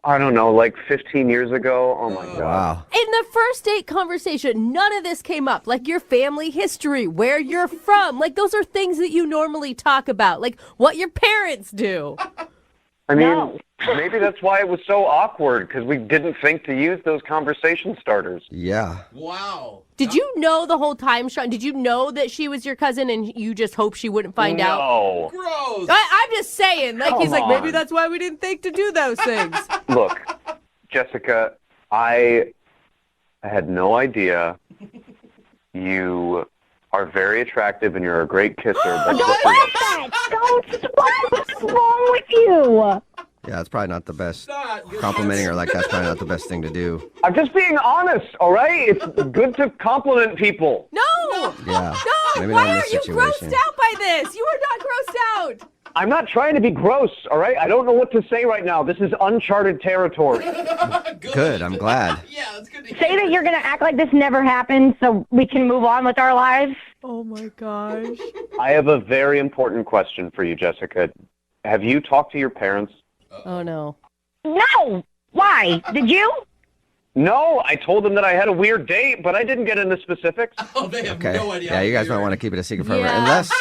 I don't know, like 15 years ago. Oh my God. Wow. In the first date conversation, none of this came up. Like your family history, where you're from. Like those are things that you normally talk about. Like what your parents do. I mean, No. maybe that's why it was so awkward, because we didn't think to use those conversation starters. Yeah. Wow. Did you know the whole time, Sean? Did you know that she was your cousin and you just hoped she wouldn't find out? No. Gross. I'm just saying. Like, he's Come like, maybe on. that's why we didn't think to do those things. Look, Jessica, I had no idea. You are very attractive and you're a great kisser. But Don't like that. Don't. What's wrong with you? Yeah, it's probably not the best. Not good. Complimenting her like that's probably not the best thing to do. I'm just being honest, all right? It's good to compliment people. No! Yeah. No! Maybe Why not in are this you situation. grossed out by this? You are not grossed out. I'm not trying to be gross, all right? I don't know what to say right now. This is uncharted territory. Good. I'm glad. Yeah, that's good to hear. Say that you're going to act like this never happened so we can move on with our lives. Oh my gosh. I have a very important question for you, Jessica. Have you talked to your parents? Oh no. No. Why? Did you? No, I told them that I had a weird date, but I didn't get into specifics. Oh, they have Okay. no idea. Yeah, you guys might want to keep it a secret forever. Yeah. Unless,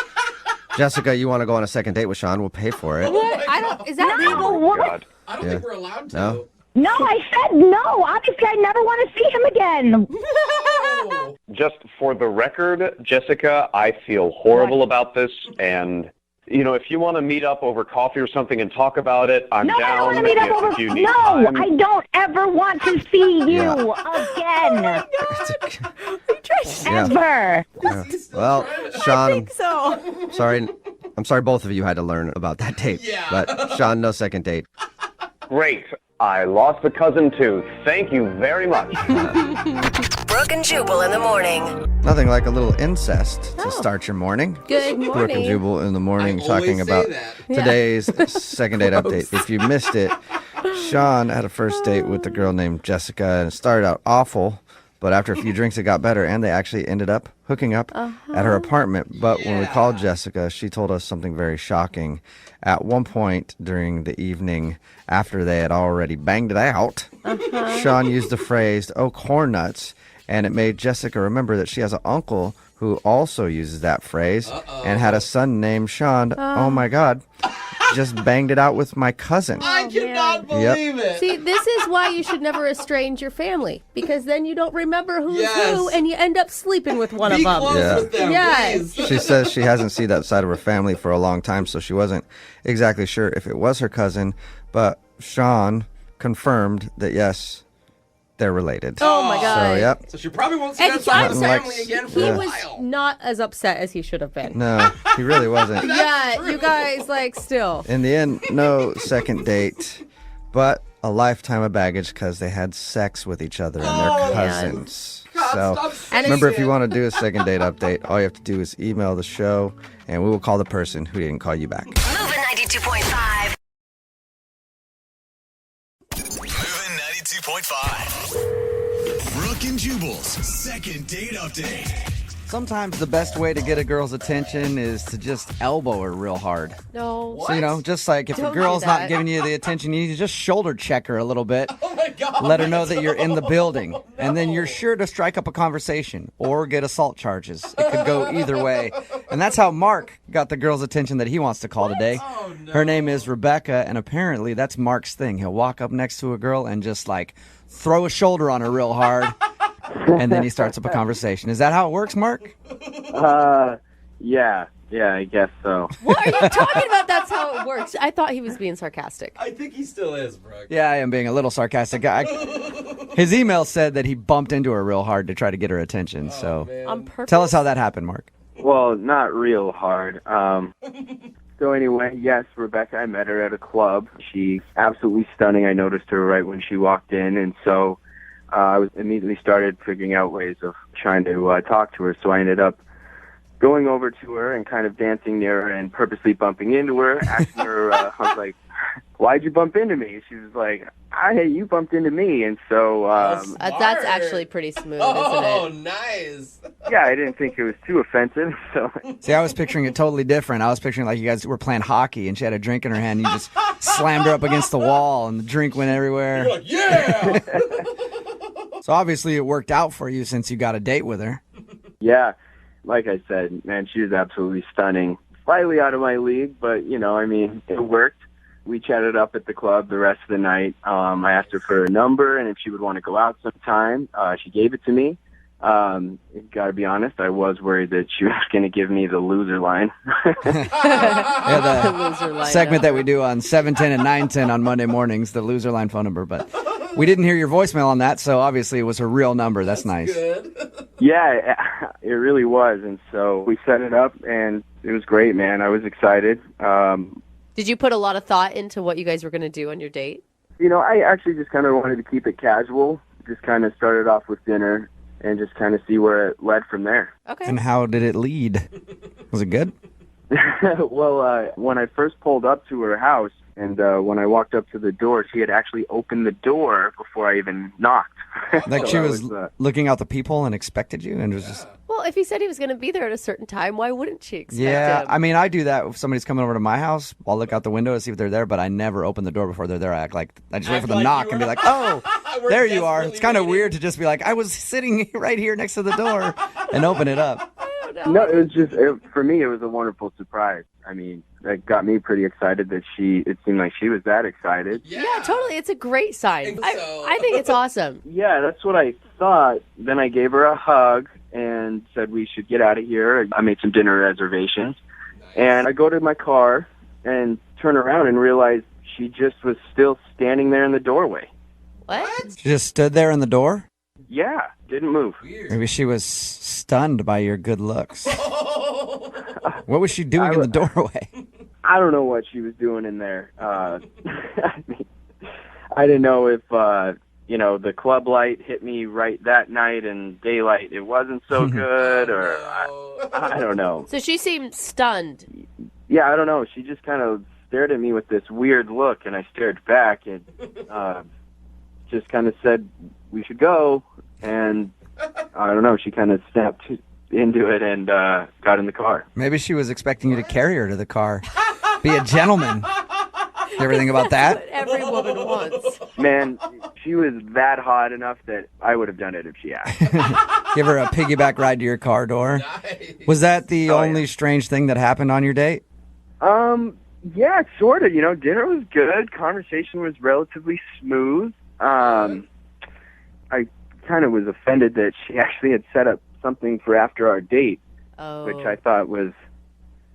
Jessica, you want to go on a second date with Sean, we'll pay for it. What? I don't. Is that No. legal? What? God. I don't Yeah. think we're allowed to. No? No, I said no. Obviously, I never want to see him again. Oh. Just for the record, Jessica, I feel horrible about this, and you know, if you want to meet up over coffee or something and talk about it, I'm No, down. I don't want to meet up If over. you need No, time. I don't ever want to see you Yeah. again. Yeah. Ever. Yeah. Well, Sean, So. I'm sorry both of you had to learn about that date. Yeah. But Sean, no second date. Great. I lost a cousin too. Thank you very much. Brooke and Jubal in the morning. Nothing like a little incest to start your morning. Good Brooke and morning. Jubal in the morning I talking always say about that. today's second date update. If you missed it, Sean had a first date with a girl named Jessica, and it started out awful, but after a few drinks it got better, and they actually ended up hooking up at her apartment. But when we called Jessica, she told us something very shocking. At one point during the evening, after they had already banged it out, Sean used the phrase, "oh, corn nuts," and it made Jessica remember that she has an uncle who also uses that phrase and had a son named Sean. Oh my God. Just banged it out with my cousin. I cannot Yep. believe it. See, this is why you should never estrange your family, because then you don't remember who's Yes. who, and you end up sleeping with one Be of them. close Yeah. with them, Yes. please. She says she hasn't seen that side of her family for a long time, so she wasn't exactly sure if it was her cousin, but Sean confirmed that yes, they're related. Oh my So, God. yep. So she probably won't see And that side of Nothing the like- family again for He a was while. not as upset as he should have been. No, he really wasn't. Yeah, you guys, like, still. In the end, no second date, but a lifetime of baggage because they had sex with each other and their cousins. So stop saying remember, if you it. want to do a second date update, all you have to do is email the show, and we will call the person who didn't call you back. Moving 92.5. Moving 92.5. Brooke and Jubal's second date update. Sometimes the best way to get a girl's attention is to just elbow her real hard. No. So, just like if Don't a girl's do not that. giving you the attention, you need to just shoulder check her a little bit. Oh my God. Let her know that you're in the building. And then you're sure to strike up a conversation or get assault charges. It could go either way. And that's how Mark got the girl's attention that he wants to call today. Oh, no. Her name is Rebecca, and apparently that's Mark's thing. He'll walk up next to a girl and just like throw a shoulder on her real hard. And then he starts up a conversation. Is that how it works, Mark? Yeah, I guess so. What are you talking about? That's how it works. I thought he was being sarcastic. I think he still is, Brooke. Yeah, I am being a little sarcastic. His email said that he bumped into her real hard to try to get her attention. So On purpose? tell us how that happened, Mark. Well, not real hard. So anyway, yes, Rebecca, I met her at a club. She's absolutely stunning. I noticed her right when she walked in, and so I was immediately started figuring out ways of trying to talk to her. So I ended up going over to her and kind of dancing near her and purposely bumping into her, asking her, I was like, why'd you bump into me? She was like, hey, you bumped into me. And so... that's actually pretty smooth, Oh, isn't it? nice. yeah, I didn't think it was too offensive. So See, I was picturing it totally different. I was picturing like you guys were playing hockey and she had a drink in her hand. And you just slammed her up against the wall and the drink went everywhere. You're like, yeah. So obviously it worked out for you since you got a date with her. yeah, like I said, man, she was absolutely stunning. Slightly out of my league, but, it worked. We chatted up at the club the rest of the night. I asked her for a number and if she would want to go out sometime. She gave it to me. Got to be honest, I was worried that she was going to give me the loser line. Yeah, the Loser line segment number. that we do on 710 and 910 on Monday mornings, the loser line phone number. But we didn't hear your voicemail on that, so obviously it was a real number. That's nice. Good. Yeah, it really was. And so we set it up, and it was great, man. I was excited. Did you put a lot of thought into what you guys were going to do on your date? I actually just kind of wanted to keep it casual. Just kind of started off with dinner and just kind of see where it led from there. Okay. And how did it lead? Was it good? Well, when I first pulled up to her house and when I walked up to the door, she had actually opened the door before I even knocked. Like So she I was looking out the peephole and expected you and was just... Well, if he said he was going to be there at a certain time, why wouldn't she expect Yeah, him? I mean, I do that if somebody's coming over to my house. I'll look out the window to see if they're there, but I never open the door before they're there. I act like I just wait Act for the like knock you and be were- like, "Oh, We're there you are." desperately It's kind of waiting. weird to just be like, "I was sitting right here next to the door," and open it up. No, it was just, for me, it was a wonderful surprise. I mean, that got me pretty excited that it seemed like she was that excited. Yeah, totally. It's a great sign. Think I, so. I think it's awesome. Yeah, that's what I thought. Then I gave her a hug and said we should get out of here. I made some dinner reservations. And I go to my car and turn around and realize she just was still standing there in the doorway. What? She just stood there in the door. Yeah, didn't move. Maybe she was stunned by your good looks. What was she doing in the doorway? I don't know what she was doing in there. I mean, I didn't know if, the club light hit me right that night and daylight it wasn't so good, or I don't know. So she seemed stunned. Yeah, I don't know. She just kind of stared at me with this weird look, and I stared back and just kind of said, we should go. And I don't know, she kind of snapped into it and got in the car. Maybe she was expecting you to carry her to the car. Be a gentleman. You ever think about that? What every woman wants. Man, she was that hot enough that I would have done it if she asked. Give her a piggyback ride to your car door. Nice. Was that the only strange thing that happened on your date? Yeah, sort of. Dinner was good. Conversation was relatively smooth. I kind of was offended that she actually had set up something for after our date, which I thought was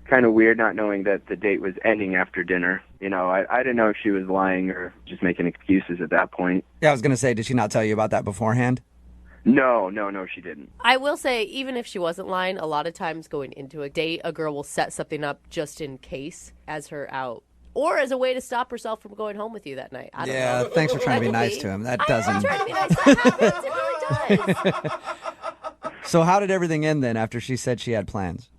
kind of weird, not knowing that the date was ending after dinner. I didn't know if she was lying or just making excuses at that point. Yeah, I was going to say, did she not tell you about that beforehand? No, she didn't. I will say, even if she wasn't lying, a lot of times going into a date, a girl will set something up just in case as her out. Or as a way to stop herself from going home with you that night. I don't know. Thanks for trying to be nice to him. That doesn't. I'm trying to be nice. That happens. It really does. So how did everything end then after she said she had plans?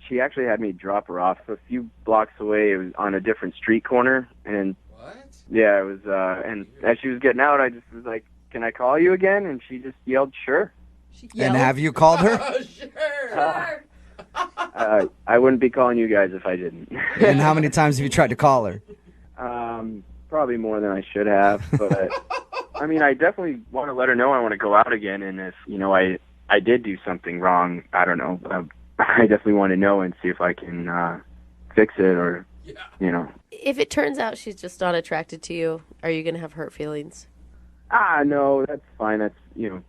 She actually had me drop her off a few blocks away. It was on a different street corner. And yeah, it was, and as she was getting out, I just was like, can I call you again? And she just yelled, sure. And have you called her? I wouldn't be calling you guys if I didn't. And how many times have you tried to call her? Probably more than I should have, but I mean, I definitely want to let her know I want to go out again, and if, I did do something wrong, I don't know, I definitely want to know and see if I can fix it or, If it turns out she's just not attracted to you, are you going to have hurt feelings? No, that's fine. That's,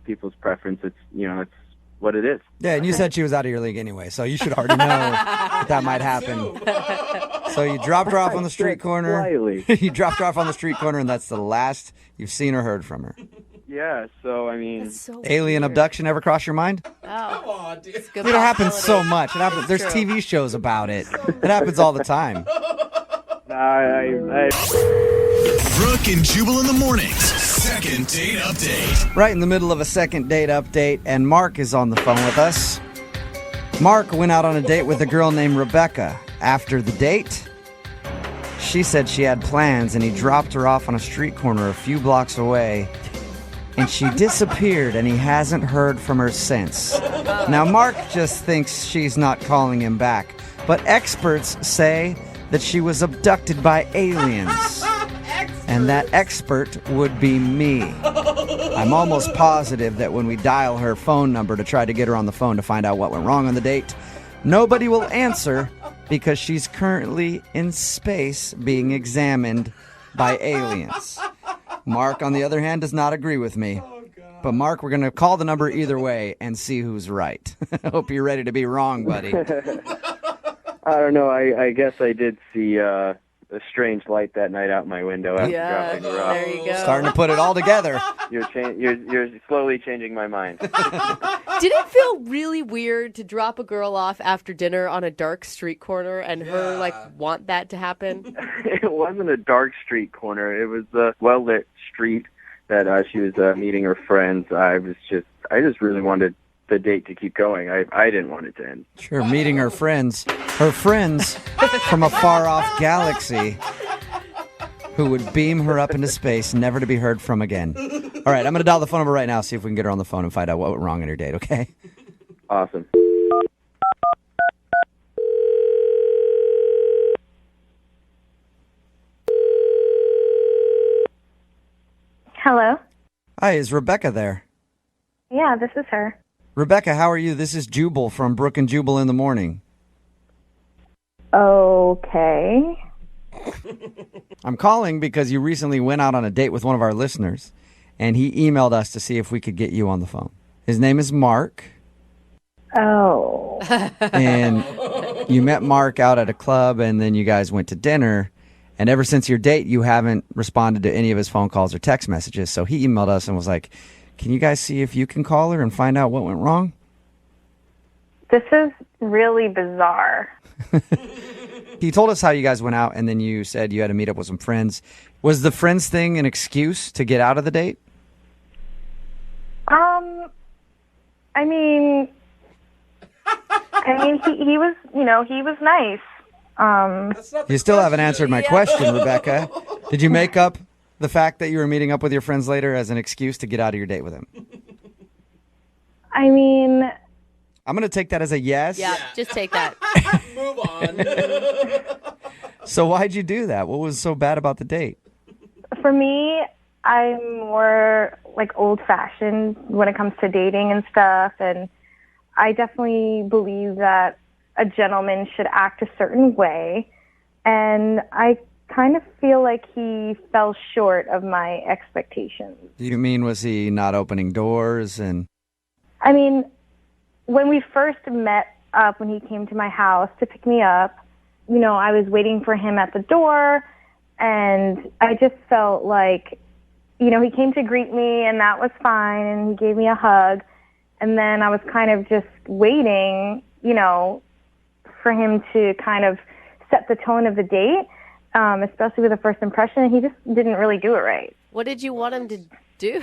people's preference. It's, it's what it is. Yeah, and you said she was out of your league anyway, so you should already know that might happen. So you dropped her off on the street corner. You dropped her off on the street corner, and that's the last you've seen or heard from her. Yeah, so, I mean... Alien abduction ever cross your mind? Oh. Come on, dude. It happens so much. It happens. There's TV shows about it. It happens all the time. Brooke and Jubal in the mornings. Second date update. Right in the middle of a second date update, and Mark is on the phone with us. Mark went out on a date with a girl named Rebecca. After the date, she said she had plans, and he dropped her off on a street corner a few blocks away, and she disappeared, and he hasn't heard from her since. Now, Mark just thinks she's not calling him back, but experts say that she was abducted by aliens. And that expert would be me. I'm almost positive that when we dial her phone number to try to get her on the phone to find out what went wrong on the date, nobody will answer because she's currently in space being examined by aliens. Mark, on the other hand, does not agree with me. But Mark, we're going to call the number either way and see who's right. I hope you're ready to be wrong, buddy. I don't know. I guess I did see a strange light that night out my window after dropping her off. There you go. Starting to put it all together. You're slowly changing my mind. Did it feel really weird to drop a girl off after dinner on a dark street corner and her want that to happen? It wasn't a dark street corner. It was a well-lit street that she was meeting her friends. I just really wanted the date to keep going. I didn't want it to end. Sure, meeting her friends from a far-off galaxy who would beam her up into space, never to be heard from again. All right, I'm going to dial the phone number right now, see if we can get her on the phone and find out what went wrong on your date, okay? Awesome. Hello? Hi, is Rebecca there? Yeah, this is her. Rebecca, how are you? This is Jubal from Brooke and Jubal in the morning. Okay. I'm calling because you recently went out on a date with one of our listeners, and he emailed us to see if we could get you on the phone. His name is Mark. Oh. And you met Mark out at a club, and then you guys went to dinner. And ever since your date, you haven't responded to any of his phone calls or text messages. So he emailed us and was like, can you guys see if you can call her and find out what went wrong? This is really bizarre. He told us how you guys went out, and then you said you had to meet up with some friends. Was the friends thing an excuse to get out of the date? I mean, he was, he was nice. You still haven't answered my question, Rebecca. Did you make up the fact that you were meeting up with your friends later as an excuse to get out of your date with him? I mean... I'm going to take that as a yes. Yeah, just take that. Move on. So why'd you do that? What was so bad about the date? For me, I'm more old-fashioned when it comes to dating and stuff, and I definitely believe that a gentleman should act a certain way, and I kind of feel like he fell short of my expectations. You mean, was he not opening doors? And I mean, when we first met up, when he came to my house to pick me up, I was waiting for him at the door, and I just felt like, he came to greet me, and that was fine, and he gave me a hug, and then I was kind of just waiting, for him to kind of set the tone of the date, especially with the first impression, and he just didn't really do it right. What did you want him to do?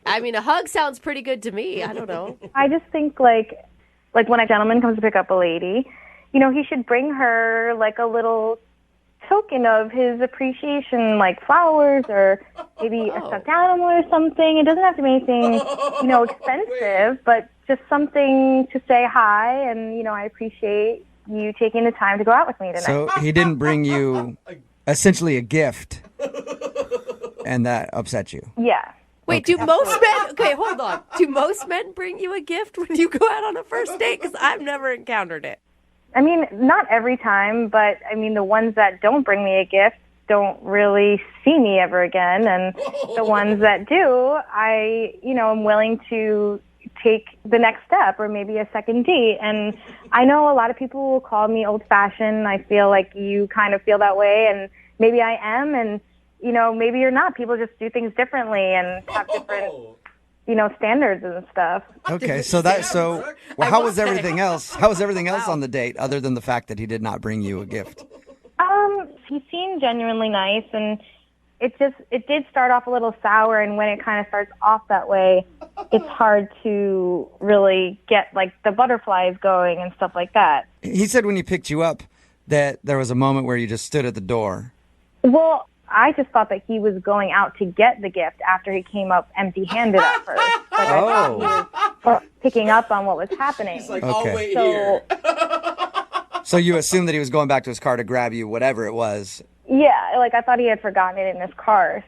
I mean, a hug sounds pretty good to me. I don't know. I just think like when a gentleman comes to pick up a lady, he should bring her a little token of his appreciation, like flowers or maybe a stuffed animal or something. It doesn't have to be anything, expensive, but just something to say hi. And, I appreciate you taking the time to go out with me tonight. So he didn't bring you essentially a gift, and that upset you. Yeah. Wait, do most men, okay, hold on. Do most men bring you a gift when you go out on a first date? Because I've never encountered it. I mean, not every time, but the ones that don't bring me a gift don't really see me ever again. And the ones that do, I'm willing to take the next step or maybe a second date. And I know a lot of people will call me old-fashioned. I feel like you kind of feel that way, and maybe I am, and maybe you're not. People just do things differently and have different, standards and stuff. Okay, how was everything else? How was everything else on the date other than the fact that he did not bring you a gift? He seemed genuinely nice, and it did start off a little sour, and when it kind of starts off that way, it's hard to really get the butterflies going and stuff like that. He said when he picked you up that there was a moment where you just stood at the door. Well, I just thought that he was going out to get the gift after he came up empty-handed at first. I thought he was picking up on what was happening. He's like, Okay. I'll wait here. So you assumed that he was going back to his car to grab you, whatever it was. Yeah, I thought he had forgotten it in his car.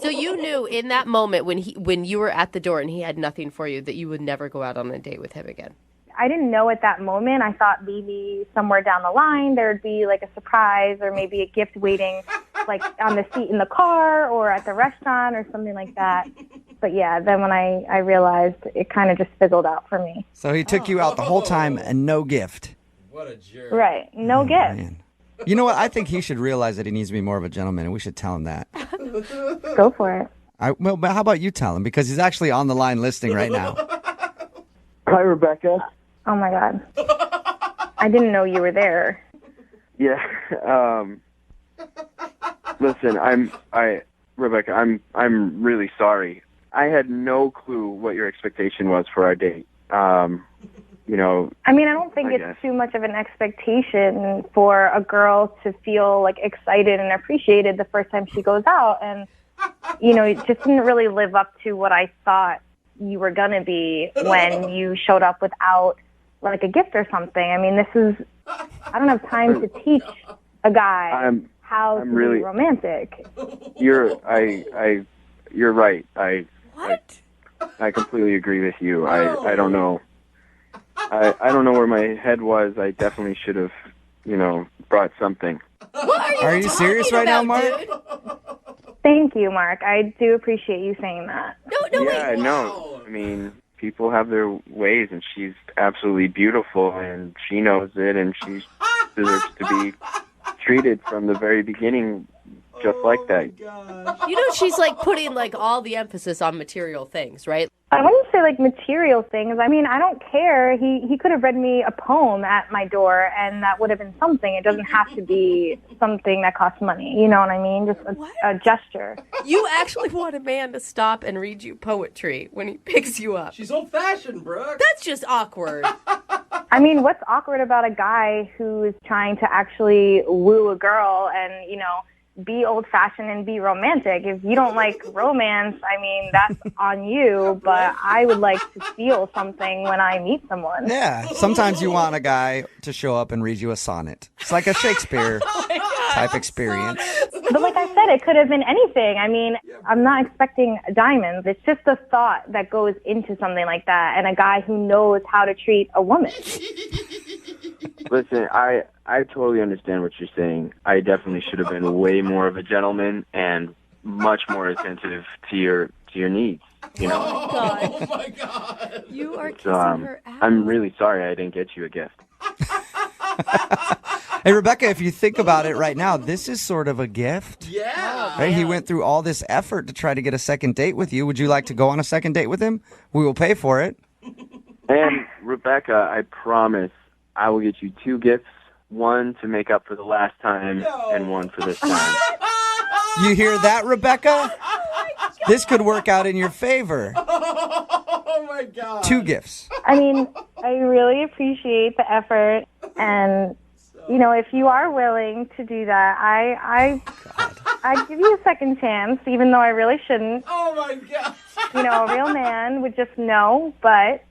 So you knew in that moment when you were at the door and he had nothing for you that you would never go out on a date with him again? I didn't know at that moment. I thought maybe somewhere down the line there would be a surprise or maybe a gift waiting on the seat in the car or at the restaurant or something like that. But yeah, then when I realized, it kind of just fizzled out for me. So he took you out the whole time and no gift. What a jerk. Right, no gift. Man. You know what? I think he should realize that he needs to be more of a gentleman, and we should tell him that. Go for it. But how about you tell him? Because he's actually on the line listening right now. Hi, Rebecca. Oh my God. I didn't know you were there. Yeah. Listen, Rebecca, I'm really sorry. I had no clue what your expectation was for our date. I don't think it's too much of an expectation for a girl to feel excited and appreciated the first time she goes out. And, it just didn't really live up to what I thought you were going to be when you showed up without a gift or something. I don't have time to teach a guy how to be romantic. You're right. I completely agree with you. I don't know. I don't know where my head was. I definitely should have, brought something. What are you serious right now, Mark? Dude? Thank you, Mark. I do appreciate you saying that. Yeah, no. People have their ways, and she's absolutely beautiful, and she knows it, and she deserves to be treated from the very beginning just like that. She's putting all the emphasis on material things, right? I wouldn't say material things. I don't care. He could have read me a poem at my door, and that would have been something. It doesn't have to be something that costs money. You know what I mean? Just a gesture. You actually want a man to stop and read you poetry when he picks you up. She's old-fashioned, Brooke. That's just awkward. What's awkward about a guy who is trying to actually woo a girl and, be old-fashioned and be romantic? If you don't like romance, that's on you, but I would like to feel something when I meet someone. Yeah, sometimes you want a guy to show up and read you a sonnet. It's like a Shakespeare type experience. But like I said, it could have been anything. I'm not expecting diamonds. It's just the thought that goes into something like that, and a guy who knows how to treat a woman. Listen, I totally understand what you're saying. I definitely should have been way more of a gentleman and much more attentive to your needs. Oh my God! You are kissing her ass. I'm really sorry I didn't get you a gift. Hey, Rebecca, if you think about it right now, this is sort of a gift. Yeah. Right? He went through all this effort to try to get a second date with you. Would you like to go on a second date with him? We will pay for it. And Rebecca, I promise I will get you 2 gifts. One to make up for the last time, and one for this time. You hear that, Rebecca? This could work out in your favor. Oh my God. 2 gifts. I really appreciate the effort, and if you are willing to do that, I'd give you a second chance, even though I really shouldn't. Oh my God. You know, a real man would just know, but,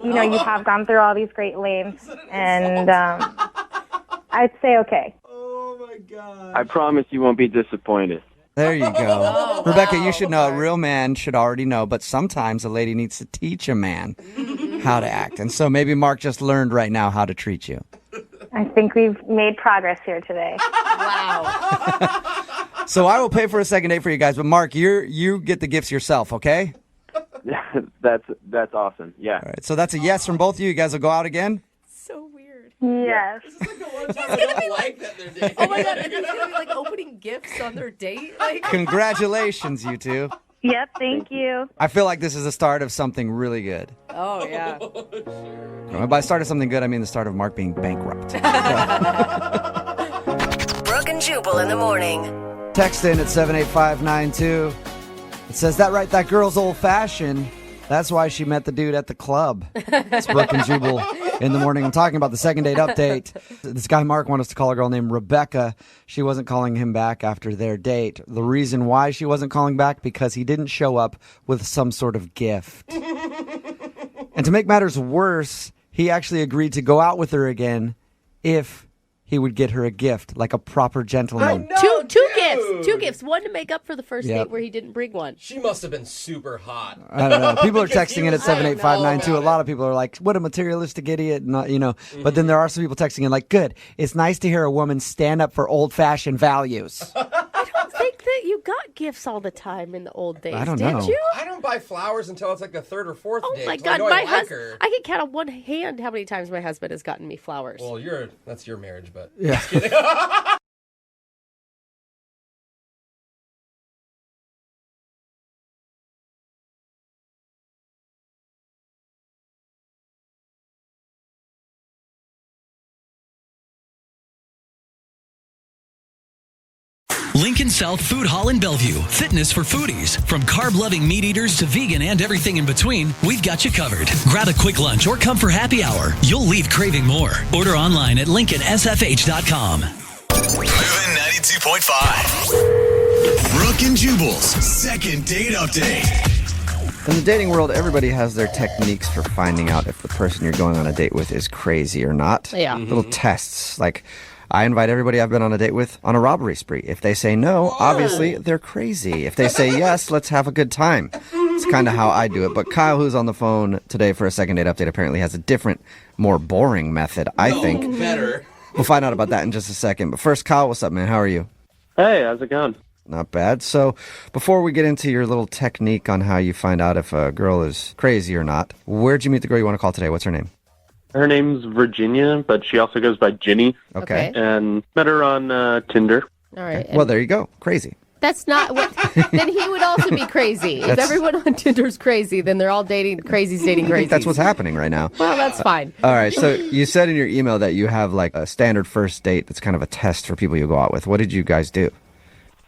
you know, you have gone through all these great lengths, and I'd say okay. I promise you won't be disappointed. There you go. Oh, Rebecca, wow. you should know a real man should already know, but sometimes a lady needs to teach a man how to act. And so maybe Mark just learned right now how to treat you. I think we've made progress here today. Wow. So I will pay for a second date for you guys, but Mark, you get the gifts yourself, okay? That's awesome. Yeah. All right. So that's a yes from both of you. You guys will go out again? So weird. Yes. Oh my God, and he's gonna be like opening gifts on their date. Like, Congratulations, you two. Yep, thank you. I feel like this is the start of something really good. oh yeah. By start of something good, I mean the start of Mark being bankrupt. Brooke and Jubal in the morning. Text in at 78592. It says, that right, that girl's old-fashioned. That's why she met the dude at the club. It's Brooke and Jubal in the morning. I'm talking about the second date update. This guy Mark wanted us to call a girl named Rebecca. She wasn't calling him back after their date. The reason why she wasn't calling back, because he didn't show up with some sort of gift. And to make matters worse, he actually agreed to go out with her again if he would get her a gift, like a proper gentleman. Two gifts. One to make up for the first Yep. date where he didn't bring one. She must have been super hot. I don't know. People are texting in at I don't 78592. know A lot of people are like, what a materialistic idiot. Not, you know. But then there are some people texting in like, good. It's nice to hear a woman stand up for old-fashioned values. I don't think that you got gifts all the time in the old days. I don't did know. you? I don't buy flowers until it's like the third or fourth Oh date. my 'cause I God, know my I like husband! her. I can count on one hand how many times my husband has gotten me flowers. Well, that's your marriage, but Yeah. just kidding. Lincoln South Food Hall in Bellevue. Fitness for foodies. From carb-loving meat eaters to vegan and everything in between, we've got you covered. Grab a quick lunch or come for happy hour. You'll leave craving more. Order online at lincolnsfh.com. Moving 92.5. Brooke and Jubal's second date update. In the dating world, everybody has their techniques for finding out if the person you're going on a date with is crazy or not. Yeah. Little tests. Like, I invite everybody I've been on a date with on a robbery spree. If they say no, obviously they're crazy. If they say yes, let's have a good time. It's kind of how I do it. But Kyle, who's on the phone today for a second date update, apparently has a different, more boring method, I think. Better. We'll find out about that in just a second. But first, Kyle, what's up, man? How are you? Hey, how's it going? Not bad. So before we get into your little technique on how you find out if a girl is crazy or not, where'd you meet the girl you want to call today? What's her name? Her name's Virginia, but she also goes by Ginny. Okay. And met her on Tinder. All right. Well, there you go. Crazy. That's not what. Then he would also be crazy. If That's- everyone on Tinder's crazy, then they're all dating crazies dating I think crazies. that's what's happening right now. Well, that's fine. All right. So you said in your email that you have like a standard first date that's kind of a test for people you go out with. What did you guys do?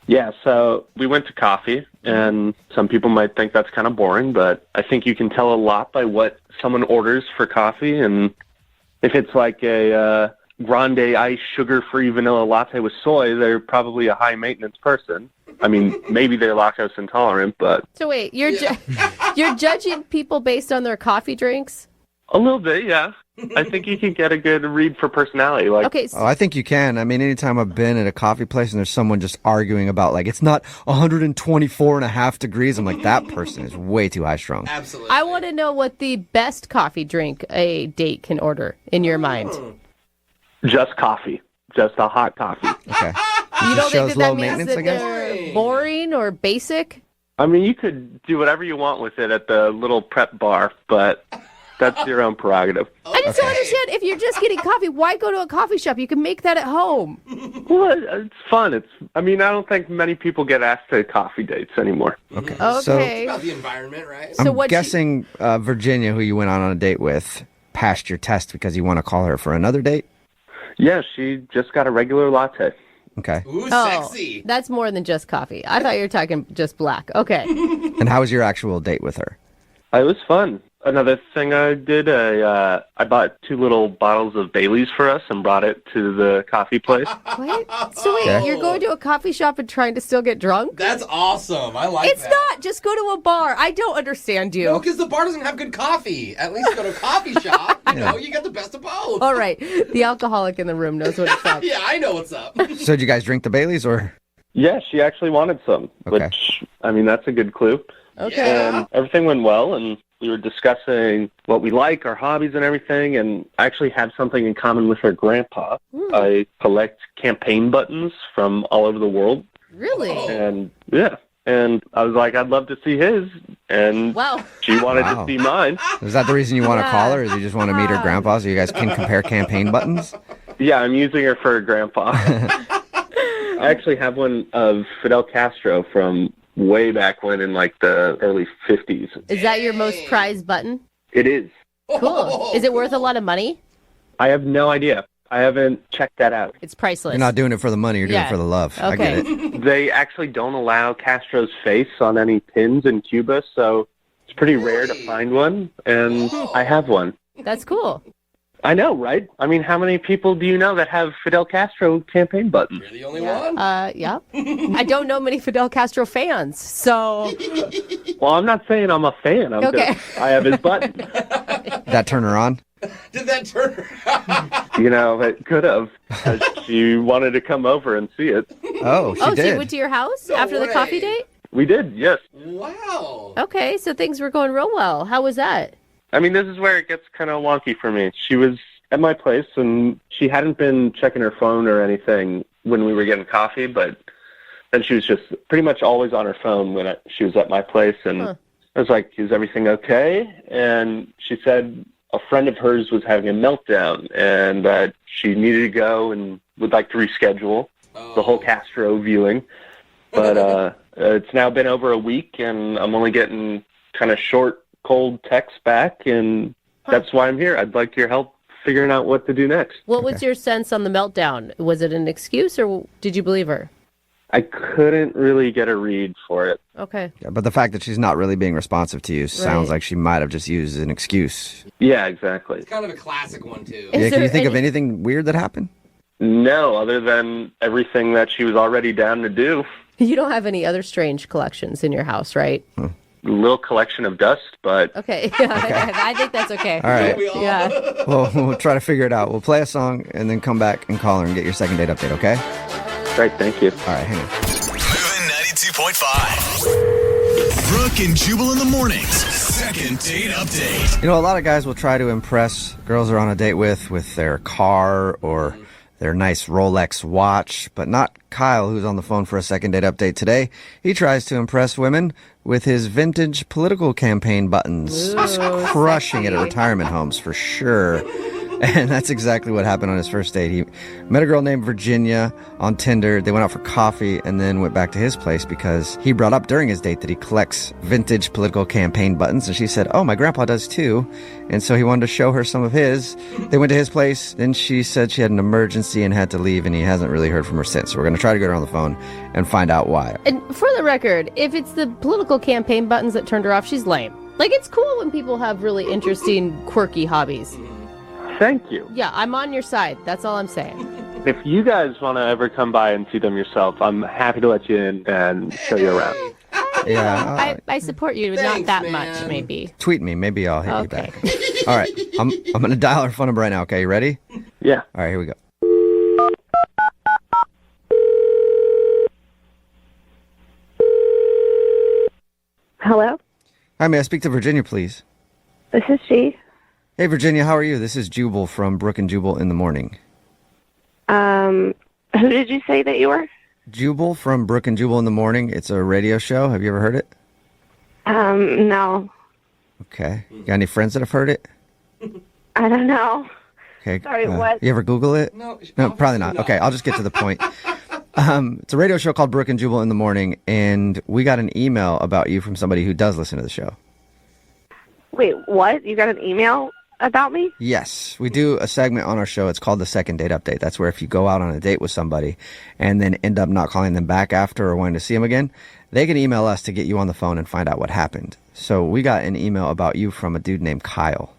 Yeah, so we went to coffee, and some people might think that's kind of boring, but I think you can tell a lot by what someone orders for coffee. And if it's like a grande iced sugar-free vanilla latte with soy, they're probably a high-maintenance person. I mean, maybe they're lactose intolerant, but So wait, you're judging people based on their coffee drinks? a little bit, yeah. I think you can get a good read for personality. Like, Okay. Oh, I think you can. I mean, anytime I've been at a coffee place and there's someone just arguing about like it's not 124.5 degrees, I'm like, that person is way too high strung. Absolutely. I want to know what the best coffee drink a date can order in your mind. just coffee. Just a hot coffee. Okay. You don't think shows that, low that means maintenance, that I guess? they're boring or basic? I mean, you could do whatever you want with it at the little prep bar, but that's your own prerogative. I just don't understand. If you're just getting coffee, why go to a coffee shop? You can make that at home. Well, it's fun. I mean, I don't think many people get asked to coffee dates anymore. Okay. Okay. About the environment, right? I'm guessing Virginia, who you went on a date with, passed your test because you want to call her for another date? Yeah, she just got a regular latte. Okay. Ooh, Oh, sexy. that's more than just coffee. I thought you were talking just black. Okay. And how was your actual date with her? It was fun. Another thing I did, I bought 2 little bottles of Bailey's for us and brought it to the coffee place. What? So wait, you're going to a coffee shop and trying to still get drunk? That's awesome. I like It's that. not. Just go to a bar. I don't understand you. No, because the bar doesn't have good coffee. At least go to a coffee shop. You know, you get the best of both. All right. The alcoholic in the room knows what it's up. Yeah, I know what's up. So did you guys drink the Baileys or? Yeah, she actually wanted some, which, I mean, that's a good clue. Okay. And everything went well, and we were discussing what we like, our hobbies and everything, and I actually have something in common with her grandpa. I collect campaign buttons from all over the world. Really? And, yeah. And I was like, I'd love to see his, and she wanted to see mine. Is that the reason you want to call her? Or do you just want to meet her grandpa so you guys can compare campaign buttons? Yeah, I'm using her for her grandpa. I actually have one of Fidel Castro from way back when in like the early 50s. Is that your most prized button? It is. Cool. Is it worth a lot of money? I have no idea. I haven't checked that out. It's priceless. You're not doing it for the money, you're doing it for the love. I get it. They actually don't allow Castro's face on any pins in Cuba, so it's pretty rare to find one, and I have one. That's cool. I know, right? I mean, how many people do you know that have Fidel Castro campaign buttons? You're the only one? Yeah. I don't know many Fidel Castro fans, so... Well, I'm not saying I'm a fan. Okay. I have his button. That turn her on? Did that turn her? You know, it could have. She wanted to come over and see it. Oh, So you went to your house after the coffee date? We did, yes. Wow. Okay, so things were going real well. How was that? I mean, this is where it gets kind of wonky for me. She was at my place, and she hadn't been checking her phone or anything when we were getting coffee, but then she was just pretty much always on her phone when she was at my place, and I was like, is everything okay? And she said a friend of hers was having a meltdown, and that she needed to go and would like to reschedule the whole Castro viewing. But it's now been over a week, and I'm only getting kind of short, cold texts back, and that's why I'm here. I'd like your help figuring out what to do next. What was your sense on the meltdown? Was it an excuse, or did you believe her? I couldn't really get a read for it. Okay. Yeah, but the fact that she's not really being responsive to you sounds like she might have just used an excuse. Yeah, exactly. It's kind of a classic one, too. Yeah, can you think of anything weird that happened? No, other than everything that she was already down to do. You don't have any other strange collections in your house, right? A little collection of dust, but... Okay, yeah, I think that's okay. All right. Yeah. Well, we'll try to figure it out. We'll play a song and then come back and call her and get your second date update, okay? Great, thank you. All right, hang on. Moving 92.5. Brooke and Jubal in the mornings. Second date update. You know, a lot of guys will try to impress girls they're on a date with their car or their nice Rolex watch, but not Kyle, who's on the phone for a second date update today. He tries to impress women with his vintage political campaign buttons. He's crushing it at retirement homes for sure. And that's exactly what happened on his first date. He met a girl named Virginia on Tinder. They went out for coffee and then went back to his place because he brought up during his date that he collects vintage political campaign buttons. And she said, oh, my grandpa does too. And so he wanted to show her some of his. They went to his place. Then she said she had an emergency and had to leave, and he hasn't really heard from her since. So we're going to try to get her on the phone and find out why. And for the record, if it's the political campaign buttons that turned her off, she's lame. Like, it's cool when people have really interesting, quirky hobbies. Thank you. Yeah, I'm on your side. That's all I'm saying. If you guys want to ever come by and see them yourself, I'm happy to let you in and show you around. Yeah. I support you, but not that much, maybe. Tweet me. Maybe I'll hit you back. All right. I'm going to dial her phone number right now. Okay, you ready? Yeah. All right, here we go. Hello? Hi, may I speak to Virginia, please? This is she. Hey, Virginia, how are you? This is Jubal from Brooke and Jubal in the morning. Who did you say that you were? Jubal from Brooke and Jubal in the morning. It's a radio show. Have you ever heard it? No. Okay. Got any friends that have heard it? I don't know. Okay. Sorry, what? You ever Google it? No, probably not. Okay, I'll just get to the point. It's a radio show called Brooke and Jubal in the morning, and we got an email about you from somebody who does listen to the show. Wait, what? You got an email? about me? Yes, we do a segment on our show. It's called the Second Date Update. That's where if you go out on a date with somebody and then end up not calling them back after or wanting to see them again, they can email us to get you on the phone and find out what happened. So we got an email about you from a dude named Kyle.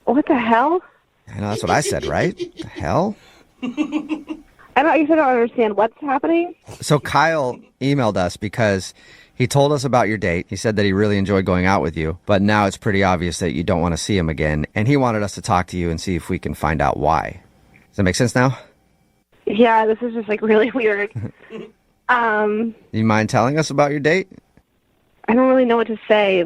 What the hell? I know, that's what I said, right? The hell? I guess I don't understand what's happening. So Kyle emailed us because he told us about your date. He said that he really enjoyed going out with you, but now it's pretty obvious that you don't want to see him again. And he wanted us to talk to you and see if we can find out why. Does that make sense now? Yeah, this is just like really weird. You mind telling us about your date? I don't really know what to say.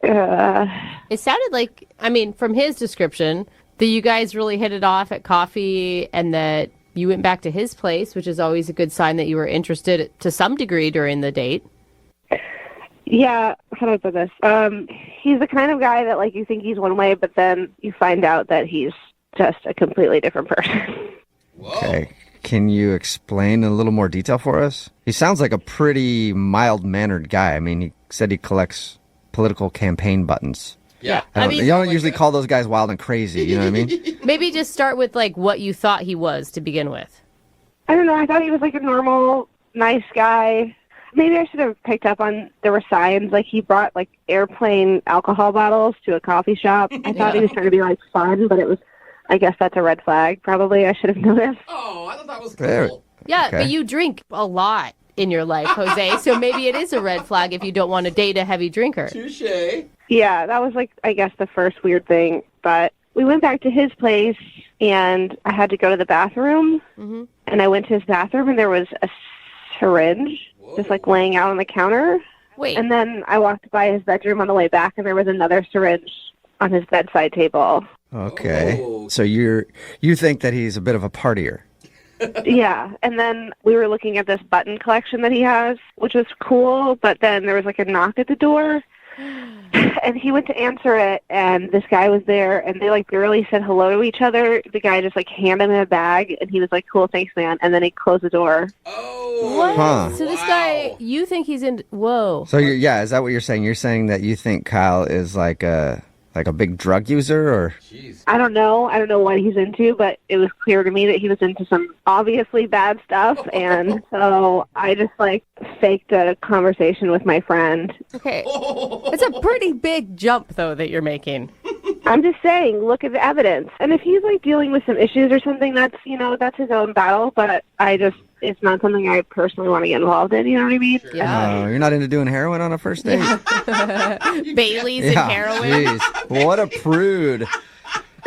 It sounded like, I mean, from his description, that you guys really hit it off at coffee and that you went back to his place, which is always a good sign that you were interested to some degree during the date. Yeah, how do I put this? He's the kind of guy that, like, you think he's one way, but then you find out that he's just a completely different person. Okay. Can you explain in a little more detail for us? He sounds like a pretty mild-mannered guy. I mean, he said he collects political campaign buttons. Yeah. You don't usually call those guys wild and crazy, you know what I mean? Maybe just start with, like, what you thought he was to begin with. I don't know. I thought he was, like, a normal, nice guy. Maybe I should have picked up on, there were signs, like he brought, like, airplane alcohol bottles to a coffee shop. I thought he was trying to be, like, fun, but it was, I guess that's a red flag, probably. I should have noticed. Oh, I thought that was cool. Yeah, Okay. but you drink a lot in your life, Jose, so maybe it is a red flag if you don't want to date a heavy drinker. Touche. Yeah, that was, like, I guess the first weird thing. But we went back to his place, and I had to go to the bathroom. Mm-hmm. And I went to his bathroom, and there was a syringe just, like, laying out on the counter. Wait. And then I walked by his bedroom on the way back, and there was another syringe on his bedside table. Okay. So you think that he's a bit of a partier? Yeah, and then we were looking at this button collection that he has, which was cool, but then there was, like, a knock at the door. And he went to answer it, and this guy was there, and they, like, barely said hello to each other. The guy just, like, handed him a bag, and he was like, cool, thanks, man. And then he closed the door. What? Huh. So this guy, you think he's in... Whoa. So is that what you're saying? You're saying that you think Kyle is like a big drug user, or? I don't know. I don't know what he's into, but it was clear to me that he was into some obviously bad stuff, and so I just, like, faked a conversation with my friend. Okay. It's a pretty big jump, though, that you're making. I'm just saying, look at the evidence. And if he's, like, dealing with some issues or something, that's his own battle, but it's not something I personally want to get involved in, you know what I mean? Yeah. You're not into doing heroin on a first date? Bailey's and heroin. Jeez. What a prude.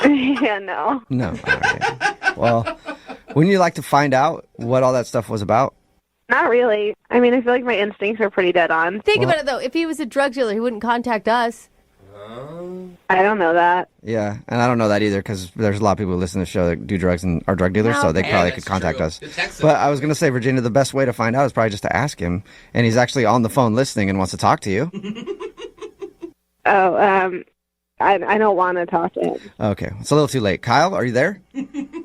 Yeah, no. No. All right. Well, wouldn't you like to find out what all that stuff was about? Not really. I mean, I feel like my instincts are pretty dead on. Think about it, though. If he was a drug dealer, he wouldn't contact us. I don't know that. Yeah, and I don't know that either because there's a lot of people who listen to the show that do drugs and are drug dealers, so they probably could contact us. But I was going to say, Virginia, the best way to find out is probably just to ask him, and he's actually on the phone listening and wants to talk to you. I don't want to talk to him. Okay, it's a little too late. Kyle, are you there?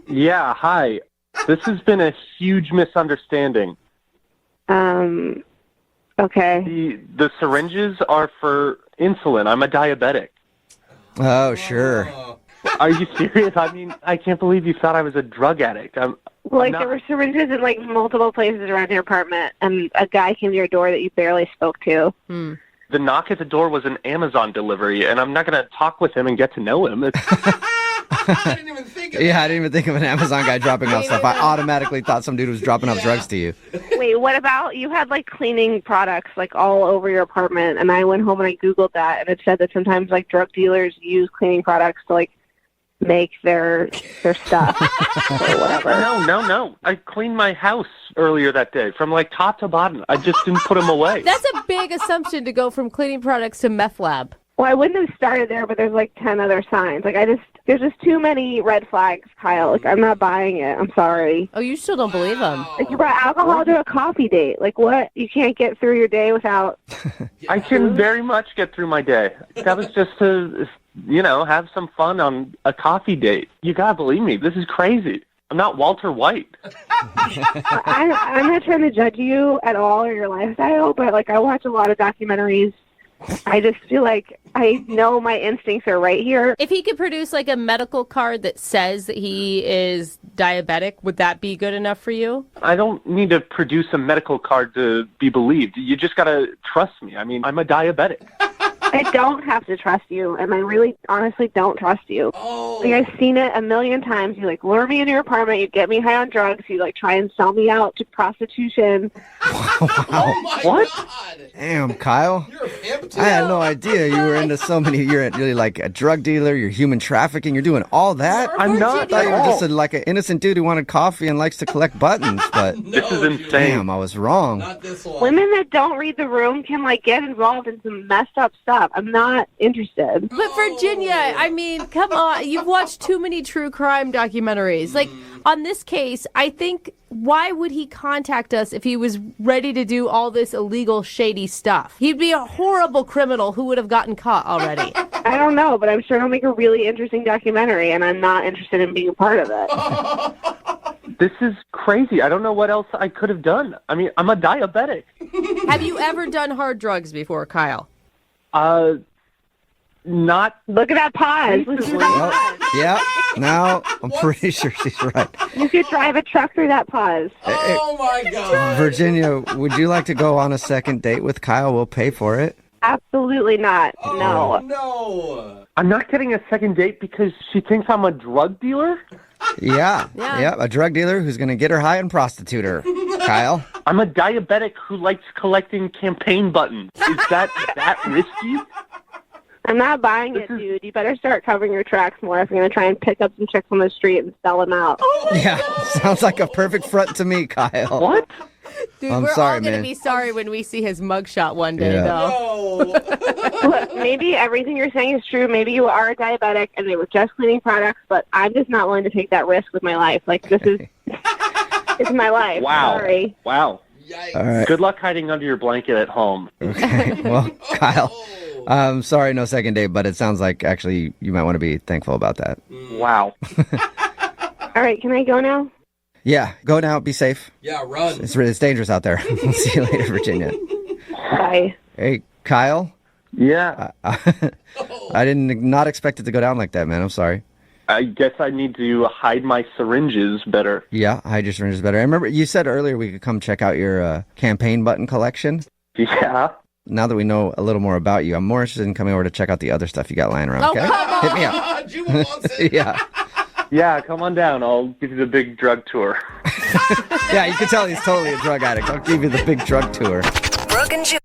Yeah, hi. This has been a huge misunderstanding. Okay. The syringes are for insulin. I'm a diabetic. Oh, sure. Are you serious? I mean, I can't believe you thought I was a drug addict. I'm Like, not- there were syringes in, like, multiple places around your apartment, and a guy came to your door that you barely spoke to. The knock at the door was an Amazon delivery, and I'm not going to talk with him and get to know him. I didn't even think of an Amazon guy dropping off stuff. I automatically thought some dude was dropping off drugs to you. Wait, what about, you had, like, cleaning products, like, all over your apartment, and I went home and I Googled that, and it said that sometimes, like, drug dealers use cleaning products to, like, make their stuff or whatever. No. I cleaned my house earlier that day from, like, top to bottom. I just didn't put them away. That's a big assumption to go from cleaning products to meth lab. Well, I wouldn't have started there, but there's, like, 10 other signs. Like, there's just too many red flags, Kyle. Like, I'm not buying it. I'm sorry. Oh, you still don't believe him? Like, you brought alcohol to a coffee date. Like, what? You can't get through your day without... I can very much get through my day. That was just to, have some fun on a coffee date. You gotta believe me. This is crazy. I'm not Walter White. I'm not trying to judge you at all or your lifestyle, but, like, I watch a lot of documentaries I just feel like I know my instincts are right here. If he could produce like a medical card that says that he is diabetic, would that be good enough for you? I don't need to produce a medical card to be believed. You just got to trust me. I mean, I'm a diabetic. I don't have to trust you, and I really honestly don't trust you. Oh. Like, I've seen it a million times. You, like, lure me in your apartment, you get me high on drugs, you, like, try and sell me out to prostitution. Oh my What? God. Damn, Kyle. You're a pimp too. I had no idea you were into so many. You're like a drug dealer. You're human trafficking. You're doing all that. I'm not I thought you were just like an innocent dude who wanted coffee and likes to collect buttons. But This is insane. damn, I was wrong. Not this one. Women that don't read the room can, like, get involved in some messed up stuff. I'm not interested. But Virginia, I mean, come on. You've watched too many true crime documentaries. Like, on this case, I think, why would he contact us if he was ready to do all this illegal, shady stuff? He'd be a horrible criminal who would have gotten caught already. I don't know, but I'm sure it'll make a really interesting documentary, and I'm not interested in being a part of it. This is crazy. I don't know what else I could have done. I mean, I'm a diabetic. Have you ever done hard drugs before, Kyle? Not. Look at that pause. Listen to that pause. Yeah, now I'm pretty sure she's right. You could drive a truck through that pause. Oh my God. Virginia, would you like to go on a second date with Kyle? We'll pay for it. Absolutely not. No. No. I'm not getting a second date because she thinks I'm a drug dealer? Yeah. A drug dealer who's going to get her high and prostitute her. Kyle? I'm a diabetic who likes collecting campaign buttons. Is that risky? I'm not buying it, dude. You better start covering your tracks more if you're going to try and pick up some chicks on the street and sell them out. Yeah, sounds like a perfect front to me, Kyle. What? Dude, I'm we're sorry, all going to man. be sorry when we see his mugshot one day, Yeah. though. Look, maybe everything you're saying is true. Maybe you are a diabetic and they were just cleaning products, but I'm just not willing to take that risk with my life. Like, this is it's my life. Wow. Sorry. Wow. All right. Good luck hiding under your blanket at home. Okay, well, Kyle, sorry, no second date, but it sounds like actually you might want to be thankful about that. Wow. All right, can I go now? Yeah, go now, be safe. Yeah, run. It's dangerous out there. We'll see you later, Virginia. Bye. Hey, Kyle? Yeah. I didn't not expect it to go down like that, man. I'm sorry. I guess I need to hide my syringes better. Yeah, hide your syringes better. I remember you said earlier we could come check out your campaign button collection. Yeah. Now that we know a little more about you, I'm more interested in coming over to check out the other stuff you got lying around, okay? Hit me up. Jubal wants it. Yeah. Yeah, come on down. I'll give you the big drug tour. Yeah, you can tell he's totally a drug addict. I'll give you the big drug tour. Brooke and Jubal.